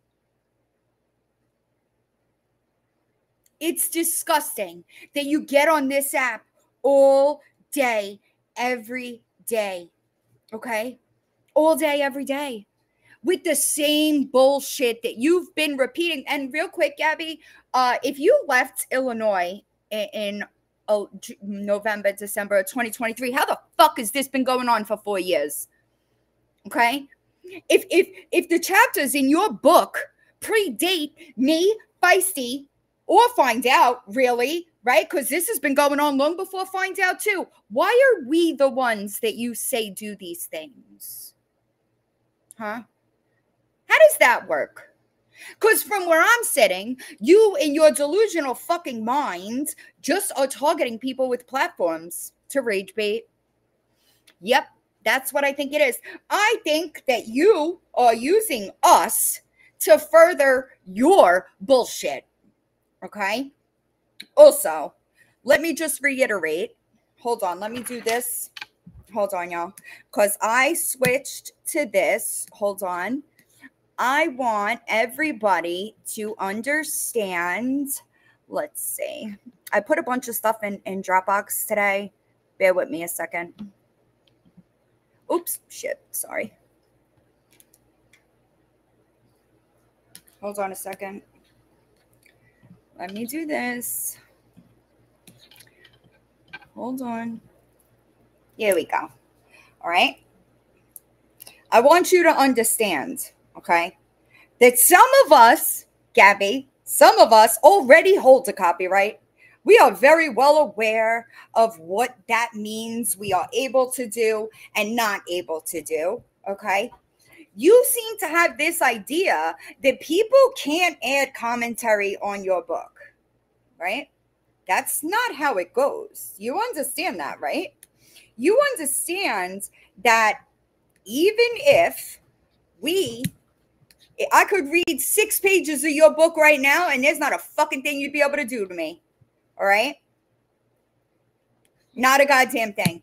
It's disgusting that you get on this app all day, every day, okay? All day, every day, with the same bullshit that you've been repeating. And real quick, Gabi, if you left Illinois in November, December of 2023, how the fuck has this been going on for 4 years? Okay? If the chapters in your book predate me, Feisty, or Find Out, really, right? Because this has been going on long before Find Out too. Why are we the ones that you say do these things? Huh? How does that work? Because from where I'm sitting, you in your delusional fucking mind just are targeting people with platforms to rage bait. Yep, that's what I think it is. I think that you are using us to further your bullshit. Okay? Also, let me just reiterate. Hold on, let me do this. Hold on, y'all. Because I switched to this. Hold on. I want everybody to understand. Let's see. I put a bunch of stuff in Dropbox today. Bear with me a second. Oops. Shit. Sorry. Hold on a second. Let me do this. Hold on. Here we go. All right. I want you to understand, okay, that some of us, Gabi, some of us already hold a copyright. We are very well aware of what that means. We are able to do and not able to do, okay? You seem to have this idea that people can't add commentary on your book, right? That's not how it goes. You understand that, right? You understand that even if I could read 6 pages of your book right now and there's not a fucking thing you'd be able to do to me. All right? Not a goddamn thing.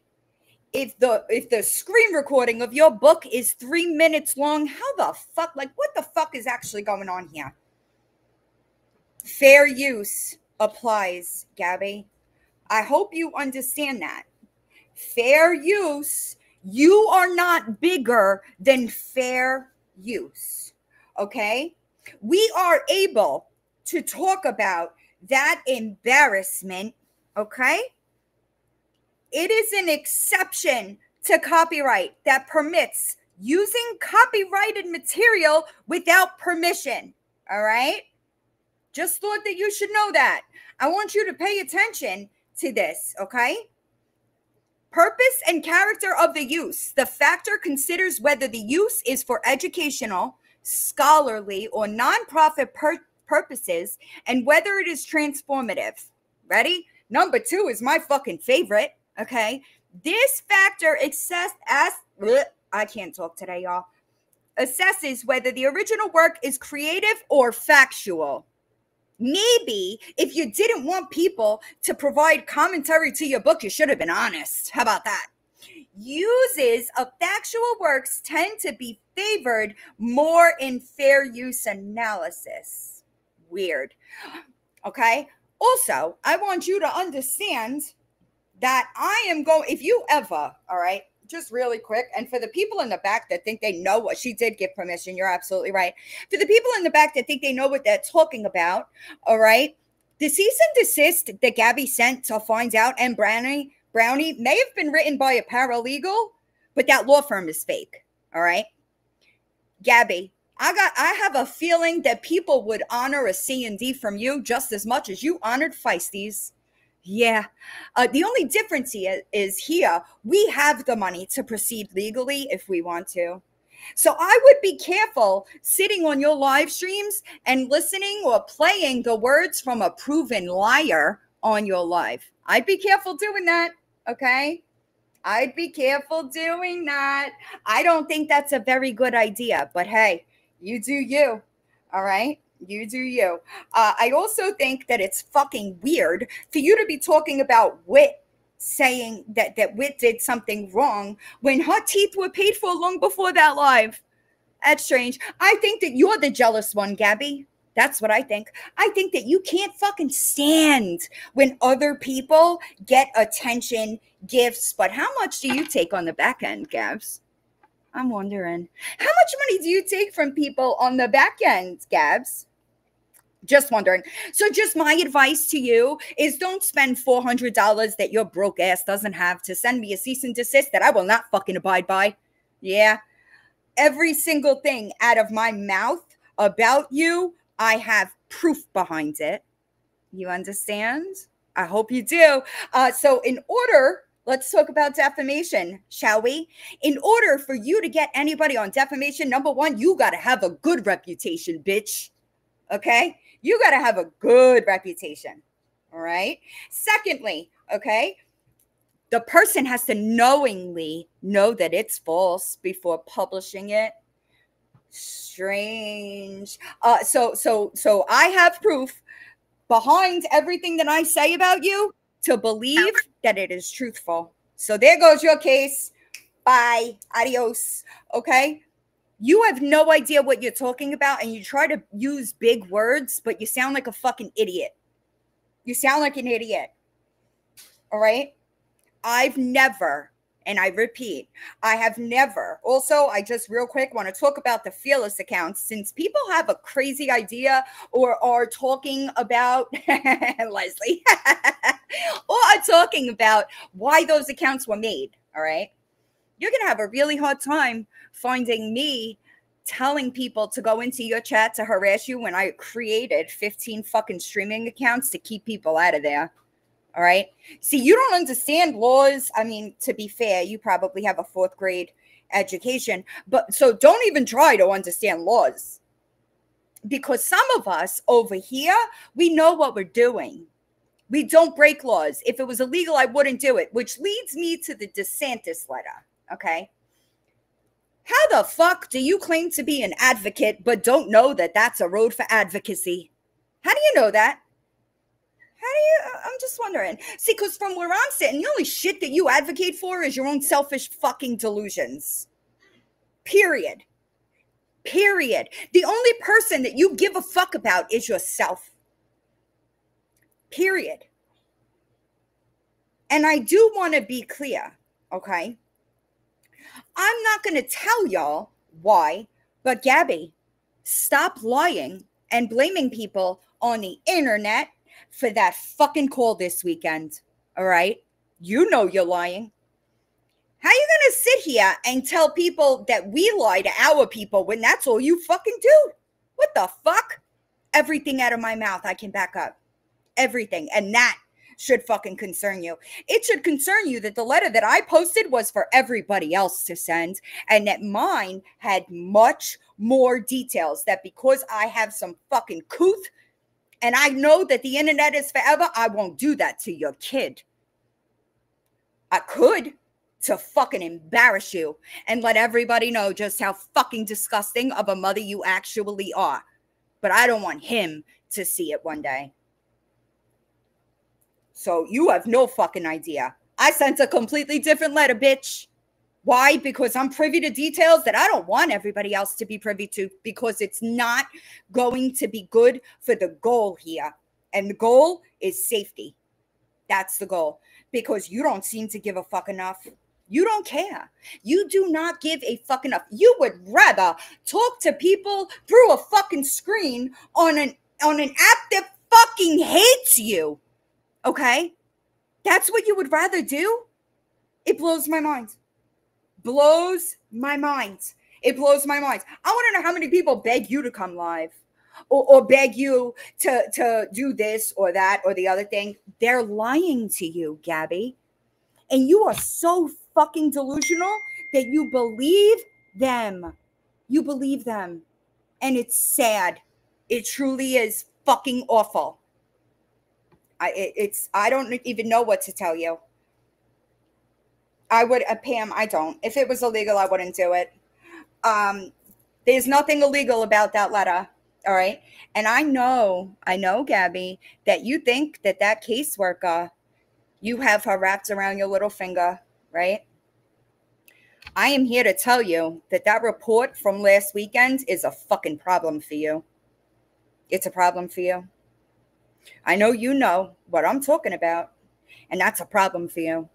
If the screen recording of your book is 3 minutes long, how the fuck, like what the fuck is actually going on here? Fair use applies, Gabi. I hope you understand that. Fair use, you are not bigger than fair use, okay? We are able to talk about that embarrassment, okay? It is an exception to copyright that permits using copyrighted material without permission, all right? Just thought that you should know that. I want you to pay attention to this, okay? Purpose and character of the use. The factor considers whether the use is for educational, scholarly, or nonprofit purposes and whether it is transformative. Ready? Number 2 is my fucking favorite, okay? This factor I can't talk today, y'all. Assesses whether the original work is creative or factual. Maybe if you didn't want people to provide commentary to your book, you should have been honest. How about that? Uses of factual works tend to be favored more in fair use analysis. Weird. Okay. Also, I want you to understand that I am going, if you ever, all right, just really quick, and for the people in the back that think they know what she did give permission, you're absolutely right. For the people in the back that think they know what they're talking about, all right, the cease and desist that Gabi sent to Find Out and Brownie may have been written by a paralegal, but that law firm is fake. All right. Gabi, I have a feeling that people would honor a C&D from you just as much as you honored Feisties. Yeah. The only difference is here, we have the money to proceed legally if we want to. So I would be careful sitting on your live streams and listening or playing the words from a proven liar on your live. I'd be careful doing that. Okay. I'd be careful doing that. I don't think that's a very good idea, but hey, you do you. All right. You do you. I also think that it's fucking weird for you to be talking about Wit, saying that Wit did something wrong when her teeth were paid for long before that live. That's strange. I think that you're the jealous one, Gabi. That's what I think. I think that you can't fucking stand when other people get attention, gifts. But how much do you take on the back end, Gabs? I'm wondering. How much money do you take from people on the back end, Gabs? Just wondering. So just my advice to you is don't spend $400 that your broke ass doesn't have to send me a cease and desist that I will not fucking abide by. Yeah. Every single thing out of my mouth about you, I have proof behind it. You understand? I hope you do. So in order, let's talk about defamation, shall we? In order for you to get anybody on defamation, number one, you got to have a good reputation, bitch. Okay? You got to have a good reputation. All right? Secondly, okay, the person has to knowingly know that it's false before publishing it. Strange. So I have proof behind everything that I say about you to believe that it is truthful. So there goes your case. Bye. Adios. Okay? You have no idea what you're talking about, and you try to use big words, but you sound like a fucking idiot. You sound like an idiot. All right? I've never, and I repeat, I have never. Also, I just real quick want to talk about the fearless accounts. Since people have a crazy idea or are talking about, Leslie, or are talking about why those accounts were made, all right? You're going to have a really hard time finding me telling people to go into your chat to harass you when I created 15 fucking streaming accounts to keep people out of there. All right. See, you don't understand laws. I mean, to be fair, you probably have a 4th grade education, but so don't even try to understand laws, because some of us over here, we know what we're doing. We don't break laws. If it was illegal, I wouldn't do it, which leads me to the DeSantis letter. Okay. How the fuck do you claim to be an advocate, but don't know that that's a road for advocacy? How do you know that? I'm just wondering. See, because from where I'm sitting, the only shit that you advocate for is your own selfish fucking delusions. Period. Period. The only person that you give a fuck about is yourself. Period. And I do want to be clear, okay? I'm not going to tell y'all why, but Gabi, stop lying and blaming people on the internet for that fucking call this weekend. All right? You know you're lying. How you going to sit here and tell people that we lie to our people when that's all you fucking do? What the fuck? Everything out of my mouth I can back up. Everything. And that should fucking concern you. It should concern you that the letter that I posted was for everybody else to send, and that mine had much more details, that because I have some fucking couth and I know that the internet is forever, I won't do that to your kid. I could, to fucking embarrass you and let everybody know just how fucking disgusting of a mother you actually are. but I don't want him to see it one day. So you have no fucking idea. I sent a completely different letter, bitch. Why? Because I'm privy to details that I don't want everybody else to be privy to, because it's not going to be good for the goal here. And the goal is safety. That's the goal. Because you don't seem to give a fuck enough. You don't care. You do not give a fuck enough. You would rather talk to people through a fucking screen on an app that fucking hates you. Okay? That's what you would rather do? It blows my mind. Blows my mind. It blows my mind. I want to know how many people beg you to come live or beg you to do this or that or the other thing. They're lying to you, Gabi. And you are so fucking delusional that you believe them. You believe them. And it's sad. It truly is fucking awful. I don't even know what to tell you. I would, Pam, I don't. If it was illegal, I wouldn't do it. There's nothing illegal about that letter. All right. And I know, Gabi, that you think that caseworker, you have her wrapped around your little finger, right? I am here to tell you that report from last weekend is a fucking problem for you. It's a problem for you. I know you know what I'm talking about, and that's a problem for you.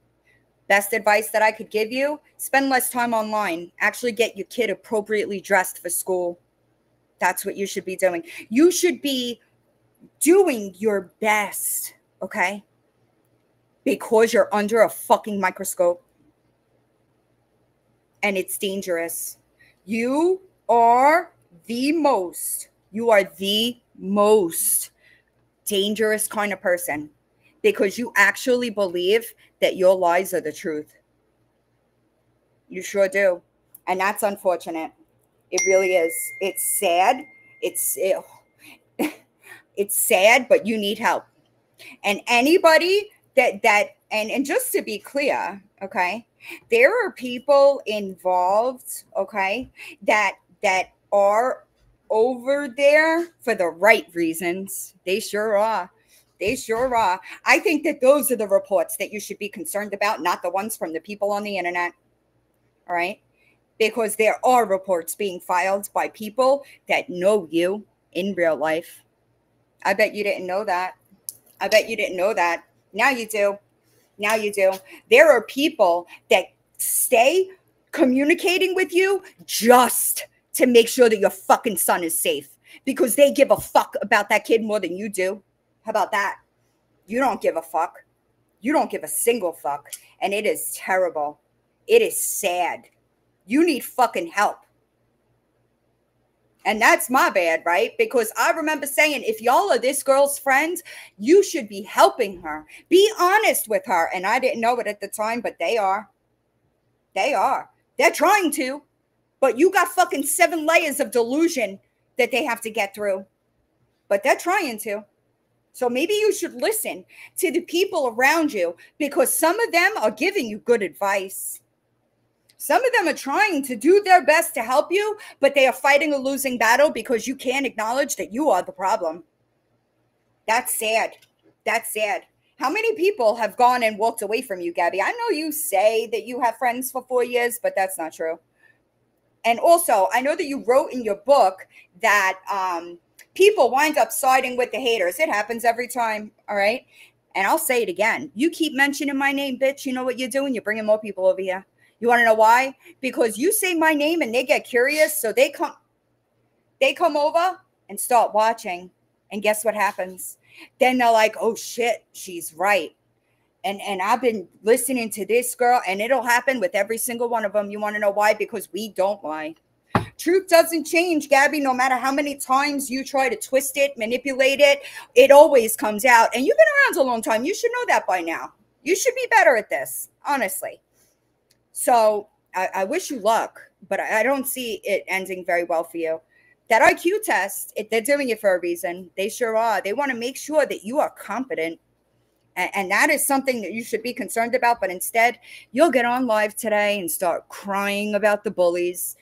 Best advice that I could give you, spend less time online. Actually get your kid appropriately dressed for school. That's what you should be doing. You should be doing your best, okay? Because you're under a fucking microscope. And it's dangerous. You are the most dangerous kind of person. Because you actually believe that your lies are the truth. You sure do. And that's unfortunate. It really is. It's sad. It's sad, but you need help. And anybody and just to be clear, okay, there are people involved, okay, that are over there for the right reasons. They sure are. They sure are. I think that those are the reports that you should be concerned about, not the ones from the people on the internet. All right? Because there are reports being filed by people that know you in real life. I bet you didn't know that. I bet you didn't know that. Now you do. Now you do. There are people that stay communicating with you just to make sure that your fucking son is safe. Because they give a fuck about that kid more than you do. How about that? You don't give a fuck. You don't give a single fuck. And it is terrible. It is sad. You need fucking help. And that's my bad, right? Because I remember saying, if y'all are this girl's friends, you should be helping her. Be honest with her. And I didn't know it at the time, but they are. They are. They're trying to. But you got fucking 7 layers of delusion that they have to get through. But they're trying to. So maybe you should listen to the people around you, because some of them are giving you good advice. Some of them are trying to do their best to help you, but they are fighting a losing battle because you can't acknowledge that you are the problem. That's sad. That's sad. How many people have gone and walked away from you, Gabi? I know you say that you have friends for 4 years, but that's not true. And also, I know that you wrote in your book that people wind up siding with the haters. It happens every time, all right? And I'll say it again. You keep mentioning my name, bitch. You know what you're doing? You're bringing more people over here. You want to know why? Because you say my name and they get curious, so they come over and start watching. And guess what happens? Then they're like, oh shit, she's right. And I've been listening to this girl, and it'll happen with every single one of them. You want to know why? Because we don't lie. Truth doesn't change, Gabi. No matter how many times you try to twist it, manipulate it, it always comes out. And you've been around a long time. You should know that by now. You should be better at this, honestly. So I wish you luck, but I don't see it ending very well for you. That IQ test, they're doing it for a reason. They sure are. They want to make sure that you are competent. And that is something that you should be concerned about. But instead, you'll get on live today and start crying about the bullies.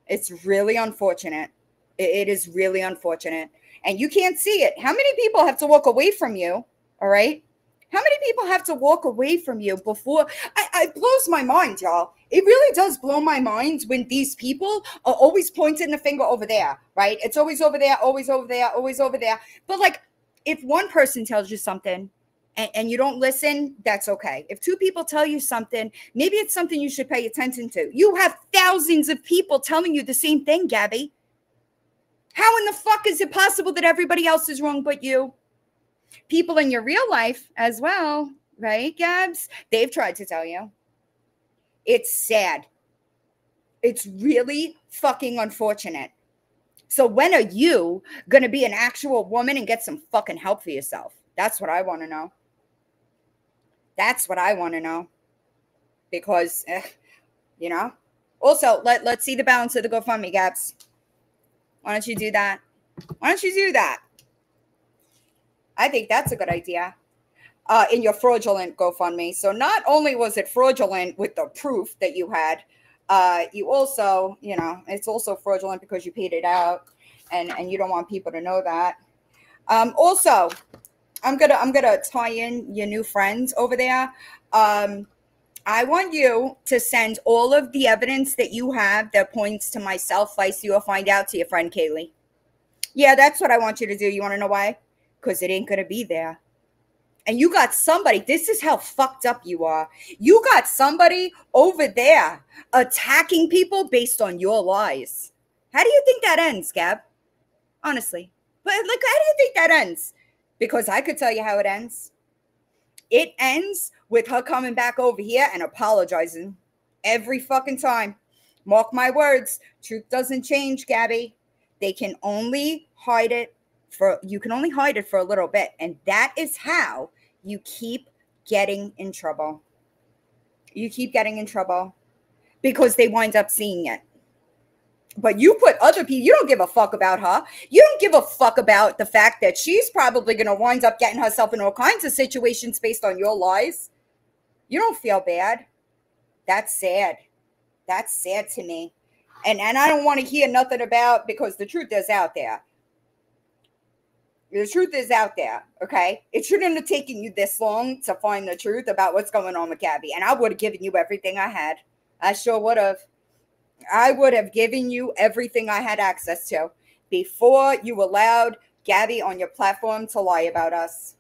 It's really unfortunate. It is really unfortunate. And you can't see it. How many people have to walk away from you? All right. How many people have to walk away from you before? It blows my mind, y'all. It really does blow my mind when these people are always pointing the finger over there, right? It's always over there, always over there, always over there. But like, if one person tells you something and you don't listen, that's okay. If two people tell you something, maybe it's something you should pay attention to. You have thousands of people telling you the same thing, Gabi. How in the fuck is it possible that everybody else is wrong but you? People in your real life as well, right, Gabs? They've tried to tell you. It's sad. It's really fucking unfortunate. So when are you going to be an actual woman and get some fucking help for yourself? That's what I want to know. That's what I want to know. Because, you know. Also, let's see the balance of the GoFundMe, Gabs. Why don't you do that? Why don't you do that? I think that's a good idea. In your fraudulent GoFundMe. So not only was it fraudulent with the proof that you had, you also, you know, it's also fraudulent because you paid it out, and you don't want people to know that. Also, I'm gonna tie in your new friends over there. I want you to send all of the evidence that you have that points to myself, Feisty, or Find Out to your friend Kaylee. Yeah, that's what I want you to do. You want to know why? Because it ain't going to be there. And you got somebody, this is how fucked up you are. You got somebody over there attacking people based on your lies. How do you think that ends, Gab? Honestly. But like, how do you think that ends? Because I could tell you how it ends. It ends with her coming back over here and apologizing every fucking time. Mark my words. Truth doesn't change, Gabi. They can only hide it you can only hide it for a little bit. And that is how you keep getting in trouble. You keep getting in trouble because they wind up seeing it. But you put other people, you don't give a fuck about her. You don't give a fuck about the fact that she's probably going to wind up getting herself in all kinds of situations based on your lies. You don't feel bad. That's sad. That's sad to me. And I don't want to hear nothing about, because the truth is out there. The truth is out there, okay? It shouldn't have taken you this long to find the truth about what's going on with Gabi. And I would have given you everything I had. I sure would have. I would have given you everything I had access to before you allowed Gabi on your platform to lie about us.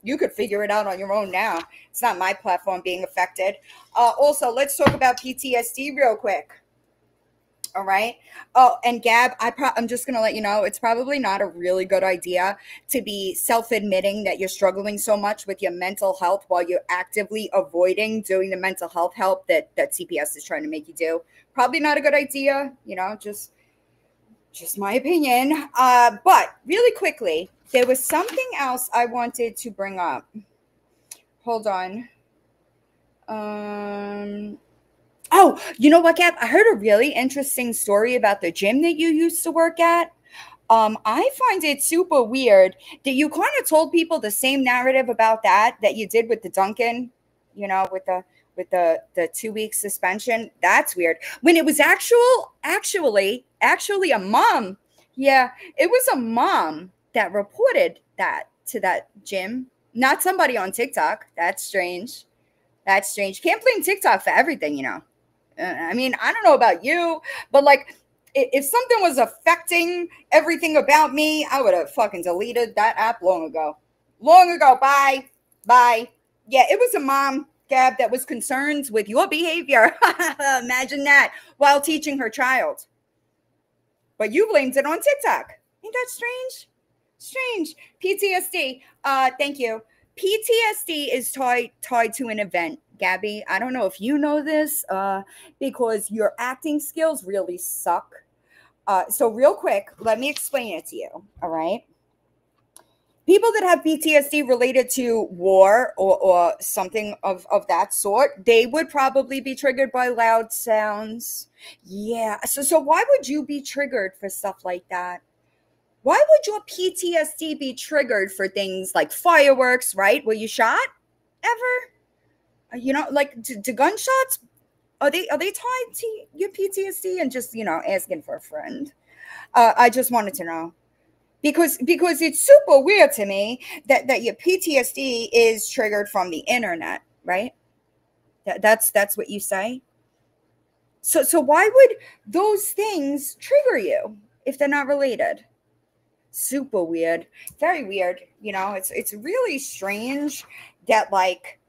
You could figure it out on your own now. It's not my platform being affected. Also, let's talk about PTSD real quick. All right. Oh, and Gab, I'm just going to let you know, it's probably not a really good idea to be self-admitting that you're struggling so much with your mental health while you're actively avoiding doing the mental health help that CPS is trying to make you do. Probably not a good idea, you know, just my opinion. But really quickly, there was something else I wanted to bring up. Hold on. Oh, you know what, Gab? I heard a really interesting story about the gym that you used to work at. I find it super weird that you kind of told people the same narrative about that you did with the Duncan, you know, with the 2-week suspension. That's weird. When it was actually a mom. Yeah, it was a mom that reported that to that gym, not somebody on TikTok. That's strange. That's strange. Can't blame TikTok for everything, you know. I mean, I don't know about you, but like, if something was affecting everything about me, I would have fucking deleted that app long ago. Long ago. Bye. Bye. Yeah, it was a mom, Gab, that was concerned with your behavior. Imagine that, while teaching her child. But you blamed it on TikTok. Ain't that strange? Strange. PTSD. Thank you. PTSD is tied to an event. Gabi, I don't know if you know this, because your acting skills really suck. So real quick, let me explain it to you, all right? People that have PTSD related to war or something of that sort, they would probably be triggered by loud sounds. Yeah, so why would you be triggered for stuff like that? Why would your PTSD be triggered for things like fireworks, right? Were you shot ever? You know, like, do gunshots, are they tied to your PTSD? And just, you know, asking for a friend. I just wanted to know because it's super weird to me that your PTSD is triggered from the internet, right? That's what you say. So why would those things trigger you if they're not related? Super weird, very weird. You know, it's really strange that like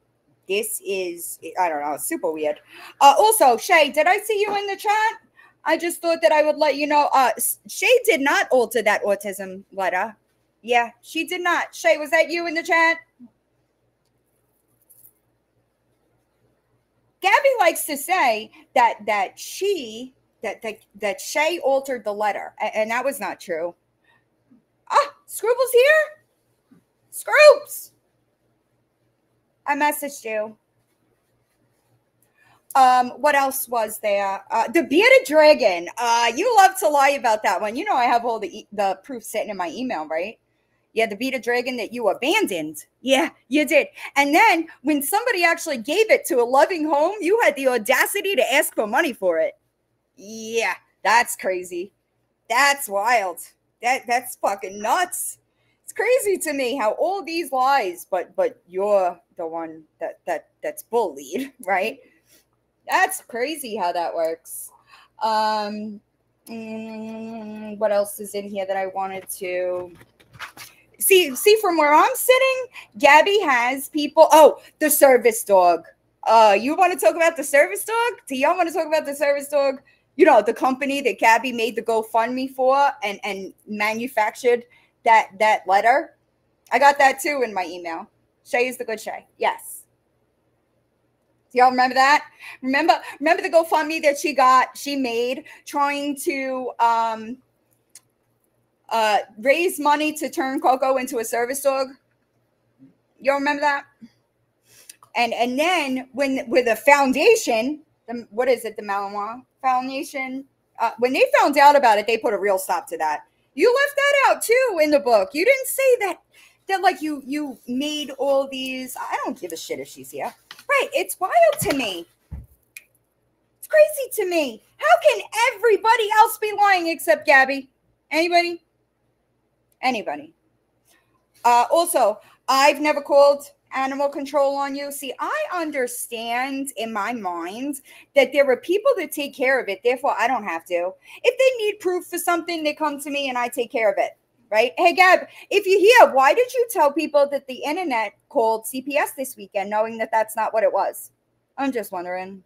this is, I don't know, super weird. Also, Shay, did I see you in the chat? I just thought that I would let you know. Shay did not alter that autism letter. Yeah, she did not. Shay, was that you in the chat? Gabby likes to say that Shay altered the letter, and that was not true. Ah, Scrooble's here. Scroobs, I messaged you. What else was there? The bearded dragon. You love to lie about that one. You know I have all the proof sitting in my email, right? Yeah, the bearded dragon that you abandoned. Yeah, you did. And then when somebody actually gave it to a loving home, you had the audacity to ask for money for it. Yeah, that's crazy. That's wild. That's fucking nuts. It's crazy to me how all these lies, but you're the one that's bullied, right? That's crazy how that works. What else is in here that I wanted to see from where I'm sitting? Gabby has people. Oh, the service dog. You want to talk about the service dog? Do y'all want to talk about the service dog? You know, the company that Gabby made the GoFundMe for and manufactured that letter. I got that too in my email. Shay is the good Shay. Yes. Do y'all remember that? Remember the GoFundMe that she made trying to raise money to turn Coco into a service dog? Y'all remember that? And then with a foundation, what is it, the Malinois Foundation? When they found out about it, they put a real stop to that. You left that out too in the book. You didn't say that like you made all these. I don't give a shit if she's here. Right. It's wild to me. It's crazy to me. How can everybody else be lying except Gabby? Anybody? Also, I've never called animal control on you. See, I understand in my mind that there are people that take care of it. Therefore, I don't have to. If they need proof for something, they come to me and I take care of it. Right? Hey, Gab, if you're here, why did you tell people that the internet called CPS this weekend, knowing that that's not what it was? I'm just wondering.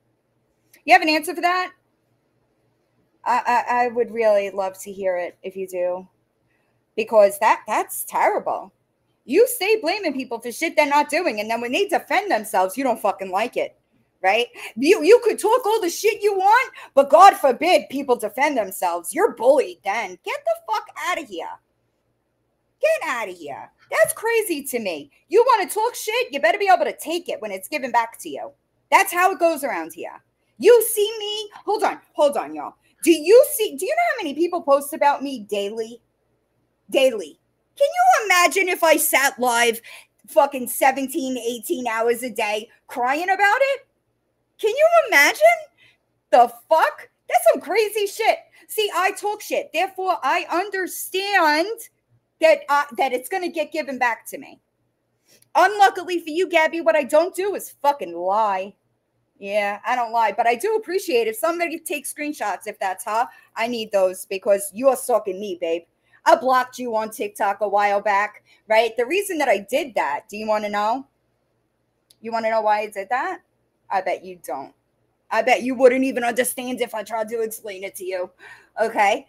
You have an answer for that? I would really love to hear it if you do, because that's terrible. You stay blaming people for shit they're not doing, and then when they defend themselves, you don't fucking like it, right? You could talk all the shit you want, but God forbid people defend themselves. You're bullied then. Get the fuck out of here. Get out of here. That's crazy to me. You want to talk shit? You better be able to take it when it's given back to you. That's how it goes around here. You see me? Hold on, y'all. Do you know how many people post about me daily? Daily. Can you imagine if I sat live fucking 17, 18 hours a day crying about it? Can you imagine? The fuck? That's some crazy shit. See, I talk shit. Therefore, I understand that it's going to get given back to me. Unluckily for you, Gabby, what I don't do is fucking lie. Yeah, I don't lie, but I do appreciate if somebody takes screenshots. If that's her, I need those because you're stalking me, babe. I blocked you on TikTok a while back, right? The reason that I did that, do you want to know? You want to know why I did that? I bet you don't. I bet you wouldn't even understand if I tried to explain it to you. Okay?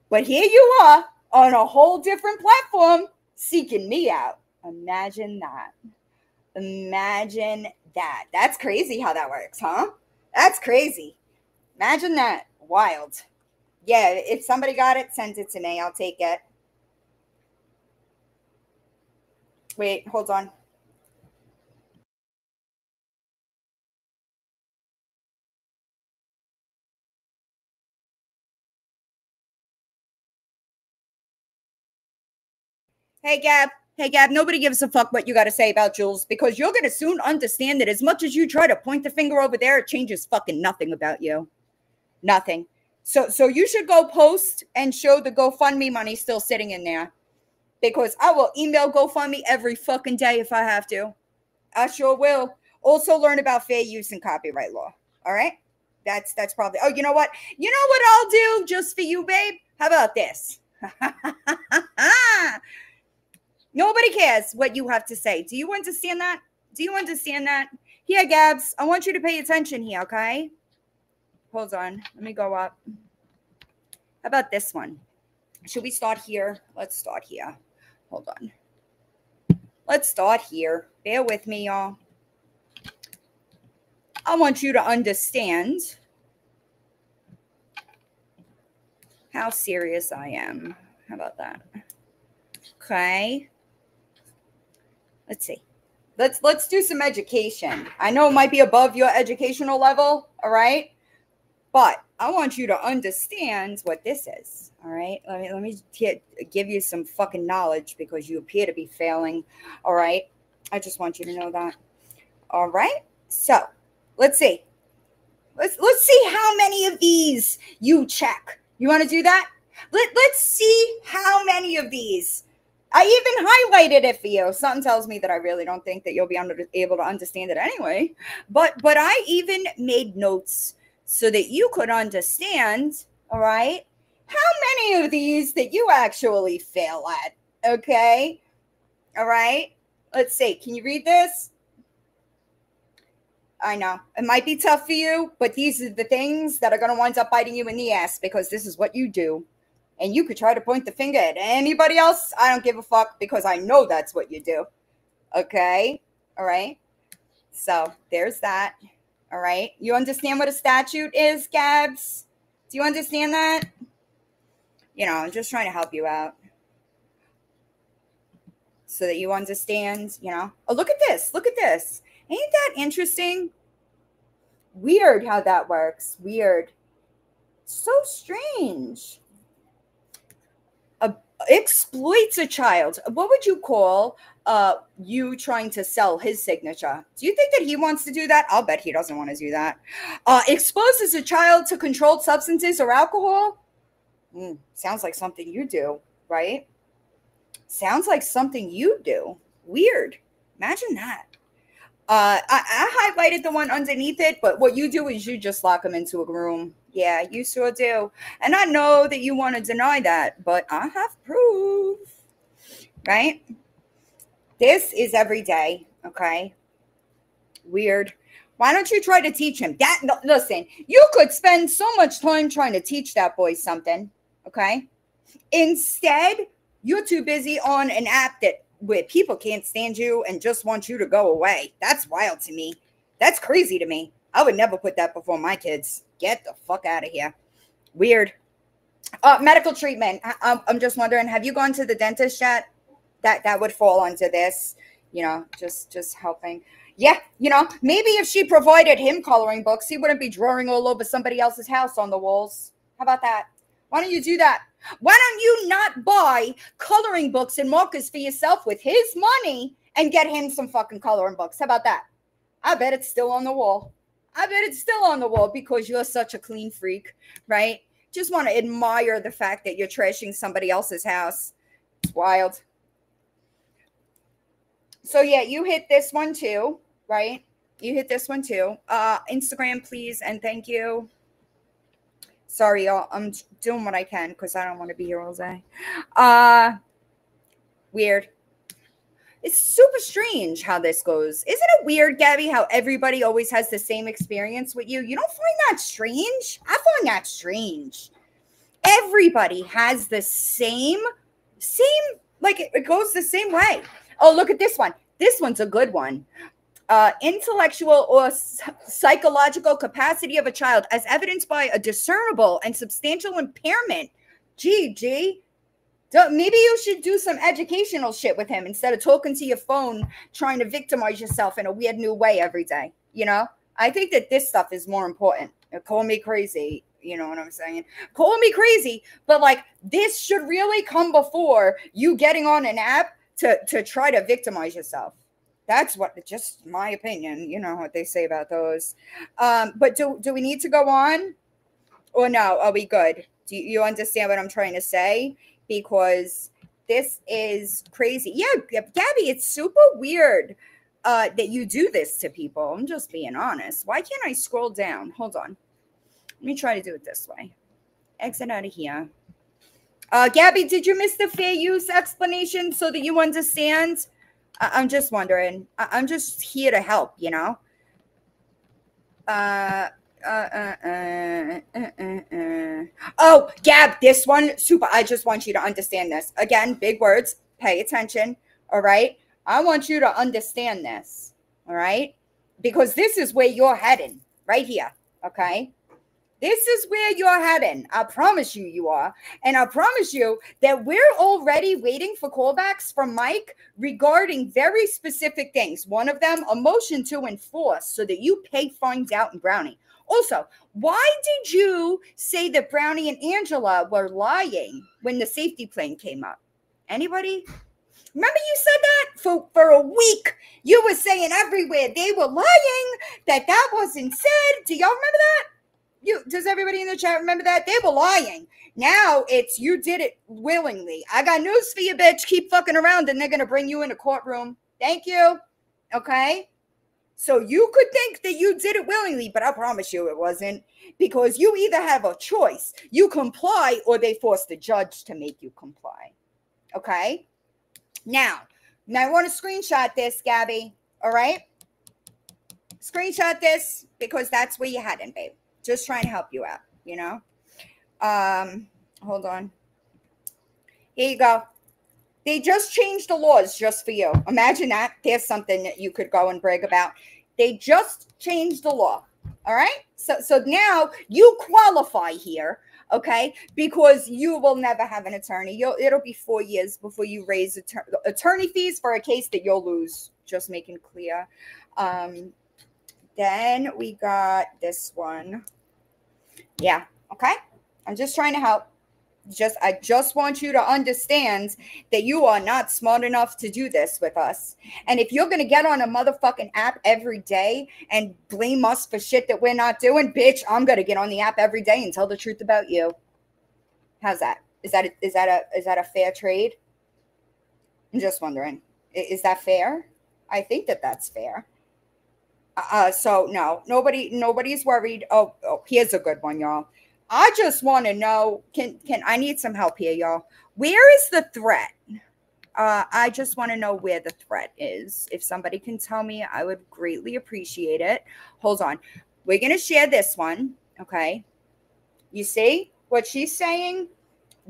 But here you are on a whole different platform seeking me out. Imagine that. Imagine that. That's crazy how that works, huh? That's crazy. Imagine that. Wild. Yeah, if somebody got it, send it to me. I'll take it. Wait, hold on. Hey, Gab. Hey, Gab, nobody gives a fuck what you got to say about Jules because you're going to soon understand that as much as you try to point the finger over there, it changes fucking nothing about you. Nothing. So you should go post and show the GoFundMe money still sitting in there, because I will email GoFundMe every fucking day if I have to. I sure will. Also learn about fair use and copyright law. All right? That's probably. Oh, you know what? You know what I'll do just for you, babe? How about this? Nobody cares what you have to say. Do you understand that? Do you understand that? Here, Gabs, I want you to pay attention here, okay? Hold on. Let me go up. How about this one? Should we start here? Let's start here. Hold on. Let's start here. Bear with me, y'all. I want you to understand how serious I am. How about that? Okay. Let's see. Let's do some education. I know it might be above your educational level, all right? But I want you to understand what this is, all right? Let me give you some fucking knowledge, because you appear to be failing, all right? I just want you to know that. All right? So, let's see. Let's see how many of these you check. You want to do that? Let's see how many of these. I even highlighted it for you. Something tells me that I really don't think that you'll be able to understand it anyway. But I even made notes so that you could understand, all right, how many of these that you actually fail at, okay? All right? Let's see. Can you read this? I know. It might be tough for you, but these are the things that are going to wind up biting you in the ass, because this is what you do. And you could try to point the finger at anybody else. I don't give a fuck, because I know that's what you do. Okay? All right? So there's that. All right? You understand what a statute is, Gabs? Do you understand that? You know, I'm just trying to help you out so that you understand, you know. Oh, look at this. Look at this. Ain't that interesting? Weird how that works. Weird. So strange. Exploits a child. What would you call you trying to sell his signature? Do you think that he wants to do that? I'll bet he doesn't want to do that. Exposes a child to controlled substances or alcohol? Sounds like something you do, right? Sounds like something you do. Weird. Imagine that. I highlighted the one underneath it, but what you do is you just lock them into a room. Yeah, you sure do. And I know that you want to deny that, but I have proof, right? This is every day, okay? Weird. Why don't you try to teach him? Listen, you could spend so much time trying to teach that boy something, okay? Instead, you're too busy on an app where people can't stand you and just want you to go away. That's wild to me. That's crazy to me. I would never put that before my kids. Get the fuck out of here. Weird. Medical treatment. I'm just wondering, have you gone to the dentist yet? That would fall into this, you know, just helping. Yeah, you know, maybe if she provided him coloring books, he wouldn't be drawing all over somebody else's house on the walls. How about that? Why don't you do that? Why don't you not buy coloring books and markers for yourself with his money and get him some fucking coloring books? How about that? I bet it's still on the wall. I bet it's still on the wall because you're such a clean freak, right? Just want to admire the fact that you're trashing somebody else's house. It's wild. So yeah, you hit this one too, right? You hit this one too. Instagram, please, and thank you. Sorry, y'all. I'm doing what I can because I don't want to be here all day. Weird. It's super strange how this goes. Isn't it weird, Gabi, how everybody always has the same experience with you? You don't find that strange? I find that strange. Everybody has the same, like it goes the same way. Oh, look at this one. This one's a good one. Intellectual or psychological capacity of a child as evidenced by a discernible and substantial impairment. Maybe you should do some educational shit with him instead of talking to your phone, trying to victimize yourself in a weird new way every day. You know, I think that this stuff is more important. Call me crazy. You know what I'm saying? Call me crazy. But like, this should really come before you getting on an app to try to victimize yourself. That's what, just my opinion. You know what they say about those. But do we need to go on? Or no, are we good? Do you understand what I'm trying to say? Because this is crazy. Yeah, Gabby, it's super weird that you do this to people. I'm just being honest. Why can't I scroll down? Hold on. Let me try to do it this way. Exit out of here. Gabby, did you miss the fair use explanation so that you understand? I'm just wondering. I'm just here to help, you know? Oh, Gab, this one, super. I just want you to understand this. Again, big words. Pay attention. All right. I want you to understand this. All right. Because this is where you're heading right here. Okay. This is where you're heading. I promise you, you are. And I promise you that we're already waiting for callbacks from Mike regarding very specific things. One of them, a motion to enforce so that you pay fines out in Brownie. Also, why did you say that Brownie and Angela were lying when the safety plane came up? Anybody? Remember you said that for a week? You were saying everywhere they were lying, that wasn't said. Do y'all remember that? Does everybody in the chat remember that? They were lying. Now it's you did it willingly. I got news for you, bitch. Keep fucking around and they're going to bring you in a courtroom. Thank you. Okay? So you could think that you did it willingly, but I promise you it wasn't, because you either have a choice. You comply or they force the judge to make you comply. Okay? Now I want to screenshot this, Gabby. All right? Screenshot this because that's where you're heading, babe. Just trying to help you out, you know? Hold on. Here you go. They just changed the laws just for you. Imagine that. There's something that you could go and brag about. They just changed the law. All right? So now you qualify here, okay? Because you will never have an attorney. It'll be 4 years before you raise attorney fees for a case that you'll lose. Just making clear. Then we got this one. Yeah, okay? I'm just trying to help. I just want you to understand that you are not smart enough to do this with us. And if you're going to get on a motherfucking app every day and blame us for shit that we're not doing, bitch, I'm going to get on the app every day and tell the truth about you. How's that? Is that a fair trade? I'm just wondering. Is that fair? I think that that's fair. So no, nobody's worried. Oh, here's a good one, y'all. I just want to know, can I need some help here, y'all? Where is the threat? I just want to know where the threat is. If somebody can tell me, I would greatly appreciate it. Hold on. We're going to share this one. Okay. You see what she's saying?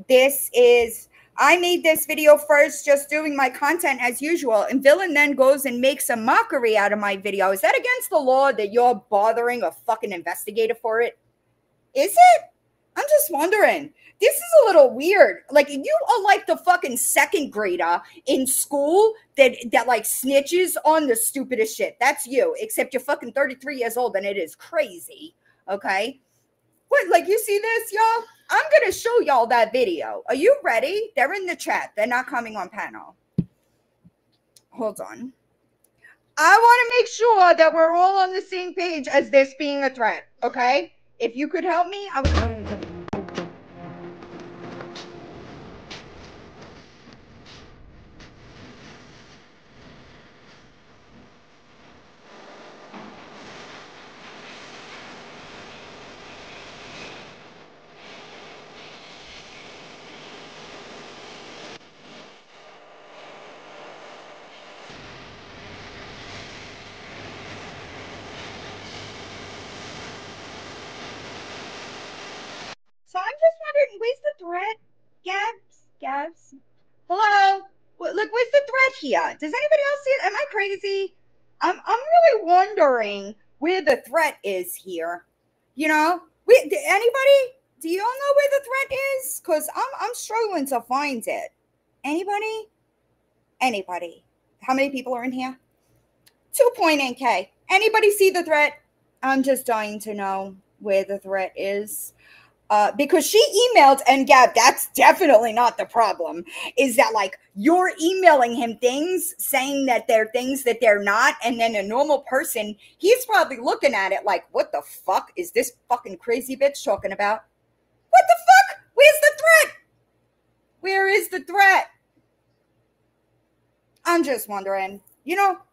I made this video first, just doing my content as usual, and Villain then goes and makes a mockery out of my video. Is that against the law that you're bothering a fucking investigator for it? Is it? I'm just wondering. This is a little weird. Like, you are like the fucking second grader in school that like snitches on the stupidest shit. That's you, except you're fucking 33 years old and it is crazy. Okay? What, like, you see this, y'all? I'm going to show y'all that video. Are you ready? They're in the chat. They're not coming on panel. Hold on. I want to make sure that we're all on the same page as this being a threat, okay? If you could help me, I would... So I'm just wondering, where's the threat? Gabs? Hello? Look, where's the threat here? Does anybody else see it? Am I crazy? I'm really wondering where the threat is here. You know? Anybody? Do you all know where the threat is? Because I'm struggling to find it. Anybody? Anybody? How many people are in here? 2.8K. Anybody see the threat? I'm just dying to know where the threat is. Because she emailed, and Gab, that's definitely not the problem, is that, like, you're emailing him things saying that they're things that they're not, and then a normal person, he's probably looking at it like, what the fuck is this fucking crazy bitch talking about? Where is the threat? I'm just wondering,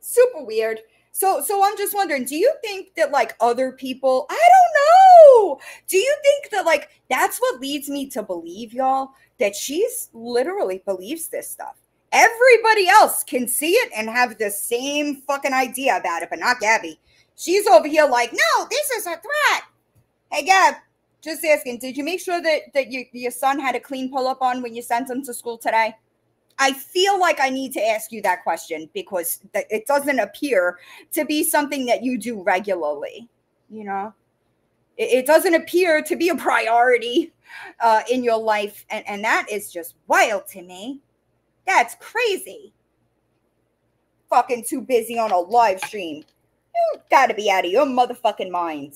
super weird. So I'm just wondering, do you think that like other people, I don't know. Do you think that like that's what leads me to believe, y'all, that she's literally believes this stuff? Everybody else can see it and have the same fucking idea about it, but not Gabi. She's over here like, no, this is a threat. Hey, Gab, just asking, did you make sure that your son had a clean pull-up on when you sent him to school today? I feel like I need to ask you that question because it doesn't appear to be something that you do regularly. It doesn't appear to be a priority in your life. And that is just wild to me. That's crazy. Fucking too busy on a live stream. You gotta be out of your motherfucking mind.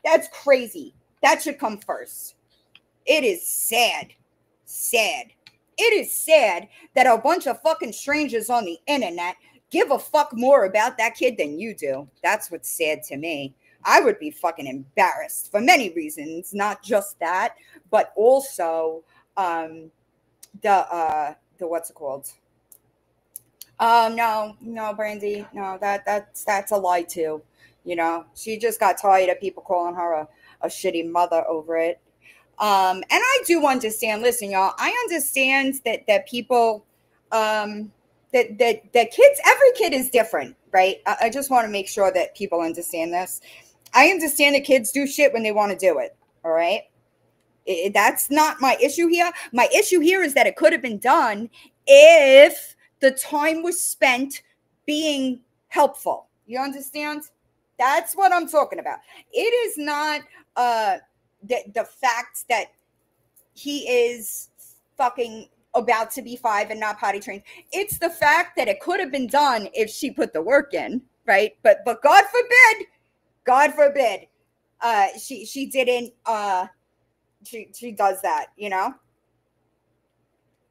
That's crazy. That should come first. It is sad. Sad. It is sad that a bunch of fucking strangers on the internet give a fuck more about that kid than you do. That's what's sad to me. I would be fucking embarrassed for many reasons, not just that, but also the what's it called? No, Brandy, no, that's a lie too. She just got tired of people calling her a shitty mother over it. And I do understand, listen, y'all, I understand that people, that kids, every kid is different, right? I just want to make sure that people understand this. I understand that kids do shit when they want to do it. All right. That's not my issue here. My issue here is that it could have been done if the time was spent being helpful. You understand? That's what I'm talking about. It is not, the fact that he is fucking about to be 5 and not potty trained. It's the fact that it could have been done if she put the work in, right? But God forbid, she didn't. She does that,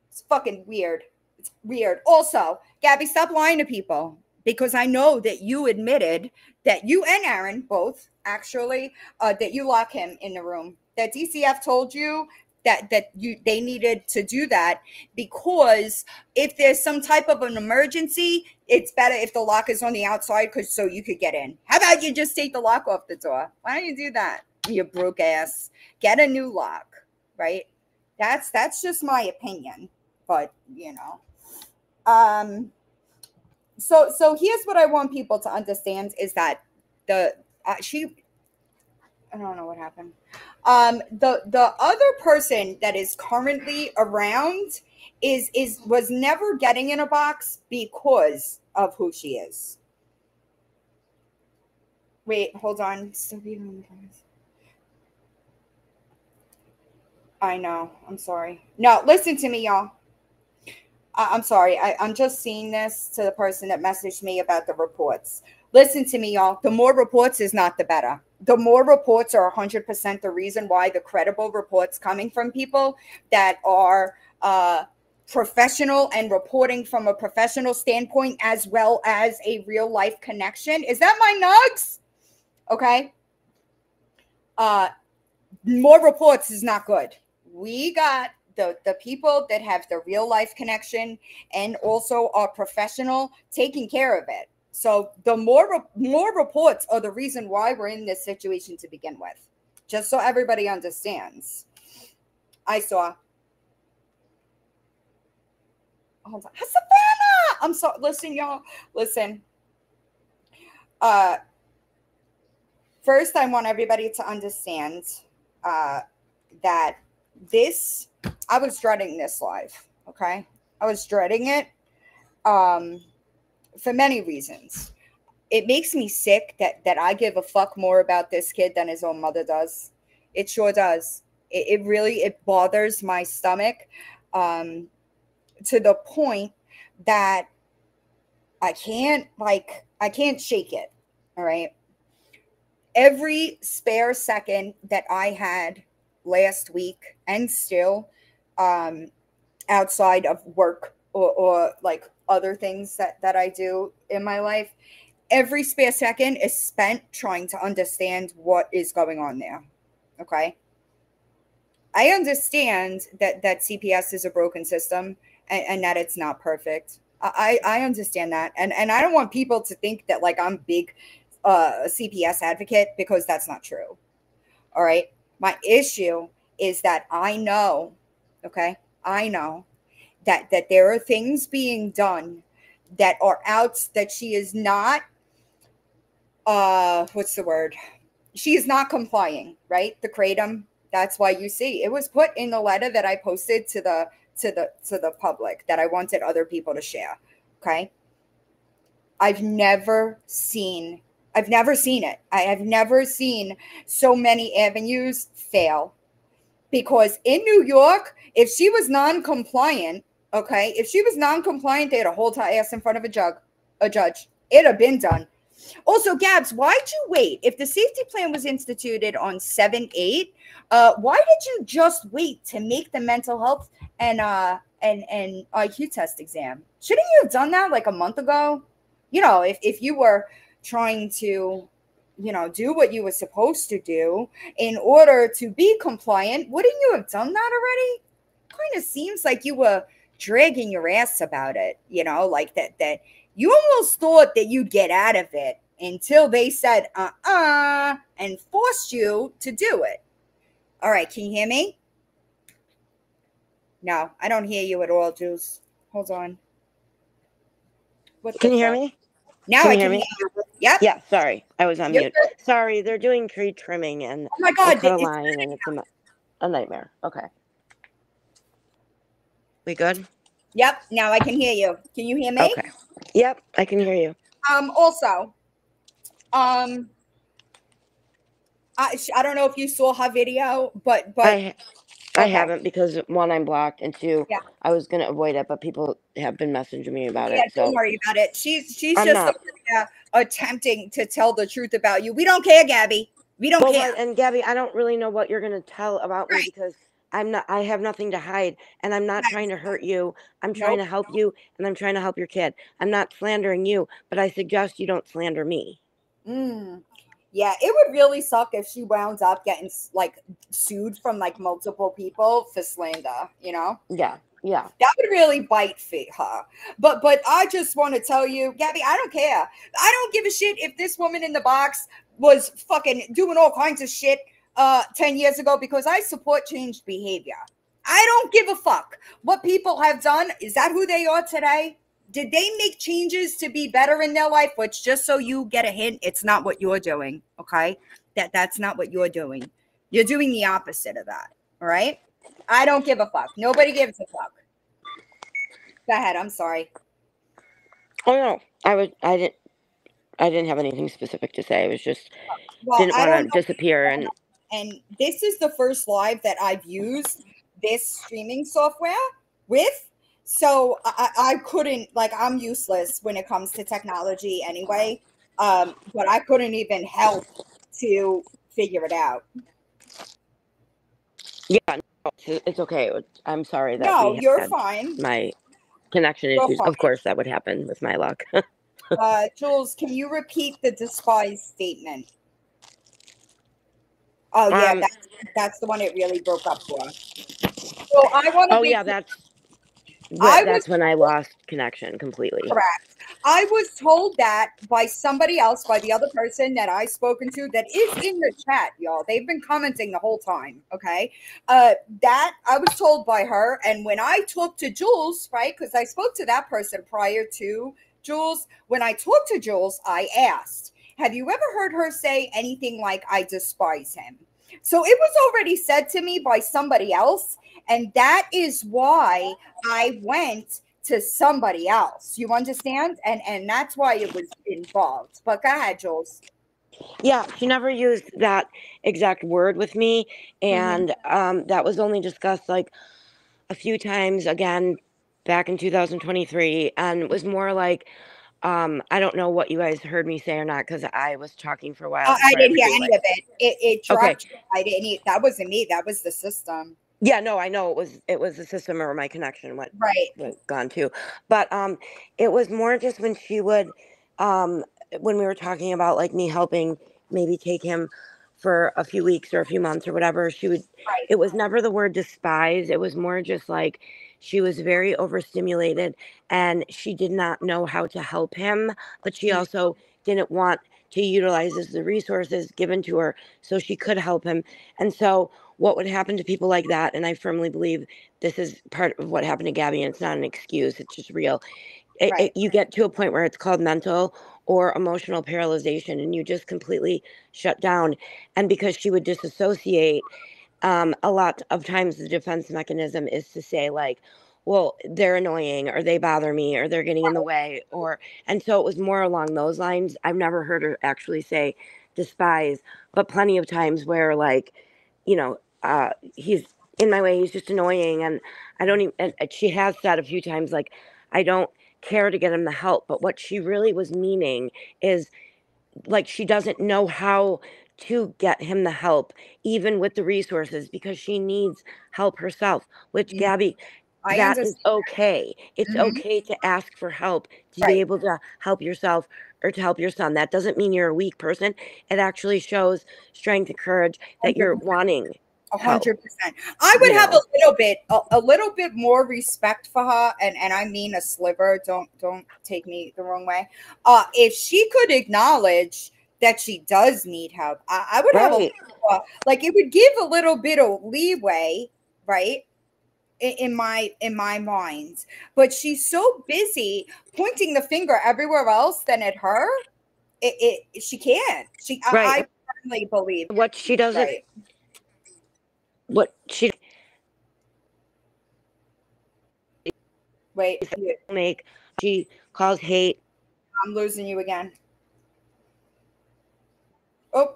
It's fucking weird. It's weird. Also, Gabi, stop lying to people because I know that you admitted that you and Aaron both actually that you lock him in the room. That DCF told you that they needed to do that because if there's some type of an emergency, it's better if the lock is on the outside so you could get in. How about you just take the lock off the door? Why don't you do that? You broke ass. Get a new lock, right? That's just my opinion, but So here's what I want people to understand is that I don't know what happened. The other person that is currently around was never getting in a box because of who she is. Wait, hold on. I know. I'm sorry. No, listen to me, y'all. I'm sorry. I'm just seeing this to the person that messaged me about the reports. Listen to me, y'all. The more reports is not the better. The more reports are 100% the reason why the credible reports coming from people that are professional and reporting from a professional standpoint as well as a real life connection. Is that my nugs? Okay. More reports is not good. We got the people that have the real life connection and also are professional taking care of it. So the more reports are the reason why we're in this situation to begin with. Just so everybody understands. I saw. Hold on. Savannah! I'm sorry. Listen, y'all. Listen. First, I want everybody to understand that I was dreading this live, okay? I was dreading it for many reasons. It makes me sick that I give a fuck more about this kid than his own mother does. It sure does. It really bothers my stomach to the point that I can't shake it, all right? Every spare second that I had last week and still outside of work or like other things that I do in my life, every spare second is spent trying to understand what is going on there. Okay. I understand that CPS is a broken system and that it's not perfect. I understand that. And I don't want people to think that like I'm big CPS advocate, because that's not true. All right. My issue is that I know, okay, I know that there are things being done that are out, that she is not what's the word? She is not complying, right? The kratom. That's why you see it was put in the letter that I posted to the public that I wanted other people to share. Okay. I've never seen it. I have never seen so many avenues fail, because in New York, if she was non-compliant, okay, if she was non-compliant, they had to hold her ass in front of a judge. It'd have been done. Also, Gabs, why'd you wait? If the safety plan was instituted on 7/8, why did you just wait to make the mental health and IQ test exam? Shouldn't you have done that like a month ago? You know, if you were trying to, you know, do what you were supposed to do in order to be compliant, wouldn't you have done that already? Kind of seems like you were dragging your ass about it, you know, like that you almost thought that you'd get out of it until they said and forced you to do it. All right, can you hear me? No, I don't hear you at all, Jules. Hold on. What Can the you hear fuck? me? Now Can I you hear can me? hear you. Yep. Yeah, sorry. I was on You're mute. good. Sorry, they're doing tree trimming and Oh my I God. cut a line and it's a nightmare. Okay. We good? Yep. Now I can hear you. Can you hear me? Okay. Yep, I can hear you. Also, I don't know if you saw her video, but I okay. haven't, because one, I'm blocked, and two, Yeah. I was gonna avoid it, but people have been messaging me about Yeah, it. don't So worry about it. She's I'm just not. attempting to tell the truth about you. We don't care, Gabby. We don't Well, care. right, and Gabby, I don't really know what you're gonna tell about me, Right. because I'm not. I have nothing to hide, and I'm not trying to hurt you. I'm trying Nope. to help you, and I'm trying to help your kid. I'm not slandering you, but I suggest you don't slander me. Mm. Yeah, it would really suck if she wound up getting like sued from like multiple people for slander, you know? Yeah, yeah. That would really bite her. But I just want to tell you, Gabby, I don't care. I don't give a shit if this woman in the box was fucking doing all kinds of shit 10 years ago, because I support changed behavior. I don't give a fuck what people have done. Is that who they are today? Did they make changes to be better in their life? Which, just so you get a hint, it's not what you're doing. Okay. That's not what you're doing. You're doing the opposite of that. All right. I don't give a fuck. Nobody gives a fuck. Go ahead. I'm sorry. Oh no, I didn't have anything specific to say. I was just Well, didn't I want don't to know. disappear and. And this is the first live that I've used this streaming software with. So I couldn't, like, I'm useless when it comes to technology anyway. But I couldn't even help to figure it out. Yeah, no, it's okay. I'm sorry that No, we you're had fine. my connection You're issues. Of fine. course, that would happen with my luck. Jules, can you repeat the despise statement? Oh, yeah, um. that's the one it really broke up for. So I want to Oh make yeah, I was that's when I lost connection completely. correct. I was told that by somebody else, by the other person that I've spoken to that is in the chat, y'all. They've been commenting the whole time. Okay. That I was told by her. And when I talked to Jules, right, because I spoke to that person prior to Jules, when I talked to Jules, I asked, have you ever heard her say anything like, I despise him? So it was already said to me by somebody else. And that is why I went to somebody else. You understand? And that's why it was involved. But go ahead, Jules. Yeah, she never used that exact word with me, Mm-hmm. and that was only discussed like a few times again back in 2023, and it was more like I don't know what you guys heard me say or not, because I was talking for a while I before I didn't ever hear knew, any like, of it. It okay. dropped. I didn't. That wasn't me. That was the system. Yeah, no, I know it was the system, or my connection Right. went gone too. But it was more just when she would um when we were talking about like me helping maybe take him for a few weeks or a few months or whatever, Right. it was never the word despise. It was more just like she was very overstimulated and she did not know how to help him, but she Mm, also didn't want to utilize the resources given to her so she could help him. And so what would happen to people like that, and I firmly believe this is part of what happened to Gabby, and it's not an excuse, it's just real. right. You get to a point where it's called mental or emotional paralyzation, and you just completely shut down. And because she would disassociate, a lot of times the defense mechanism is to say like, well, they're annoying or they bother me or they're getting in the way, or and so it was more along those lines. I've never heard her actually say despise, but plenty of times where like, you know, he's in my way, he's just annoying, and I don't even, and she has said a few times like, I don't care to get him the help, but what she really was meaning is like she doesn't know how to get him the help even with the resources because she needs help herself, which Mhm. Gabby, I that is understand. okay. It's Hmm. okay to ask for help, to be Right. able to help yourself or to help your son. That doesn't mean you're a weak person. It actually shows strength and courage that you're 100%. wanting help, 100%. I you would have know. a little bit more respect for her, and I mean a sliver. Don't take me the wrong way. If she could acknowledge that she does need help, I would have a Right. like it would give a little bit of leeway, right? In my mind, but she's so busy pointing the finger everywhere else than at her. She can't. Right. I firmly believe. What she doesn't, Right. what she Wait. make, she calls hate. I'm losing you again. Oh,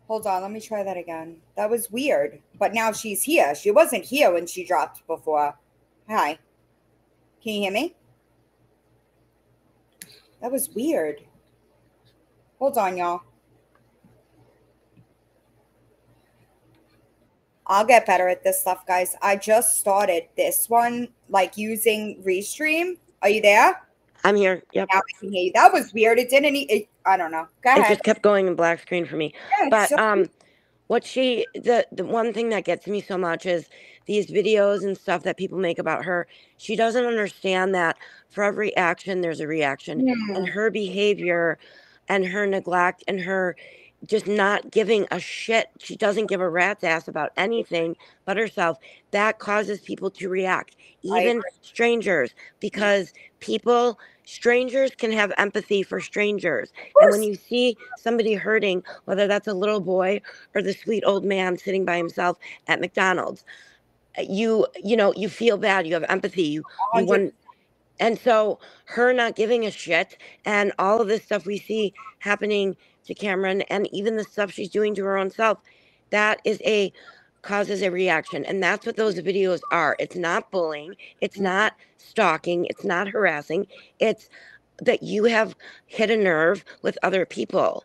hold on. Let me try that again. That was weird. But now she's here. She wasn't here when she dropped before. Hi. Can you hear me? That was weird. Hold on, y'all. I'll get better at this stuff, guys. I just started this one, like using Restream. Are you there? I'm here. Yep. Now I can hear you. That was weird. It didn't. I don't know. Go It ahead. just kept going in black screen for me. Yeah, it's But so. what she the one thing that gets me so much is these videos and stuff that people make about her. She doesn't understand that for every action there's a reaction, and Hmm. her behavior and her neglect and her just not giving a shit. She doesn't give a rat's ass about anything but herself. That causes people to react, I even agree. strangers, because strangers can have empathy for strangers. Of And when course. you see somebody hurting, whether that's a little boy or the sweet old man sitting by himself at McDonald's, you know, you feel bad, you have empathy, you 100. want. And so her not giving a shit and all of this stuff we see happening to Cameron and even the stuff she's doing to her own self, that is a causes a reaction. And that's what those videos are. It's not bullying, it's not stalking, it's not harassing. It's that you have hit a nerve with other people.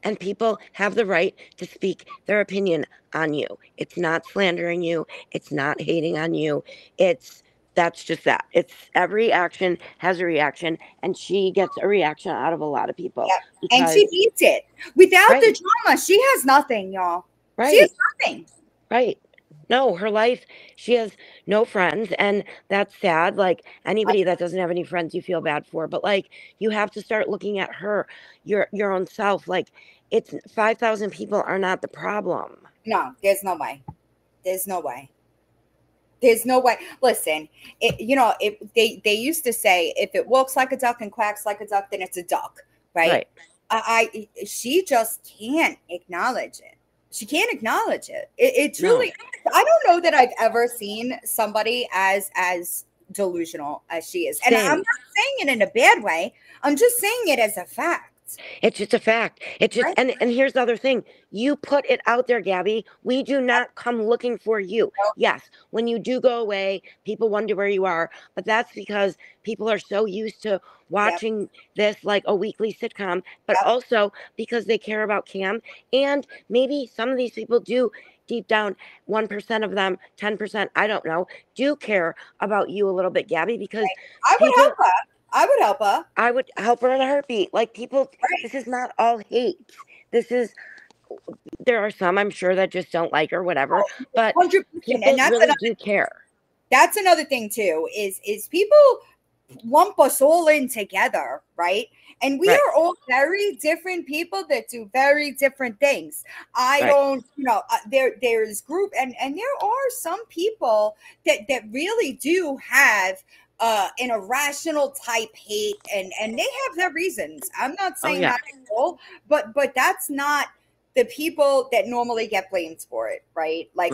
And people have the right to speak their opinion on you. It's not slandering you. It's not hating on you. It's That's just that. It's every action has a reaction, and she gets a reaction out of a lot of people Yeah. And she because, beats it. Without the right, drama, she has nothing, y'all. She has right, nothing. right. No, her life, she has no friends, and that's sad. Like I, anybody that doesn't have any friends, you feel bad for. But like, you have to start looking at her, your own self. Like, it's 5,000 people are not the problem. no, there's no way. There's no way. There's no way. Listen, they used to say if it walks like a duck and quacks like a duck, then it's a duck, right? Right. She just can't acknowledge it. She can't acknowledge it. It No. truly. I don't know that I've ever seen somebody as delusional as she is, and I'm Same. not saying it in a bad way. I'm just saying it as a fact, It's just a fact. It's just, right? and here's the other thing. You put it out there, Gabby. We do not come looking for you. So, Yes, when you do go away, people wonder where you are, but that's because people are so used to yep, watching this like a weekly sitcom, but yep. also because they care about Cam. And maybe some of these people do deep down, 1% of them, 10%, I don't know, do care about you a little bit, Gabby, because I would help people, her. I would help her. I would help her in a heartbeat. Like people, Right. this is not all hate. this is, there are some I'm sure that just don't like her, whatever, but 100%. people really do care. That's another thing too, is people lump us all in together, right? And we are all very different people that do very different things. I don't, there's group, and there are some people that really do have an irrational type hate, and they have their reasons. I'm not saying that at all, but that's not the people that normally get blamed for it, right? Like,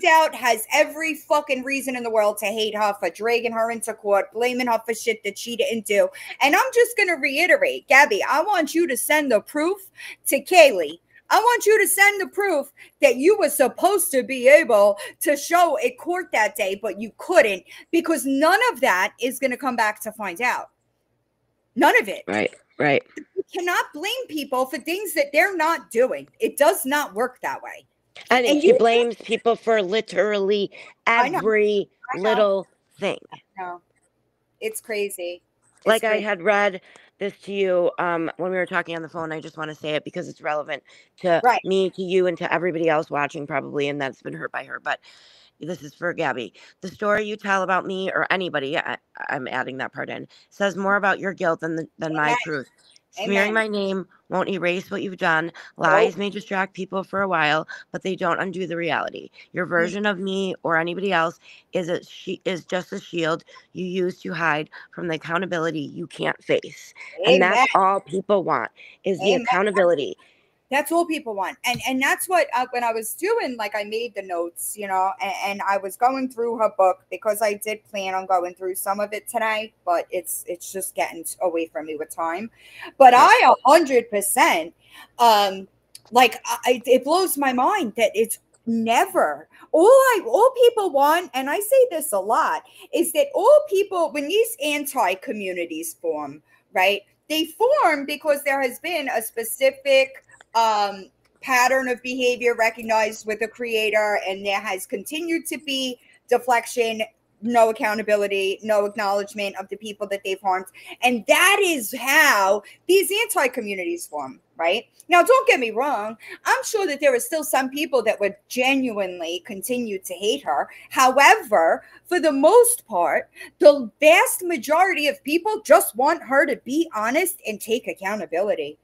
Doubt has every fucking reason in the world to hate her for dragging her into court, blaming her for shit that she didn't do. And I'm just going to reiterate, Gabi, I want you to send the proof to Kaylee. I want you to send the proof that you were supposed to be able to show at court that day, but you couldn't, because none of that is going to come back to find out. None of it. Right. You cannot blame people for things that they're not doing. It does not work that way. And she blames people for literally every little thing. No, it's crazy. Like I had read this to you when we were talking on the phone. I just want to say it because it's relevant to me, to you, and to everybody else watching probably, and that's been hurt by her. But this is for Gabi. The story you tell about me or anybody, I'm adding that part in, says more about your guilt than my truth. Smearing my name won't erase what you've done. Lies may distract people for a while, but they don't undo the reality. Your version of me or anybody else is just a shield you use to hide from the accountability you can't face. And that's all people want, is the accountability. That's all people want. And that's what, when I was doing, like, I made the notes, and I was going through her book, because I did plan on going through some of it tonight, but it's just getting away from me with time. But I 100%, it blows my mind that it's never, all people want, and I say this a lot, is that all people, when these anti-communities form, right, they form because there has been a specific pattern of behavior recognized with the creator, and there has continued to be deflection, no accountability, no acknowledgement of the people that they've harmed. And that is how these anti-communities form, right? Now, don't get me wrong. I'm sure that there are still some people that would genuinely continue to hate her. However, for the most part, the vast majority of people just want her to be honest and take accountability.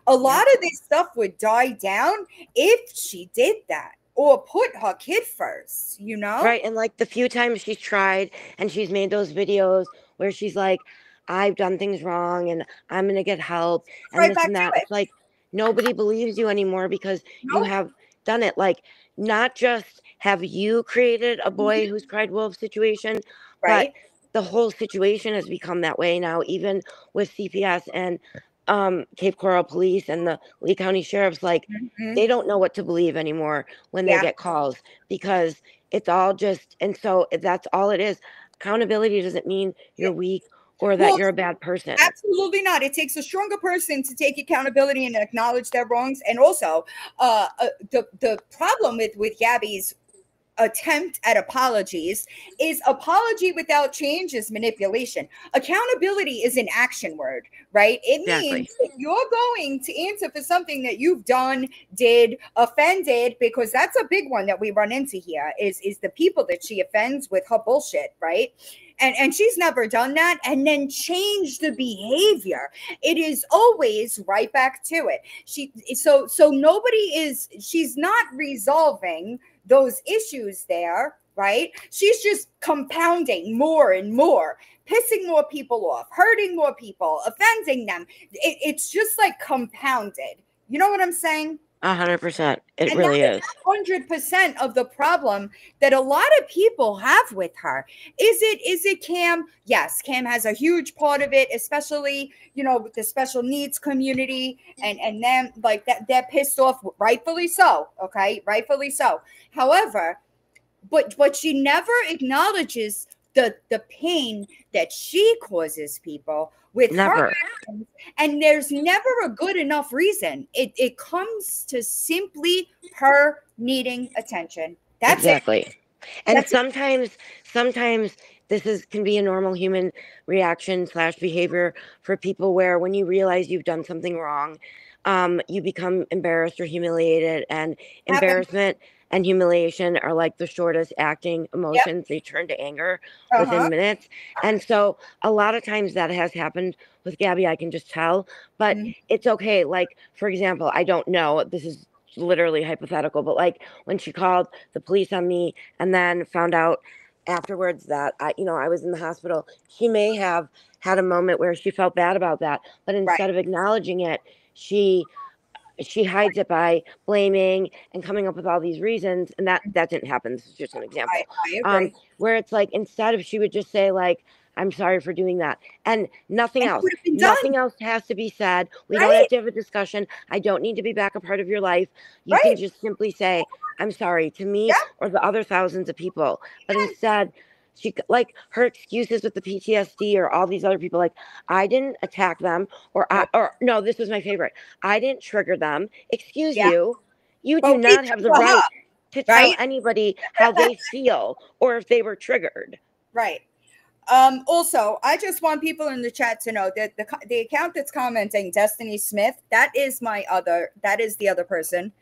A lot of this stuff would die down if she did that, or put her kid first, Right. And like the few times she's tried and she's made those videos where she's like, I've done things wrong and I'm going to get help and this and that. It's like, nobody believes you anymore because you have done it. Like, not just have you created a boy who's cried wolf situation, but the whole situation has become that way now, even with CPS and Cape Coral Police and the Lee County Sheriff's. Like, they don't know what to believe anymore when they get calls, because it's all just, and so that's all it is. Accountability doesn't mean you're weak or that you're a bad person. Absolutely not. It takes a stronger person to take accountability and acknowledge their wrongs. And also, the problem with Gabi's attempt at apologies is apology without change is manipulation. Accountability is an action word, right? It means that you're going to answer for something that you've done, did, offended, because that's a big one that we run into here is the people that she offends with her bullshit, right? And she's never done that and then change the behavior. It is always right back to it. She's not resolving those issues there, right? She's just compounding more and more, pissing more people off, hurting more people, offending them. It's just like compounded. You know what I'm saying? 100%. It really is 100% of the problem that a lot of people have with her. Is it Cam? Yes, Cam has a huge part of it, especially, with the special needs community and them, like that, they're pissed off, rightfully so. Okay, rightfully so. However, but she never acknowledges the pain that she causes people with her actions, and there's never a good enough reason. It comes to simply her needing attention. That's it. And sometimes this can be a normal human reaction / behavior for people, where when you realize you've done something wrong, you become embarrassed or humiliated, and Happen. embarrassment and humiliation are like the shortest acting Yep. emotions. They turn to anger Uh-huh. within minutes. And so a lot of times that has happened with Gabby, I can just tell, but Mm, it's okay. Like, for example, I don't know, this is literally hypothetical, but like when she called the police on me and then found out afterwards that I was in the hospital, she may have had a moment where she felt bad about that, but right. instead of acknowledging it, she she hides it by blaming and coming up with all these reasons, and that didn't happen. This is just an example. I agree. Where it's like, instead of, she would just say like, I'm sorry for doing that, and nothing And it else. would have been done. Nothing else has to be said. We don't have Right. to have a discussion. I don't need to be back a part of your life. You can Right. just simply say, I'm sorry, to me Yep. or the other thousands of people. But Yes. instead, she, like, her excuses with the PTSD or all these other people, like, I didn't attack them, No. or no, this was my favorite. I didn't trigger them. Excuse Yeah. you. You But do we not have the trigger right her. to tell Right. anybody how they feel or if they were triggered. Right. Also, I just want people in the chat to know that the account that's commenting, Destiny Smith, that is the other person.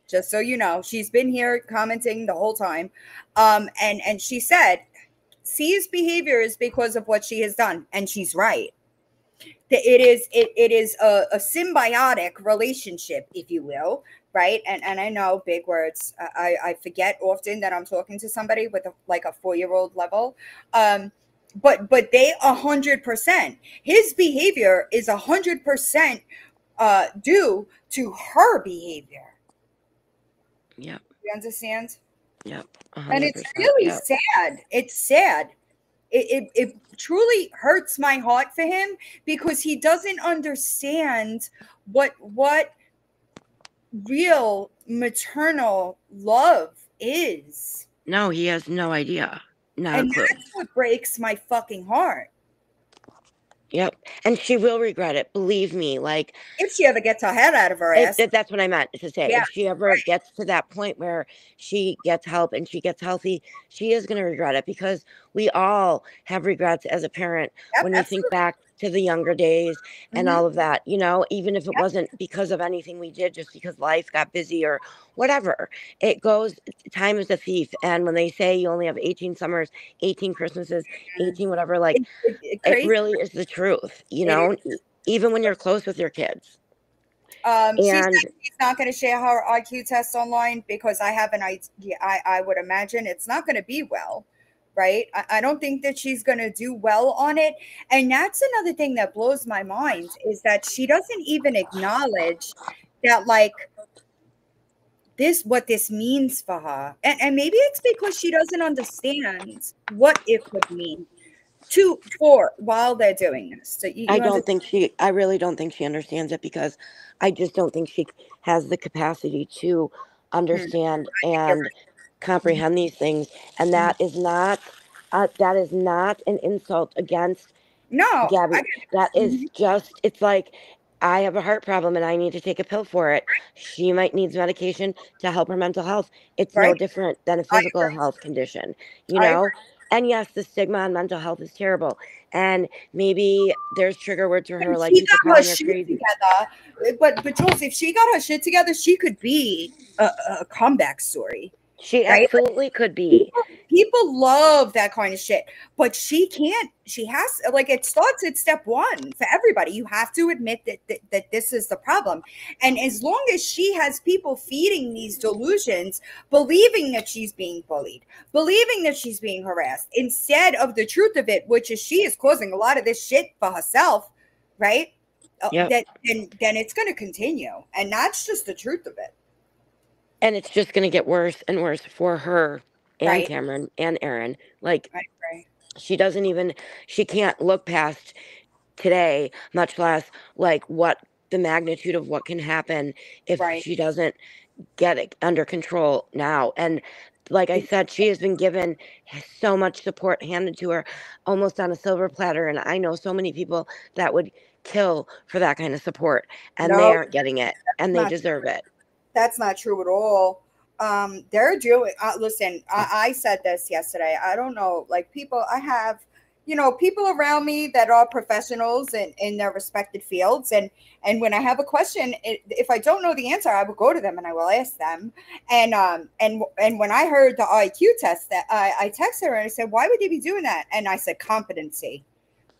Just so you know, she's been here commenting the whole time. And she said, C's behavior is because of what she has done, and she's right. It is a symbiotic relationship, if you will, right? And I know big words. I forget often that I'm talking to somebody with like a 4-year-old level. But they 100%. His behavior is 100% due to her behavior. Yep. You understand? Yep. And it's 100%. really Yep. sad. It's sad. It truly hurts my heart for him because he doesn't understand what real maternal love is. No, he has no idea. Not a And clue. that's what breaks my fucking heart. Yep. And she will regret it. Believe me. Like, If she ever gets her head out of her ass. that's what I meant to say. Yeah, If she ever gets to that point where she gets help and she gets healthy, she is going to regret it, because we all have regrets as a parent yep, when we think absolutely. back to the younger days and Mm-hmm. all of that, even if it wasn't because of anything we did, just because life got busy or whatever. It goes, time is a thief. And when they say you only have 18 summers, 18 Christmases, 18 whatever, like, it Crazy. really is the truth, It is. even when you're close with your kids. She said And she's not going to share her IQ test online because I have an idea. I would imagine it's not going to be well, right? I don't think that she's going to do well on it. And that's another thing that blows my mind is that she doesn't even acknowledge that, like, what this means for her. And maybe it's because she doesn't understand what it could mean for while they're doing this. So you understand? I really don't think she understands it, because I just don't think she has the capacity to Hmm, understand I think you're and right. comprehend these things. And Mhm. that is not an insult against No, I Gabby. That get is it. just, it's like, I have a heart problem and I need to take a pill for it. She might needs medication to help her mental health. It's no Right? different than a I physical agree. health condition, I agree. And yes, the stigma on mental health is terrible. And maybe there's trigger words for her, If like she people got her calling her shit crazy. together, but Jules, if she got her shit together, she could be a comeback story, She right? absolutely could be. People love that kind of shit, but she can't. She has, like, it starts at step one for everybody. You have to admit that this is the problem, and as long as she has people feeding these delusions, believing that she's being bullied, believing that she's being harassed, instead of the truth of it, which is she is causing a lot of this shit for herself, right? Yep. Then it's going to continue, and that's just the truth of it, And it's just going to get worse and worse for her and right? Cameron and Aaron. Like, Right, right, she can't look past today, much less like what the magnitude of what can happen if right. she doesn't get it under control now. And like I said, she has been given so much support handed to her almost on a silver platter. And I know so many people that would kill for that kind of support, and they No, aren't getting it, and they not deserve it. that's not true at all. They're doing, listen, I said this yesterday. I don't know, like, people, I have you know, people around me that are professionals in their respected fields. And when I have a question, if I don't know the answer, I will go to them and I will ask them. And when I heard the IQ test, that I texted her and I said, why would they be doing that? And I said, competency.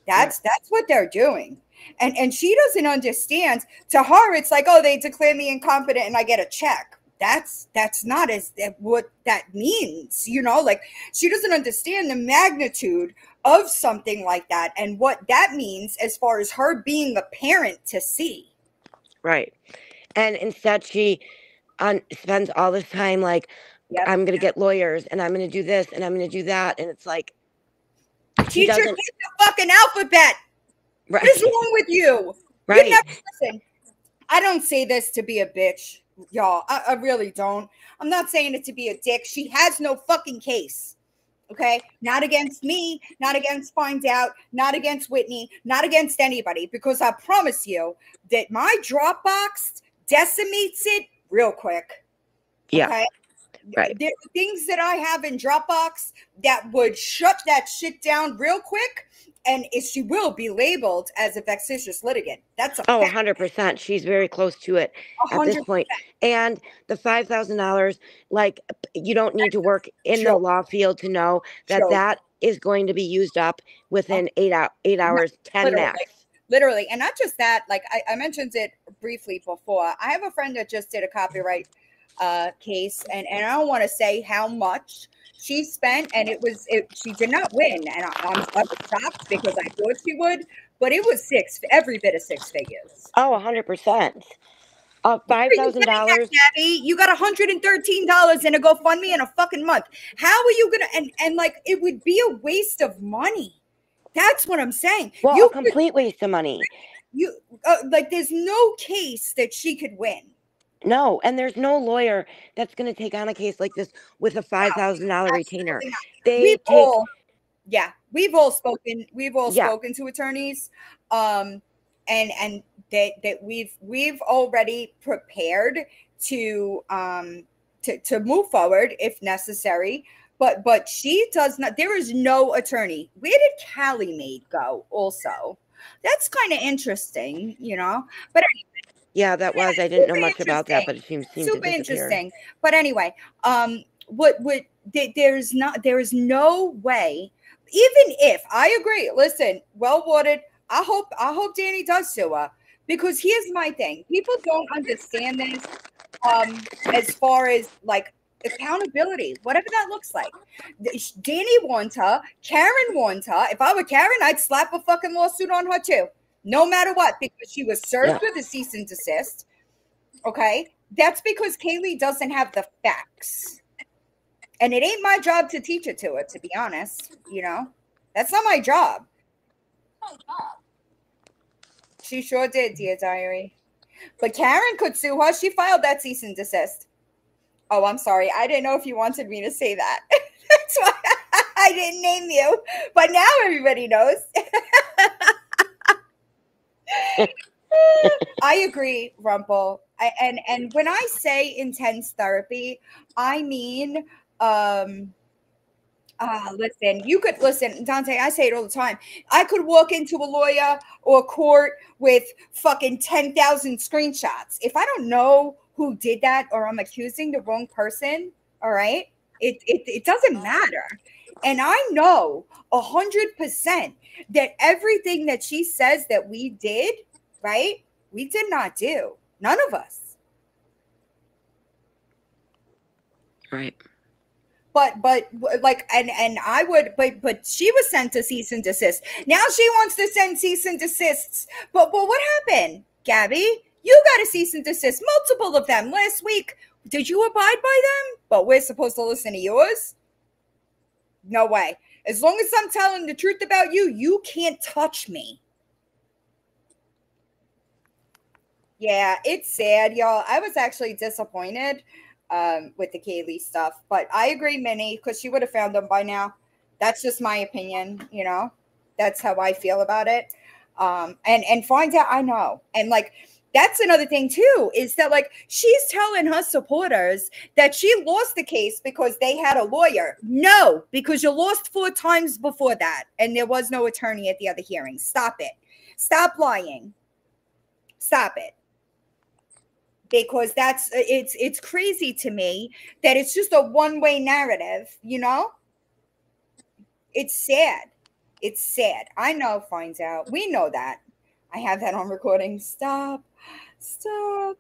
That's what they're doing. And she doesn't understand. To her, it's like, oh, they declare me incompetent and I get a check. That's not as what that means, you know, like she doesn't understand the magnitude of something like that and what that means as far as her being a parent to see. Right. And instead she spends all this time like, Yep. I'm going to get lawyers and I'm going to do this and I'm going to do that. And it's like, she teach your doesn't. kids the fucking alphabet. Right. What's wrong with you? Right. You never listen. I don't say this to be a bitch, y'all. I really don't. I'm not saying it to be a dick. She has no fucking case. Okay? Not against me, not against Find Out, not against Whitney, not against anybody, because I promise you that my Dropbox decimates it real quick. Yeah. Okay? Right. There are things that I have in Dropbox that would shut that shit down real quick. And she will be labeled as a vexatious litigant. That's a fact. 100%. She's very close to it 100%. at this point. And the $5,000, like, you don't need to work in the law field to know that that is going to be used up within 8 hours, 10 literally, max. Literally. And not just that, like I mentioned it briefly before. I have a friend that just did a copyright case, and I don't want to say how much she spent, and she did not win, and I was shocked because I thought she would, but it was every bit of six figures. 100%. $5,000. Gabi, you got $113 in a GoFundMe in a fucking month. How are you gonna? And like it would be a waste of money. That's what I'm saying. Well, a complete waste of money. You like, there's no case that she could win. No, and there's no lawyer that's going to take on a case like this with a $5,000 retainer. We've all spoken. We've all spoken to attorneys, and that we've already prepared to move forward if necessary. But she does not. There is no attorney. Where did Callie Maid go? Also, that's kind of interesting, you know. But anyway. Yeah, that was. I didn't know much about that, but it seems super interesting. But anyway, there is no way. Even if I agree, listen, well worded. I hope Danny does sue her, because here's my thing: people don't understand this as far as like accountability, whatever that looks like. Danny wants her, Karen wants her. If I were Karen, I'd slap a fucking lawsuit on her too. No matter what, because she was served with a cease and desist. Okay? That's because Kaylee doesn't have the facts. And it ain't my job to teach it to her, to be honest. You know? That's not my job. She sure did, dear diary. But Karen could sue her. She filed that cease and desist. Oh, I'm sorry. I didn't know if you wanted me to say that. That's why I didn't name you. But now everybody knows. I agree, Rumple. And when I say intense therapy, I mean, listen, Dante, I say it all the time. I could walk into a lawyer or court with fucking 10,000 screenshots. If I don't know who did that, or I'm accusing the wrong person, all right, it doesn't matter. And I know 100% that everything that she says that we did, right? We did not do. None of us. Right. But like, and I would, but she was sent to cease and desist. Now she wants to send cease and desists. But what happened, Gabi? You got a cease and desist, multiple of them last week. Did you abide by them? But we're supposed to listen to yours? No way. As long as I'm telling the truth about you, you can't touch me. Yeah, it's sad, y'all. I was actually disappointed with the Kaylee stuff, but I agree, Minnie, because she would have found them by now. That's just my opinion, you know. That's how I feel about it. And Find Out, I know. And like, That's another thing too, is that like she's telling her supporters that she lost the case because they had a lawyer. No, because you lost 4 times before that and there was no attorney at the other hearing. Stop it. Stop lying. Stop it. Because it's crazy to me that it's just a one-way narrative, you know? It's sad. It's sad. I know finds out. We know that. I have that on recording. Stop. Stop.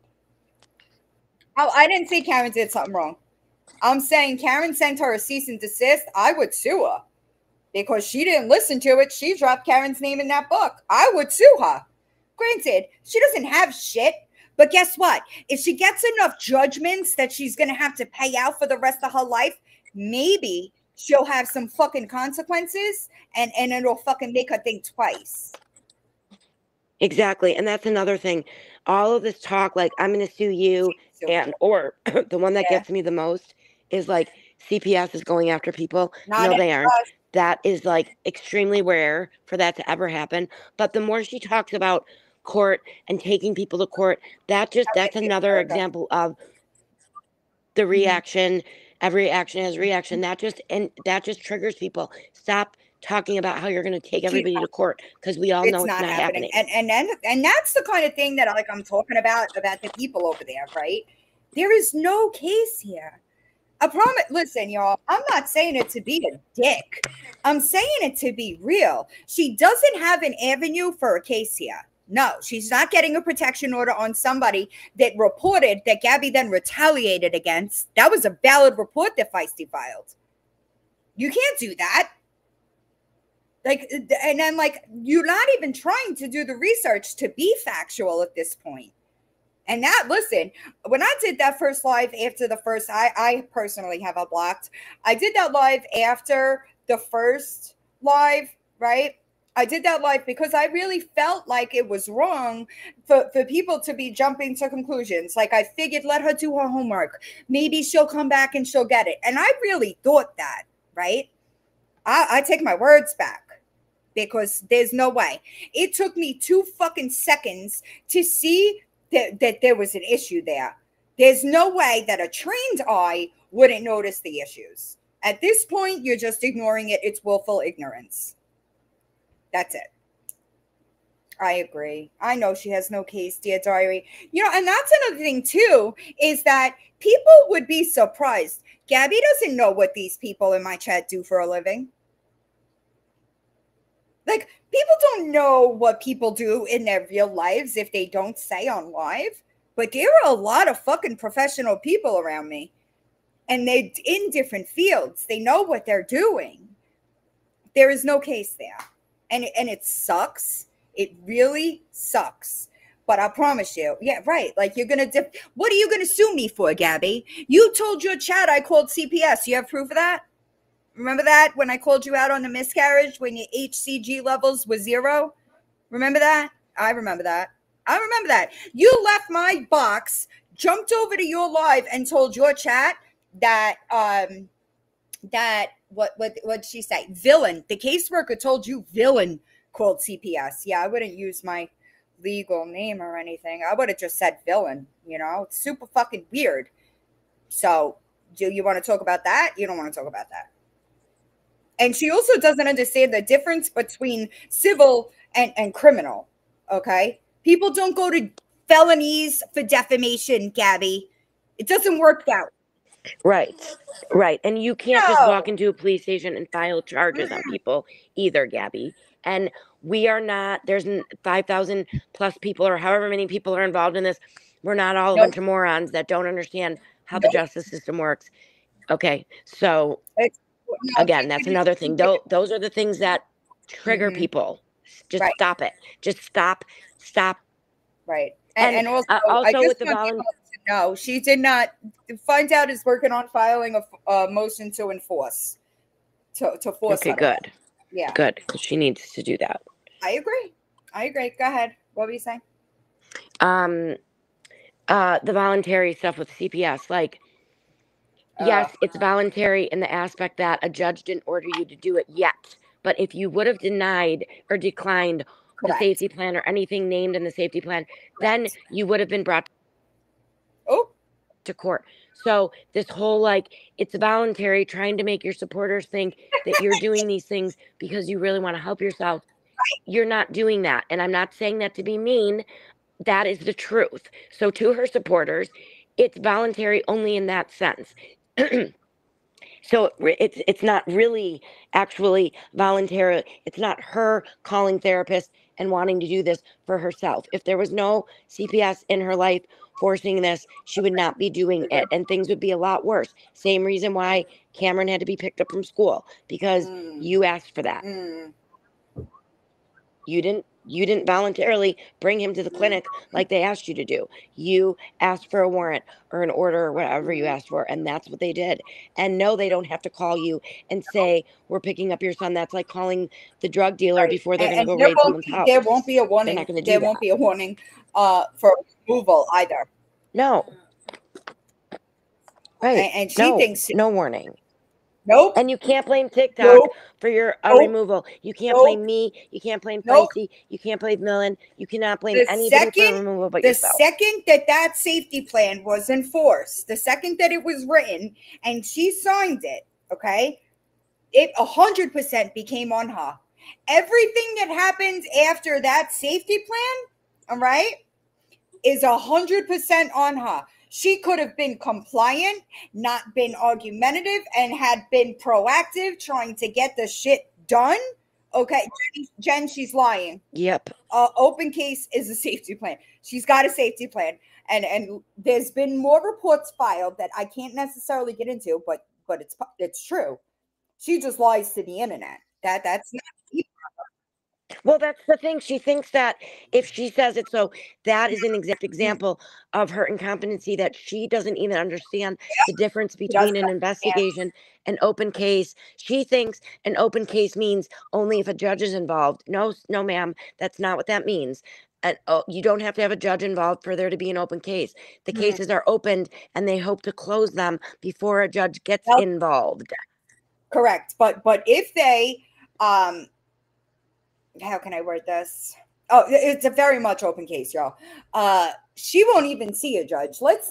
Oh, I didn't say Karen did something wrong. I'm saying Karen sent her a cease and desist. I would sue her because she didn't listen to it. She dropped Karen's name in that book. I would sue her. Granted, she doesn't have shit. But guess what? If she gets enough judgments that she's going to have to pay out for the rest of her life, maybe she'll have some fucking consequences and it'll fucking make her think twice. Exactly. And that's another thing. All of this talk, like, I'm going to sue you, and or the one that gets me the most is like CPS is going after people. No, they aren't. That is like extremely rare for that to ever happen. But the more she talks about court and taking people to court, that's another example of the reaction. Every action has reaction. That just triggers people. Stop talking about how you're going to take everybody to court, because we all know it's not happening. And that's the kind of thing that I'm talking about the people over there, right? There is no case here. I promise. Listen, y'all, I'm not saying it to be a dick. I'm saying it to be real. She doesn't have an avenue for a case here. No, she's not getting a protection order on somebody that reported that Gabi then retaliated against. That was a valid report that Feisty filed. You can't do that. Like, and then like, you're not even trying to do the research to be factual at this point. And that, listen, when I did that first live after the first, I personally have it blocked. I did that live after the first live, right? I did that live because I really felt like it was wrong for people to be jumping to conclusions. Like, I figured, let her do her homework. Maybe she'll come back and she'll get it. And I really thought that, right? I take my words back because there's no way. It took me 2 fucking seconds to see that there was an issue there. There's no way that a trained eye wouldn't notice the issues. At this point, you're just ignoring it. It's willful ignorance. That's it. I agree. I know she has no case, dear diary. You know, and that's another thing too, is that people would be surprised. Gabi doesn't know what these people in my chat do for a living. Like, people don't know what people do in their real lives if they don't say on live. But there are a lot of fucking professional people around me. And they're in different fields. They know what they're doing. There is no case there. And it sucks. It really sucks. But I promise you, yeah, right. Like, you're going to, what are you going to sue me for, Gabi? You told your chat I called CPS. You have proof of that? Remember that when I called you out on the miscarriage when your HCG levels were 0? Remember that? I remember that. I remember that. You left my box, jumped over to your live and told your chat that, what'd she say? Villain. The caseworker told you villain called CPS. Yeah, I wouldn't use my legal name or anything. I would have just said villain, you know? It's super fucking weird. So, do you want to talk about that? You don't want to talk about that. And she also doesn't understand the difference between civil and criminal, okay? People don't go to felonies for defamation, Gabi. It doesn't work that way. Right. And you can't just walk into a police station and file charges on people either, Gabi. And we are not, there's 5,000 plus people or however many people are involved in this. We're not all a bunch of morons that don't understand how the justice system works. Okay, so again, that's another thing. Those are the things that trigger people. Just stop it. Just stop. Right. And also with the volunteer. No, she did not. Find Out is working on filing a motion to enforce. To force. Okay, good. Yeah. Good, because she needs to do that. I agree. Go ahead. What were you saying? The voluntary stuff with CPS, like, yes, it's voluntary in the aspect that a judge didn't order you to do it yet. But if you would have denied or declined the safety plan or anything named in the safety plan, then you would have been brought to court. So this whole like it's voluntary, trying to make your supporters think that you're doing these things because you really want to help yourself. You're not doing that. And I'm not saying that to be mean. That is the truth. So to her supporters, it's voluntary only in that sense. So it's not really actually voluntary. It's not her calling therapists and wanting to do this for herself. If there was no CPS in her life forcing this, she would not be doing it, and things would be a lot worse. Same reason why Cameron had to be picked up from school, because you asked for that. You didn't voluntarily bring him to the clinic like they asked you to do. You asked for a warrant or an order or whatever you asked for, and that's what they did. And no, they don't have to call you and say, we're picking up your son. That's like calling the drug dealer before they're going to go raid someone's house. There won't be a warning. They're not going to do that. There won't be a warning for removal either. No. Right. And she thinks no warning. Nope. And you can't blame TikTok for your removal. You can't blame me. You can't blame Feisty. You can't blame Millen. You cannot blame anybody for removal but yourself. The second that safety plan was enforced, the second that it was written and she signed it, okay, it 100% became on her. Everything that happens after that safety plan, all right, is 100% on her. She could have been compliant, not been argumentative, and had been proactive trying to get the shit done. Okay, Jen, she's lying. Yep. Open case is a safety plan. She's got a safety plan. And there's been more reports filed that I can't necessarily get into, but it's true. She just lies to the internet. That's not well, that's the thing. She thinks that if she says it, so that is an exact example of her incompetency, that she doesn't even understand the difference between an investigation and open case. She thinks an open case means only if a judge is involved. No, ma'am, that's not what that means. You don't have to have a judge involved for there to be an open case. The cases are opened and they hope to close them before a judge gets involved. Correct. But if they how can I word this? Oh, it's a very much open case, y'all. She won't even see a judge. Let's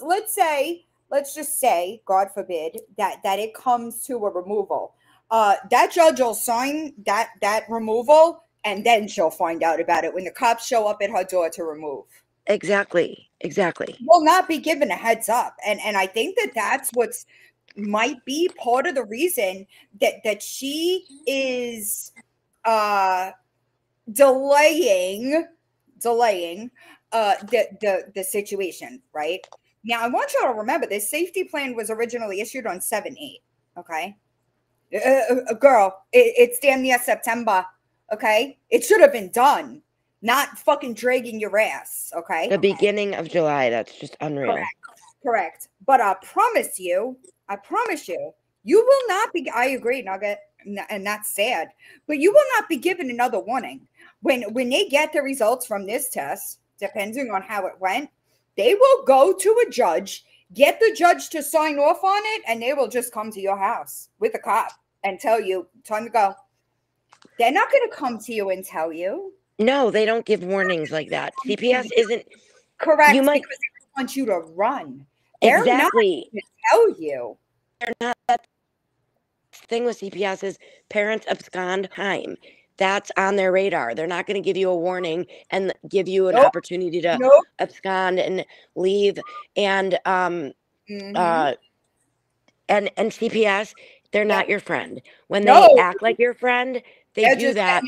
just say, God forbid, that it comes to a removal. That judge will sign that removal, and then she'll find out about it when the cops show up at her door to remove. Exactly. Will not be given a heads up, and I think that's what's might be part of the reason that she is delaying the situation, right? Now, I want y'all to remember this safety plan was originally issued on 7/8, okay? Girl, it's damn near September, okay? It should have been done, not fucking dragging your ass, okay? The beginning of July, that's just unreal. Correct. But I promise you, you will not be, I agree, Nugget, and that's sad, but you will not be given another warning. When they get the results from this test, depending on how it went, they will go to a judge, get the judge to sign off on it, and they will just come to your house with a cop and tell you, time to go. They're not going to come to you and tell you. No, they don't give warnings like that. CPS isn't correct because they want you to run. They're exactly not going to tell you. They're not. That thing with CPS is parents abscond time. That's on their radar. They're not going to give you a warning and give you an opportunity to abscond and leave. And and CPS, they're not your friend. When they act like your friend, they do that.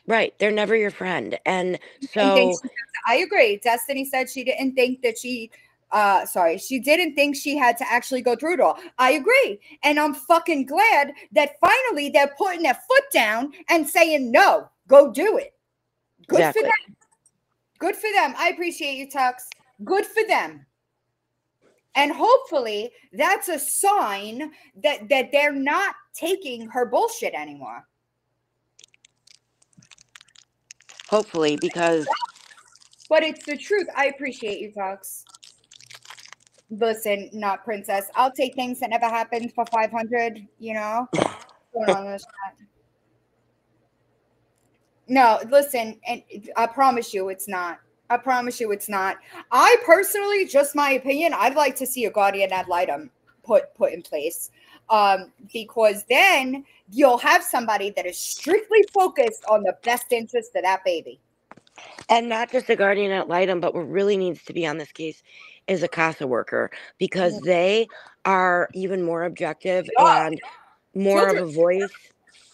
Right. They're never your friend. And so I agree. Destiny said she didn't think that she didn't think she had to actually go through it all. I agree. And I'm fucking glad that finally they're putting their foot down and saying, no, go do it. Good for them. Good for them. I appreciate you, Tux. Good for them. And hopefully that's a sign that they're not taking her bullshit anymore. Hopefully, because. But it's the truth. I appreciate you, Tux. Listen, not princess. I'll take things that never happened for 500, you know? What's going on this chat? No, listen, and I promise you it's not. I promise you it's not. I personally, just my opinion, I'd like to see a guardian ad litem put in place. Because then you'll have somebody that is strictly focused on the best interest of that baby. And not just a guardian ad litem, but what really needs to be on this case is a CASA worker, because they are even more objective Yeah, and more of children, a voice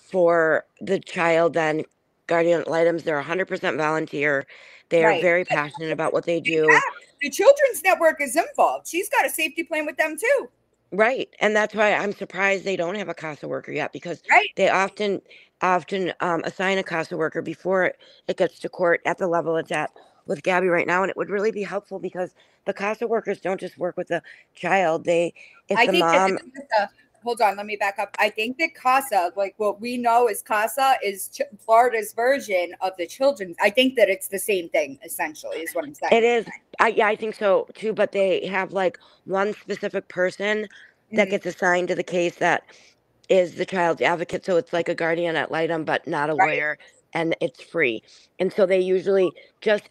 for the child than guardian ad litems. They're 100% volunteer. They are right. very passionate about what they In do. fact, the Children's Network is involved. She's got a safety plan with them too. Right. And that's why I'm surprised they don't have a CASA worker yet, because Right. they often assign a CASA worker before it gets to court at the level it's at with Gabby right now. And it would really be helpful, because the CASA workers don't just work with the child. If I the think that the mom, CASA, hold on, let me back up. I think that CASA, like what we know as CASA, is Florida's version of the children's. I think that it's the same thing, essentially, is what I'm it saying. is, yeah, I think so too, but they have like one specific person that Mhm. gets assigned to the case that is the child's advocate. So it's like a guardian ad litem, but not a Right. lawyer, and it's free. And so they usually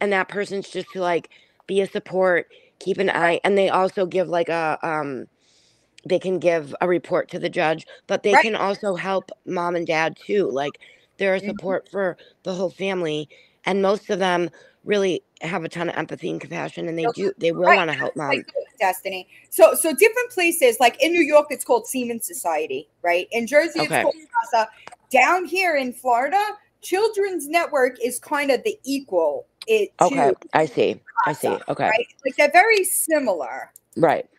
and that person's just to like be a support, keep an eye, and they also give like they can give a report to the judge, but they Right. can also help mom and dad too. Like they're a Mhm. support for the whole family, and most of them really have a ton of empathy and compassion, and they will Right. want to help That's mom. like Destiny. So different places, like in New York, it's called Seaman Society, right? In Jersey, it's Okay. called CASA. Down here in Florida, Children's Network is kind of the equal it Okay. to I see. I CASA, see. Okay. right? Like they're very similar. Right.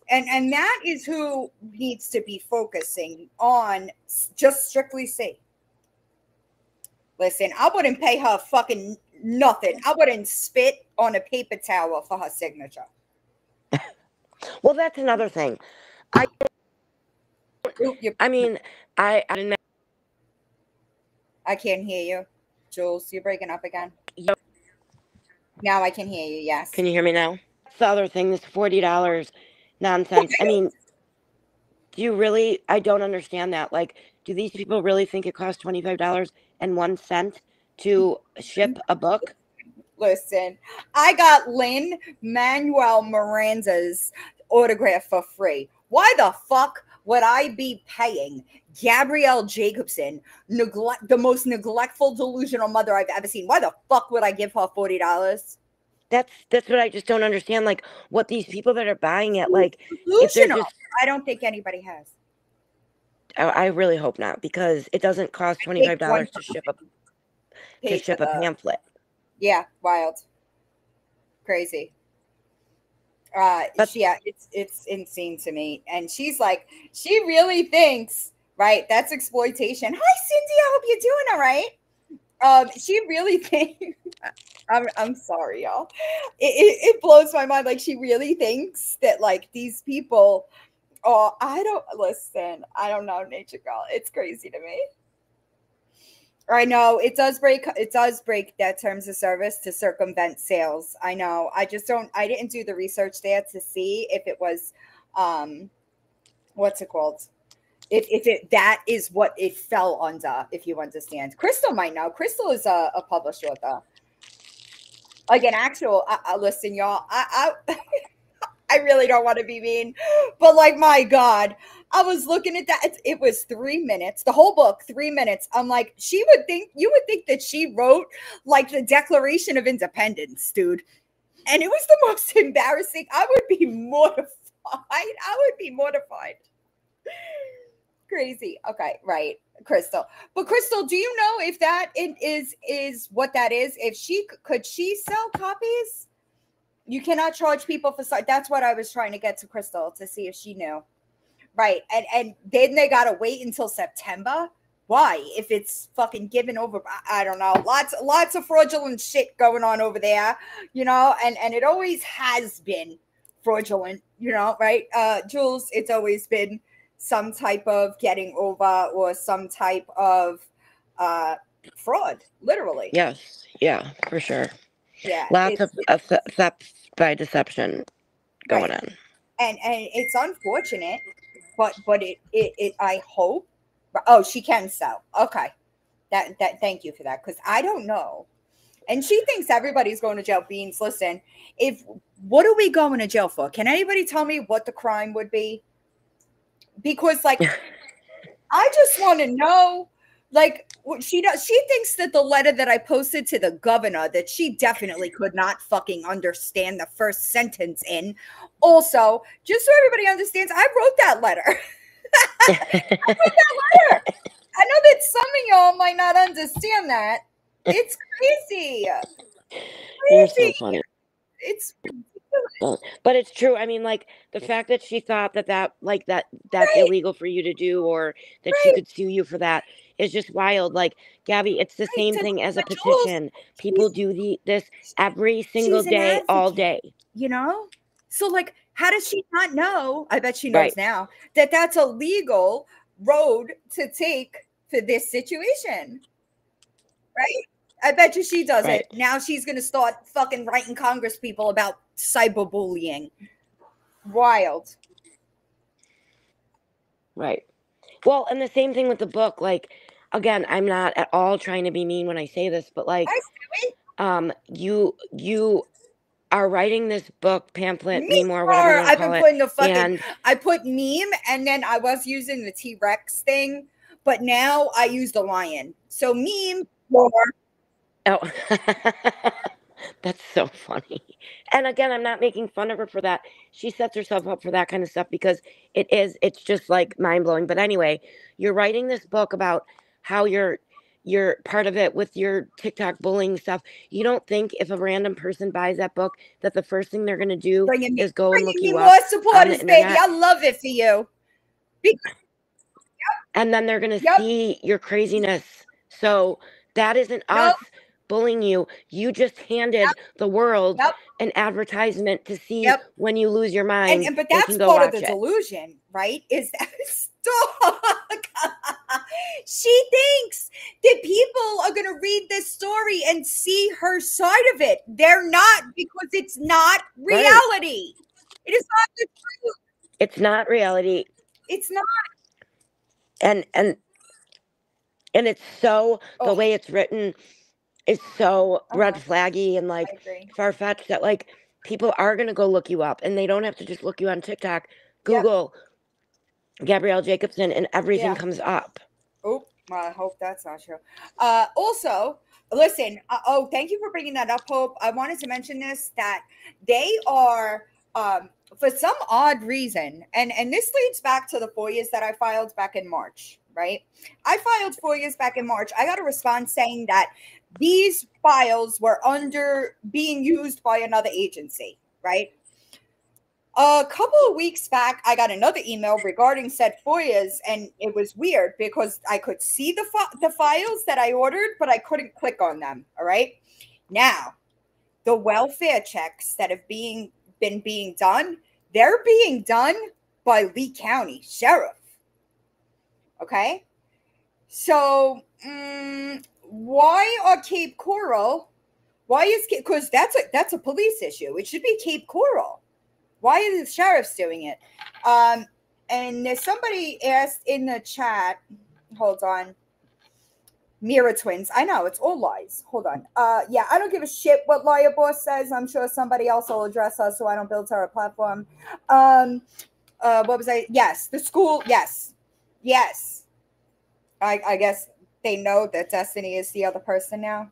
And that is who needs to be focusing on just strictly safe. Listen, I wouldn't pay her fucking nothing. I wouldn't spit on a paper towel for her signature. Well, that's another thing. I Ooh, I mean, I didn't I can't hear you. Jules, you're breaking up again. know. Now I can hear you, yes. Can you hear me now? That's the other thing. This $40 nonsense. I mean, do you really? I don't understand that. Like, do these people really think it costs $25.01 to ship a book? Listen, I got Lynn Manuel Miranda's autograph for free. Why the fuck would I be paying Gabrielle Jacobson, the most neglectful, delusional mother I've ever seen? Why the fuck would I give her $40? That's what I just don't understand. Like, what these people that are buying it, like, if they're Delusional. just, I don't think anybody has. I really hope not, because it doesn't cost I think one $25 to paid for ship a the, pamphlet. yeah, wild, crazy. But Yeah, it's insane to me. And she's like, she really thinks, right? That's exploitation. Hi, Cindy. I hope you're doing all right. She really thinks. I'm sorry, y'all. It blows my mind. Like she really thinks that like these people. Oh, I don't listen. I don't know, Nature Girl. It's crazy to me. I know it does break. It does break that terms of service to circumvent sales. I know. I just don't. I didn't do the research there to see if it was, what's it called? If it that is what it fell under. If you understand, Crystal might know. Crystal is a published author. Like an actual. Listen, y'all. I really don't want to be mean, but like, my God, I was looking at that. It was 3 minutes, the whole book, 3 minutes. I'm like, you would think that she wrote like the Declaration of Independence, dude. And it was the most embarrassing. I would be mortified. I would be mortified. Crazy. Okay, right, Crystal. But Crystal, do you know if that is what that is? If she could she sell copies? You cannot charge people for that's what I was trying to get to Crystal to see if she knew. Right. And then they gotta wait until September. Why? If it's fucking given over, I don't know. Lots of fraudulent shit going on over there, and it always has been fraudulent, right? Jules, it's always been some type of getting over or some type of fraud, literally. yes, yeah, for sure. Yeah, Lots it's of theft by deception going right. on. And it's unfortunate, but it I hope. Oh, she can sell. Okay, Thank you for that, because I don't know. And she thinks everybody's going to jail. Beans, listen, what are we going to jail for? Can anybody tell me what the crime would be? Because like I just want to know, like, what she does. She thinks that the letter that I posted to the governor, that she definitely could not fucking understand the first sentence in. Also, just so everybody understands, I wrote that letter. I wrote that letter. I know that some of y'all might not understand that. It's crazy. You're so funny. It's but it's true. I mean, like the fact that she thought that's right. illegal for you to do, or that she could sue you for that, is just wild. Like, Gabby, it's the same thing as a petition. People do this every single day, all day. You know? So like, how does she not know? I bet she knows now that that's a legal road to take for this situation. Right? I bet you she does it. Now she's going to start fucking writing Congress people about cyberbullying. Wild. Right. Well, and the same thing with the book. Like, again, I'm not at all trying to be mean when I say this, but like, you are writing this book, pamphlet, meme, or whatever you want to call it. I've been putting the fucking, I put meme, and then I was using the T-Rex thing, but now I use the lion. So meme more. Oh, that's so funny. And again, I'm not making fun of her for that. She sets herself up for that kind of stuff because it's just like mind blowing. But anyway, you're writing this book about how you're part of it with your TikTok bullying stuff. You don't think if a random person buys that book that the first thing they're going to do is go and look you up? More supporters, baby. I love it for you. And then they're going to see your craziness. So that isn't us bullying you. You just handed the world an advertisement to see when you lose your mind. But that's part of the delusion, right? Is that she thinks that people are going to read this story and see her side of it. They're not, because it's not reality. It is not the truth. It's not reality. It's not. And it's so, the way it's written is so red flaggy and like far-fetched that like people are going to go look you up, and they don't have to just look you on TikTok. Google Gabrielle Jacobson and everything comes up. Oh, I hope that's not true. Also, listen, thank you for bringing that up, Hope. I wanted to mention this, that they are, for some odd reason, and this leads back to the FOIAs that I filed back in March, right? I filed FOIAs back in March. I got a response saying that these files were being used by another agency, right? A couple of weeks back, I got another email regarding said FOIAs, and it was weird because I could see the files that I ordered, but I couldn't click on them, all right? Now, the welfare checks that have been being done, they're being done by Lee County Sheriff, okay? So, why are Cape Coral? Why is because that's a police issue. It should be Cape Coral. Why are the sheriffs doing it? And there's somebody asked in the chat. Hold on. Mirror twins. I know it's all lies. Hold on. Yeah, I don't give a shit what Lawyer Boss says. I'm sure somebody else will address us, so I don't build her a platform. What was I? Yes, the school. Yes. I guess they know that Destiny is the other person now.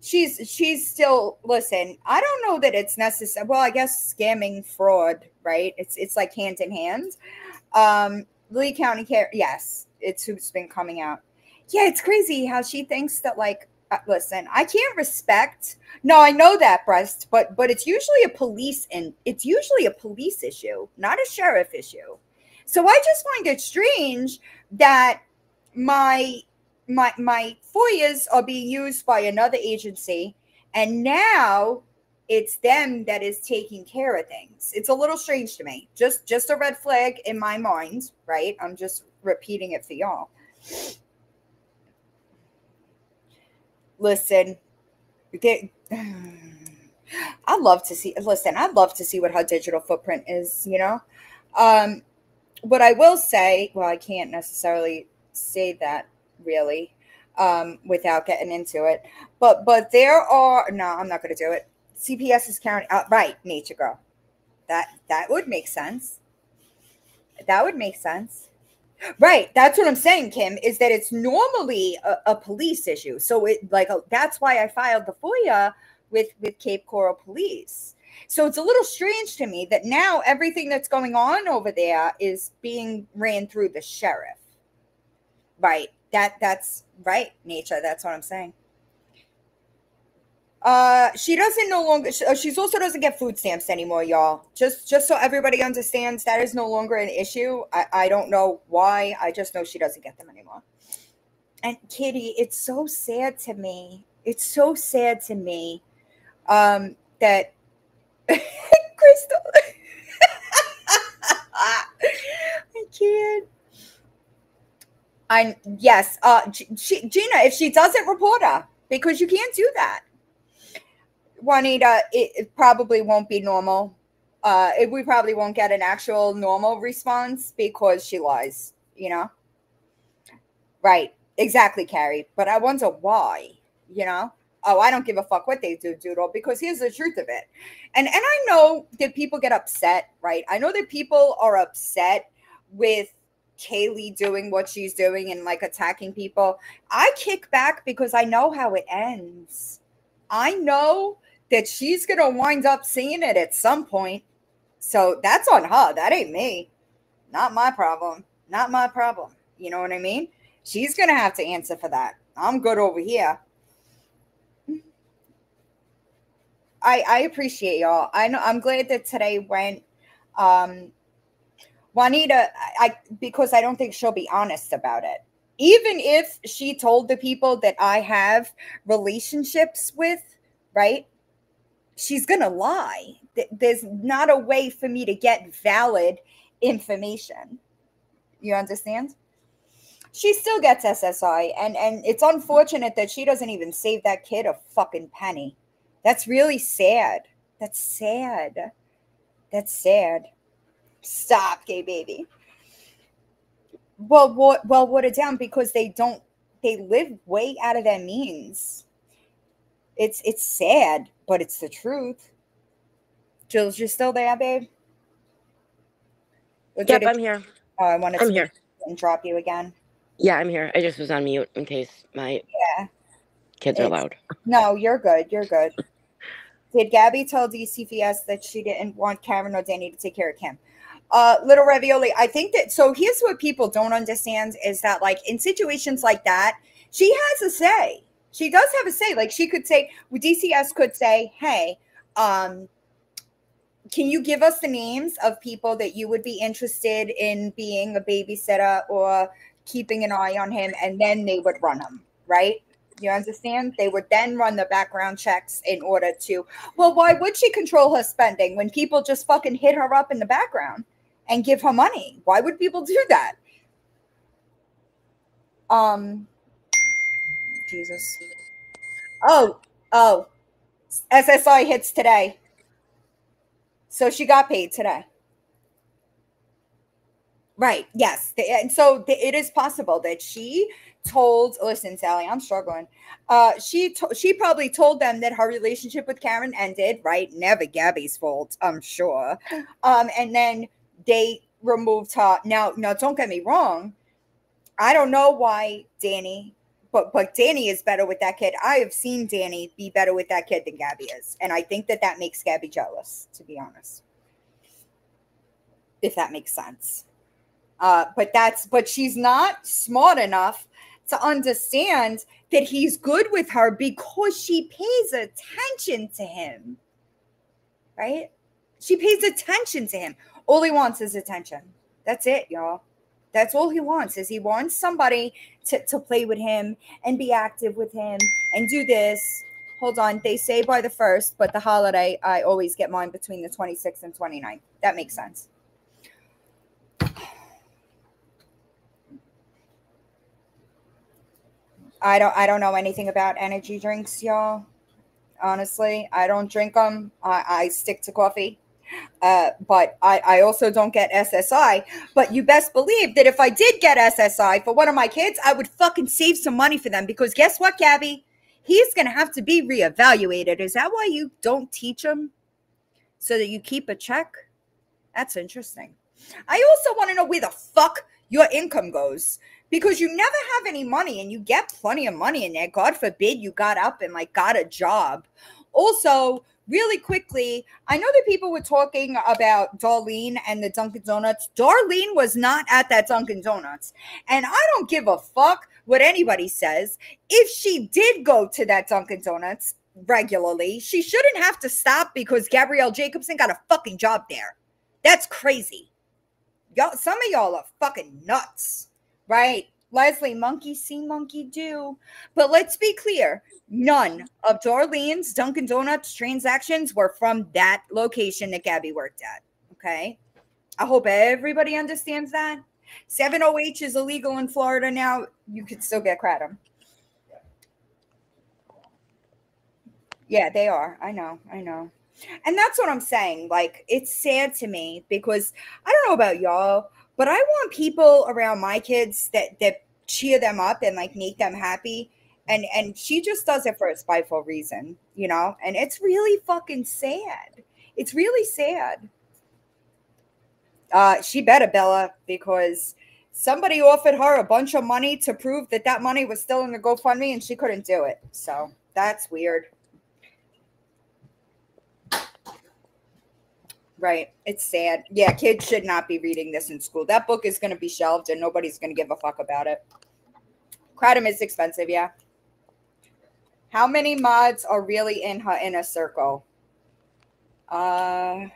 She's still, listen, I don't know that it's necessary. Well, I guess scamming, fraud, right? It's like hand in hand. Lee County Care, yes, it's who's been coming out. Yeah, it's crazy how she thinks that, like, listen, I can't respect. No, I know that, Breast, but it's usually a police issue, not a sheriff issue. So I just find it strange that my FOIAs are being used by another agency, and now it's them that is taking care of things. It's a little strange to me. Just a red flag in my mind, right? I'm just repeating it for y'all. Listen, I'd love to see what her digital footprint is, you know? What I will say, well, I can't necessarily say that really. without getting into it. But there are, no, I'm not going to do it. CPS is counting. Right, Nature Girl. That would make sense. That would make sense. Right. That's what I'm saying, Kim, is that it's normally a police issue. So it like that's why I filed the FOIA with Cape Coral Police. So it's a little strange to me that now everything that's going on over there is being ran through the sheriff. Right. That's right, Nature. That's what I'm saying. She doesn't no longer. She's also doesn't get food stamps anymore, y'all. Just so everybody understands, that is no longer an issue. I don't know why. I just know she doesn't get them anymore. And Kitty, it's so sad to me. It's so sad to me, that Crystal. I can't. Yes. Gina, if she doesn't report her, because you can't do that. Juanita, it probably won't be normal. We probably won't get an actual normal response because she lies, you know? Right. Exactly, Carrie. But I wonder why, you know? Oh, I don't give a fuck what they do, Doodle, because here's the truth of it. And I know that people get upset, right? I know that people are upset with Kaylee doing what she's doing and like attacking people. I kick back because I know how it ends. I know that she's going to wind up seeing it at some point. So that's on her. That ain't me. Not my problem. Not my problem. You know what I mean? She's going to have to answer for that. I'm good over here. I appreciate y'all. I'm glad that today went. Juanita, because I don't think she'll be honest about it. Even if she told the people that I have relationships with, right? She's going to lie. There's not a way for me to get valid information. You understand? She still gets SSI, and it's unfortunate that she doesn't even save that kid a fucking penny. That's really sad. That's sad. That's sad. Stop, gay baby. Well, water down because they live way out of their means. It's sad, but it's the truth. Jules, you're still there, babe? Yep, I'm here. Oh, I wanted I'm to here. and drop you again. Yeah, I'm here. I just was on mute in case my kids are loud. No, you're good. You're good. Did Gabi tell DCFS that she didn't want Karen or Danny to take care of Kim? Little Ravioli, I think that, so here's what people don't understand is that, like, in situations like that, she has a say. She does have a say. Like, she could say, DCS could say, hey, can you give us the names of people that you would be interested in being a babysitter or keeping an eye on him? And then they would run him, right? You understand? They would then run the background checks in order to, well, why would she control her spending when people just fucking hit her up in the background and give her money? Why would people do that? Jesus. Oh, SSI hits today. So she got paid today. Right. Yes. And so it is possible that she told, listen, Sally, I'm struggling. She probably told them that her relationship with Karen ended, right? Never Gabi's fault, I'm sure. And then they removed her. Now, don't get me wrong. I don't know why Danny, but Danny is better with that kid. I have seen Danny be better with that kid than Gabi is. And I think that makes Gabi jealous, to be honest. If that makes sense. But she's not smart enough to understand that he's good with her because she pays attention to him, right? She pays attention to him. All he wants is attention. That's it, y'all. That's all he wants, is he wants somebody to play with him and be active with him and do this. Hold on. They say by the 1st, but the holiday, I always get mine between the 26th and 29th. That makes sense. I don't know anything about energy drinks, y'all. Honestly, I don't drink them. I stick to coffee. But I also don't get SSI. But you best believe that if I did get SSI for one of my kids, I would fucking save some money for them, because guess what, Gabi? He's going to have to be reevaluated. Is that why you don't teach him? So that you keep a check? That's interesting. I also want to know where the fuck your income goes, because you never have any money and you get plenty of money in there. God forbid you got up and like got a job. Also, really quickly, I know that people were talking about Darlene and the Dunkin' Donuts. Darlene was not at that Dunkin' Donuts. And I don't give a fuck what anybody says. If she did go to that Dunkin' Donuts regularly, she shouldn't have to stop because Gabrielle Jacobson got a fucking job there. That's crazy. Y'all, some of y'all are fucking nuts, right? Leslie, monkey see, monkey do. But let's be clear. None of Darlene's Dunkin' Donuts transactions were from that location that Gabi worked at. Okay. I hope everybody understands that. 7OH is illegal in Florida now. You could still get kratom. Yeah, they are. I know. And that's what I'm saying. Like, it's sad to me because I don't know about y'all, but I want people around my kids that cheer them up and like make them happy. And she just does it for a spiteful reason, you know? And it's really fucking sad. It's really sad. She better, Bella, because somebody offered her a bunch of money to prove that that money was still in the GoFundMe and she couldn't do it. So that's weird. Right. It's sad. Yeah, kids should not be reading this in school. That book is going to be shelved and nobody's going to give a fuck about it. Kratom is expensive, yeah. How many mods are really in her inner circle? No.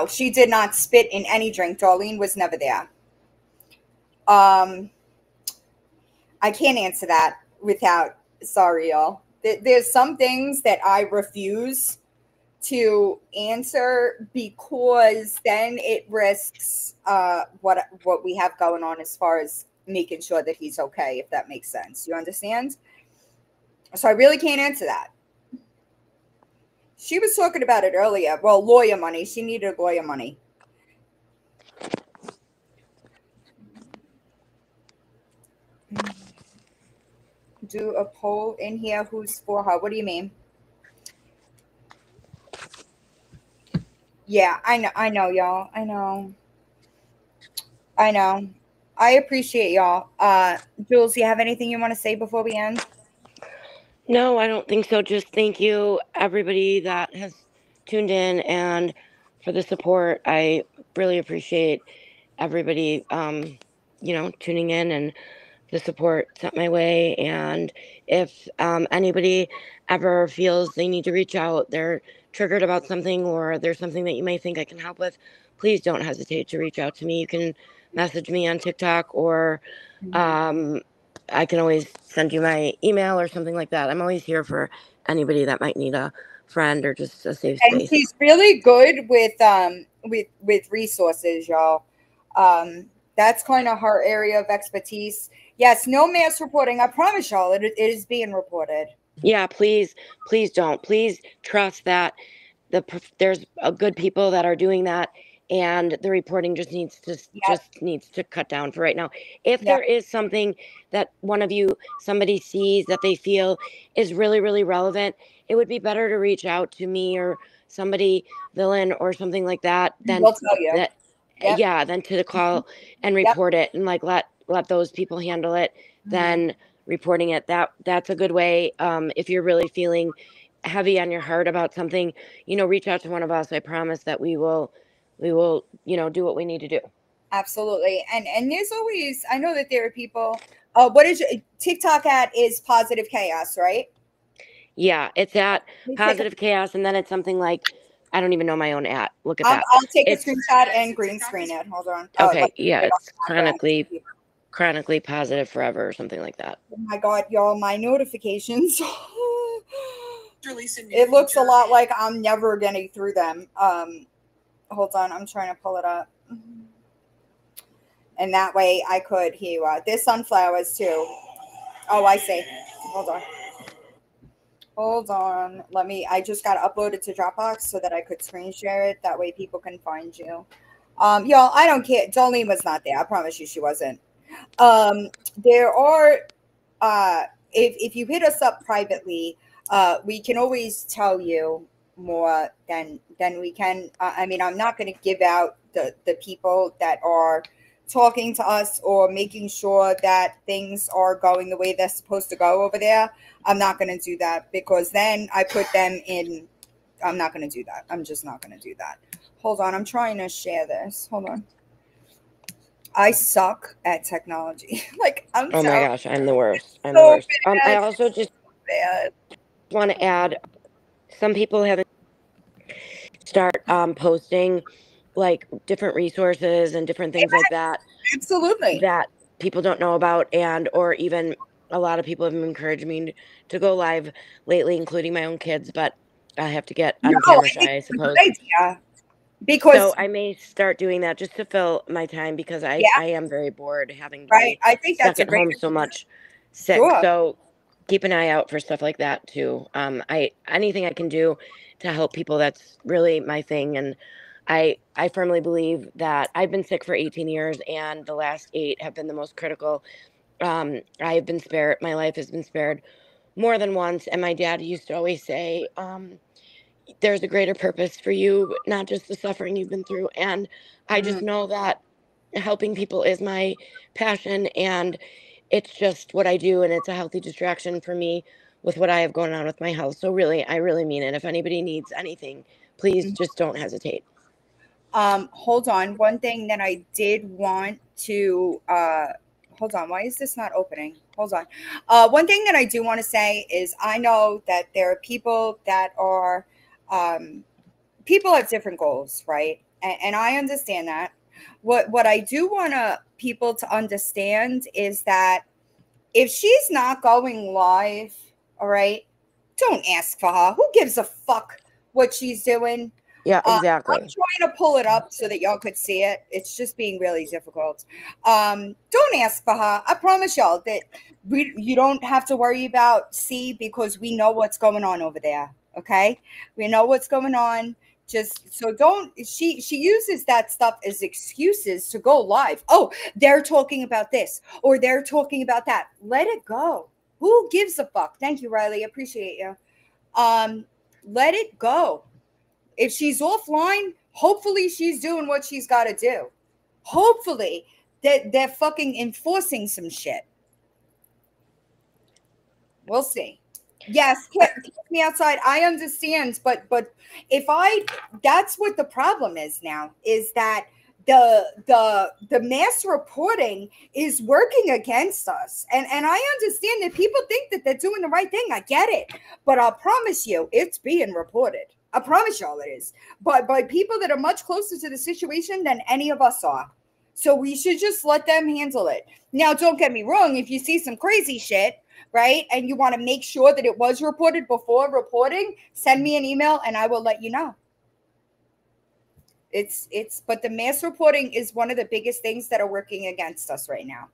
She did not spit in any drink. Darlene was never there. I can't answer that without, sorry, y'all. There's some things that I refuse to answer because then it risks what we have going on as far as making sure that he's okay, if that makes sense. You understand? So I really can't answer that. She was talking about it earlier. Well, lawyer money. She needed lawyer money. Do a poll in here. Who's for her? What do you mean? Yeah, I know, y'all. I know. I appreciate y'all. Jules, you have anything you want to say before we end? No, I don't think so. Just thank you, everybody that has tuned in and for the support. I really appreciate everybody, tuning in and the support sent my way. And if anybody ever feels they need to reach out, they're triggered about something, or there's something that you may think I can help with, please don't hesitate to reach out to me. You can message me on TikTok, or I can always send you my email or something like that. I'm always here for anybody that might need a friend or just a safe space. And she's really good with resources, y'all. That's kind of her area of expertise. Yes, no mass reporting. I promise y'all, it is being reported. Yeah, please don't. Please trust that there's good people that are doing that, and the reporting just needs to cut down for right now. If there is something that somebody sees that they feel is really, really relevant, it would be better to reach out to me or somebody, villain or something like that, than than to call and report it and like let those people handle it, than reporting it. That's a good way. If you're really feeling heavy on your heart about something, reach out to one of us. I promise that we will do what we need to do. Absolutely. And there's always, I know that there are people, what is your TikTok at is Positive Chaos, right? Yeah, it's at Positive Chaos, and then it's something like, I don't even know my own at. Look at that. I'll take a screenshot and green screen it. Hold on. Okay, it's chronically positive forever or something like that. Oh my God, y'all, my notifications. It looks a lot like I'm never getting through them. Hold on, I'm trying to pull it up. And that way I could hear you out. There's sunflowers too. Oh, I see. Hold on. Hold on. I just got to upload it to Dropbox so that I could screen share it. That way people can find you. Y'all, I don't care. Jolene was not there. I promise you she wasn't. There are, if you hit us up privately, we can always tell you more than we can. I mean, I'm not going to give out the people that are talking to us or making sure that things are going the way they're supposed to go over there. I'm not going to do that because then I put them in. I'm not going to do that. I'm just not going to do that. Hold on. I'm trying to share this. Hold on. I suck at technology. Like, I'm Oh my terrible. gosh, I'm the worst. I'm the So worst. I bad. also just Bad. want to add, some people have start posting like different resources and different things like that Absolutely. that people don't know about, and or even a lot of people have encouraged me to go live lately, including my own kids, but I have to get No, on camera I think shy, I it's a good suppose. idea So because, I may start doing that just to fill my time, because yeah, I am very bored having to right. be I think stuck that's a at great home so idea. much sick. Sure. So keep an eye out for stuff like that too. I anything I can do to help people, that's really my thing. And I firmly believe that I've been sick for 18 years, and the last 8 have been the most critical. I've been spared. My life has been spared more than once. And my dad used to always say, there's a greater purpose for you, not just the suffering you've been through. And I Mm, just know that helping people is my passion, and it's just what I do, and it's a healthy distraction for me with what I have going on with my health. So really, I really mean it. If anybody needs anything, please mm. just don't hesitate. Hold on. One thing that I did want to hold on. Why is this not opening? Hold on. One thing that I do want to say is I know that there are people that are people have different goals, right? And I understand that. What I do want people to understand is that if she's not going live, all right, don't ask for her. Who gives a fuck what she's doing? Yeah, I'm exactly. trying to pull it up so that y'all could see it. It's just being really difficult. Don't ask for her. I promise y'all that you don't have to worry about C because we know what's going on over there. Okay, we know what's going on. Just so don't. She uses that stuff as excuses to go live. Oh, they're talking about this or they're talking about that. Let it go. Who gives a fuck? Thank you, Riley. Appreciate you. Let it go. If she's offline, hopefully she's doing what she's got to do. Hopefully that they're fucking enforcing some shit. We'll see. Yes, kick me outside. I understand, but if I, that's what the problem is now, is that the mass reporting is working against us, and I understand that people think that they're doing the right thing. I get it, but I promise you, it's being reported. I promise y'all it is, but by people that are much closer to the situation than any of us are. So we should just let them handle it. Now, don't get me wrong. If you see some crazy shit, right, and you want to make sure that it was reported before reporting, send me an email and I will let you know. But the mass reporting is one of the biggest things that are working against us right now.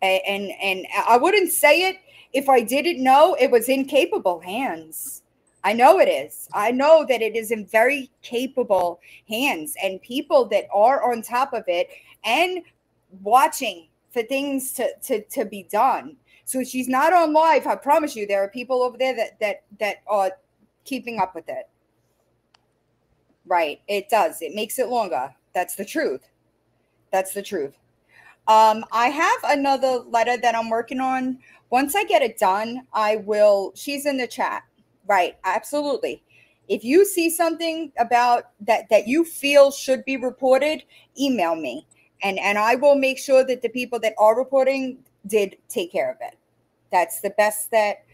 And I wouldn't say it if I didn't know it was in capable hands. I know it is. I know that it is in very capable hands, and people that are on top of it and watching for things to be done. So she's not on live. I promise you, there are people over there that are keeping up with it. Right. It does. It makes it longer. That's the truth. That's the truth. I have another letter that I'm working on. Once I get it done, I will. She's in the chat. Right. Absolutely. If you see something about that you feel should be reported, email me. And I will make sure that the people that are reporting did take care of it. That's the best that,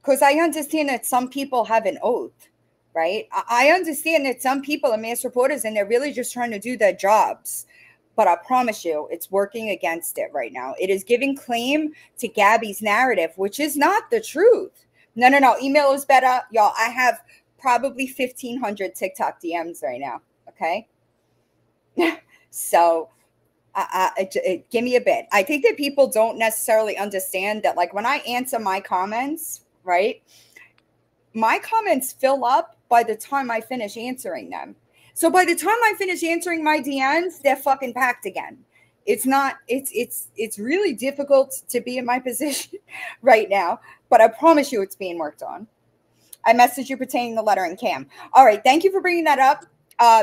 because I understand that some people have an oath, right? I understand that some people are mass reporters and they're really just trying to do their jobs. But I promise you, it's working against it right now. It is giving claim to Gabi's narrative, which is not the truth. No. Email is better. Y'all, I have probably 1,500 TikTok DMs right now. Okay. So give me a bit. I think that people don't necessarily understand that, like, when I answer my comments, right? my comments fill up by the time I finish answering them. So by the time I finish answering my DMs, they're fucking packed again. It's really difficult to be in my position right now, but I promise you it's being worked on. I messaged you pertaining the letter in Cam. All right, thank you for bringing that up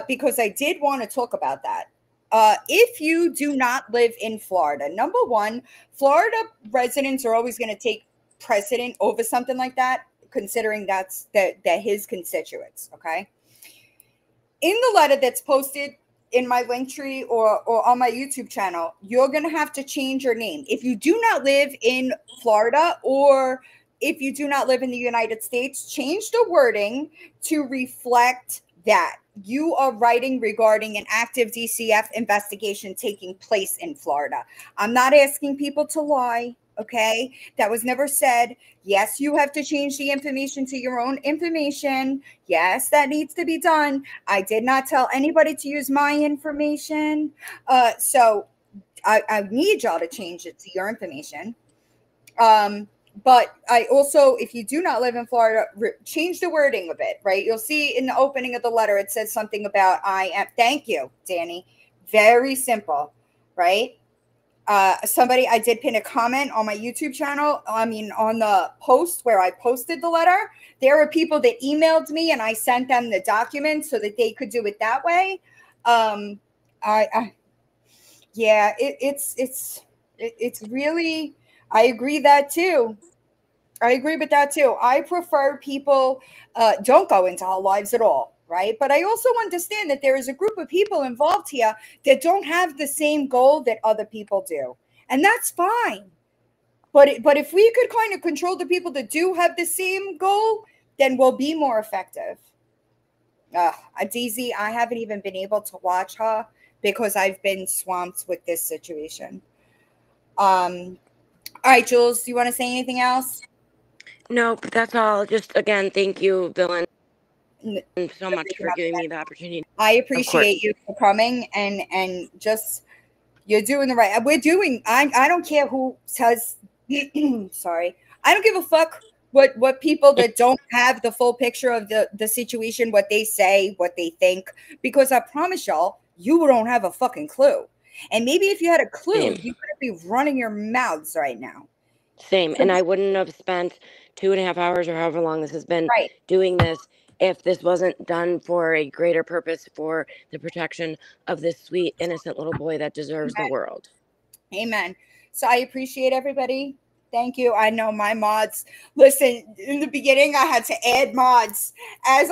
because I did want to talk about that. If you do not live in Florida, number one, Florida residents are always going to take precedent over something like that, considering that's his constituents. Okay. In the letter that's posted in my link tree or on my YouTube channel, you're going to have to change your name. If you do not live in Florida or if you do not live in the United States, change the wording to reflect that you are writing regarding an active DCF investigation taking place in Florida. I'm not asking people to lie. Okay, that was never said. Yes, you have to change the information to your own information. Yes, that needs to be done. I did not tell anybody to use my information. So I need y'all to change it to your information. But I also, if you do not live in Florida, change the wording a bit, right? You'll see in the opening of the letter, it says something about I am. Thank you, Danny. Very simple, right? I did pin a comment on my YouTube channel. I mean, on the post where I posted the letter, there were people that emailed me and I sent them the documents so that they could do it that way. Yeah, it's really, I agree that too. I agree with that too. I prefer people don't go into our lives at all, right? But I also understand that there is a group of people involved here that don't have the same goal that other people do. And that's fine. But if we could kind of control the people that do have the same goal, then we'll be more effective. DZ, I haven't even been able to watch her because I've been swamped with this situation. All right, Jules, do you want to say anything else? Nope, that's all. Just again, thank you, Bill, and so much for giving me the opportunity. I appreciate you for coming and just you're doing the right. We're doing. I don't care who says. Sorry, I don't give a fuck what people that don't have the full picture of the situation, what they say, what they think, because I promise y'all, you don't have a fucking clue. And maybe if you had a clue, you could be running your mouths right now. Same. And I wouldn't have spent 2.5 hours or however long this has been doing this if this wasn't done for a greater purpose for the protection of this sweet, innocent little boy that deserves the world. Amen. So I appreciate everybody. Thank you. I know my mods. Listen, in the beginning, I had to add mods as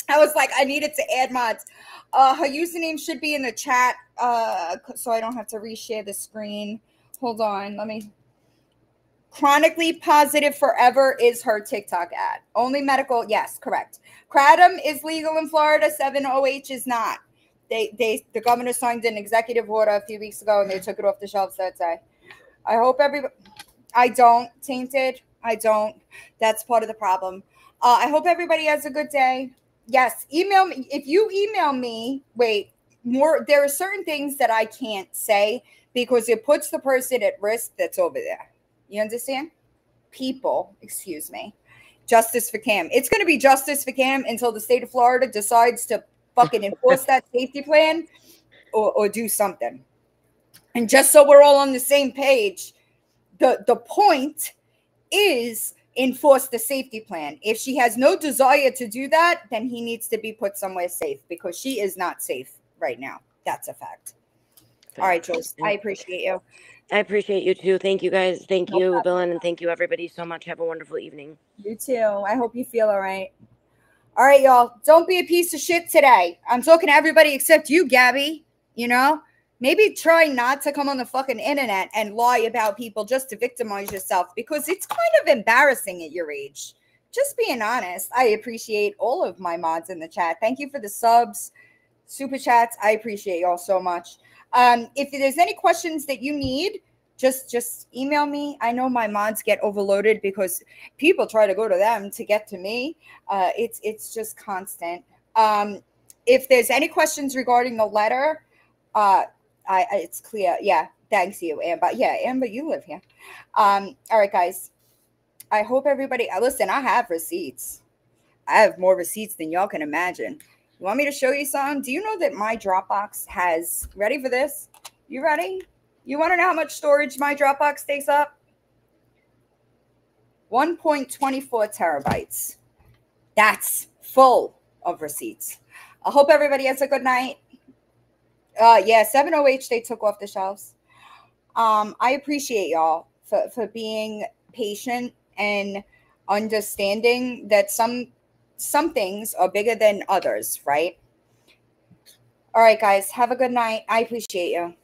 I was like, I needed to add mods. Her username should be in the chat so I don't have to reshare the screen. Hold on. Let me. Chronically Positive Forever is her TikTok ad. Only medical. Yes, correct. Kratom is legal in Florida. 7-OH is not. The governor signed an executive order a few weeks ago and they took it off the shelves that day. I hope everybody. I don't, Tainted. I don't. That's part of the problem. I hope everybody has a good day. Yes, email me. If you email me, there are certain things that I can't say because it puts the person at risk that's over there. You understand? Excuse me. Justice for Cam. It's going to be justice for Cam until the state of Florida decides to fucking enforce that safety plan or do something. And just so we're all on the same page, the point is enforce the safety plan. If she has no desire to do that, then he needs to be put somewhere safe because she is not safe right now. That's a fact. All right, Jules, I appreciate you. I appreciate you too. Thank you guys. Thank you, Bill, and thank you everybody so much. Have a wonderful evening. You too. I hope you feel all right. All right, y'all. Don't be a piece of shit today. I'm talking to everybody except you, Gabi. You know, maybe try not to come on the fucking internet and lie about people just to victimize yourself because it's kind of embarrassing at your age. Just being honest. I appreciate all of my mods in the chat. Thank you for the subs, super chats. I appreciate y'all so much. If there's any questions that you need, just email me. I know my mods get overloaded because people try to go to them to get to me. It's just constant. If there's any questions regarding the letter, it's clear. Yeah. Thanks you, Amber. Yeah, Amber, you live here. All right, guys. I hope everybody, listen, I have receipts. I have more receipts than y'all can imagine. You want me to show you some? Do you know that my Dropbox has, ready for this? You ready? You want to know how much storage my Dropbox takes up? 1.24 terabytes. That's full of receipts. I hope everybody has a good night. Yeah, 7OH they took off the shelves. I appreciate y'all for being patient and understanding that some things are bigger than others, right? All right, guys, have a good night. I appreciate you.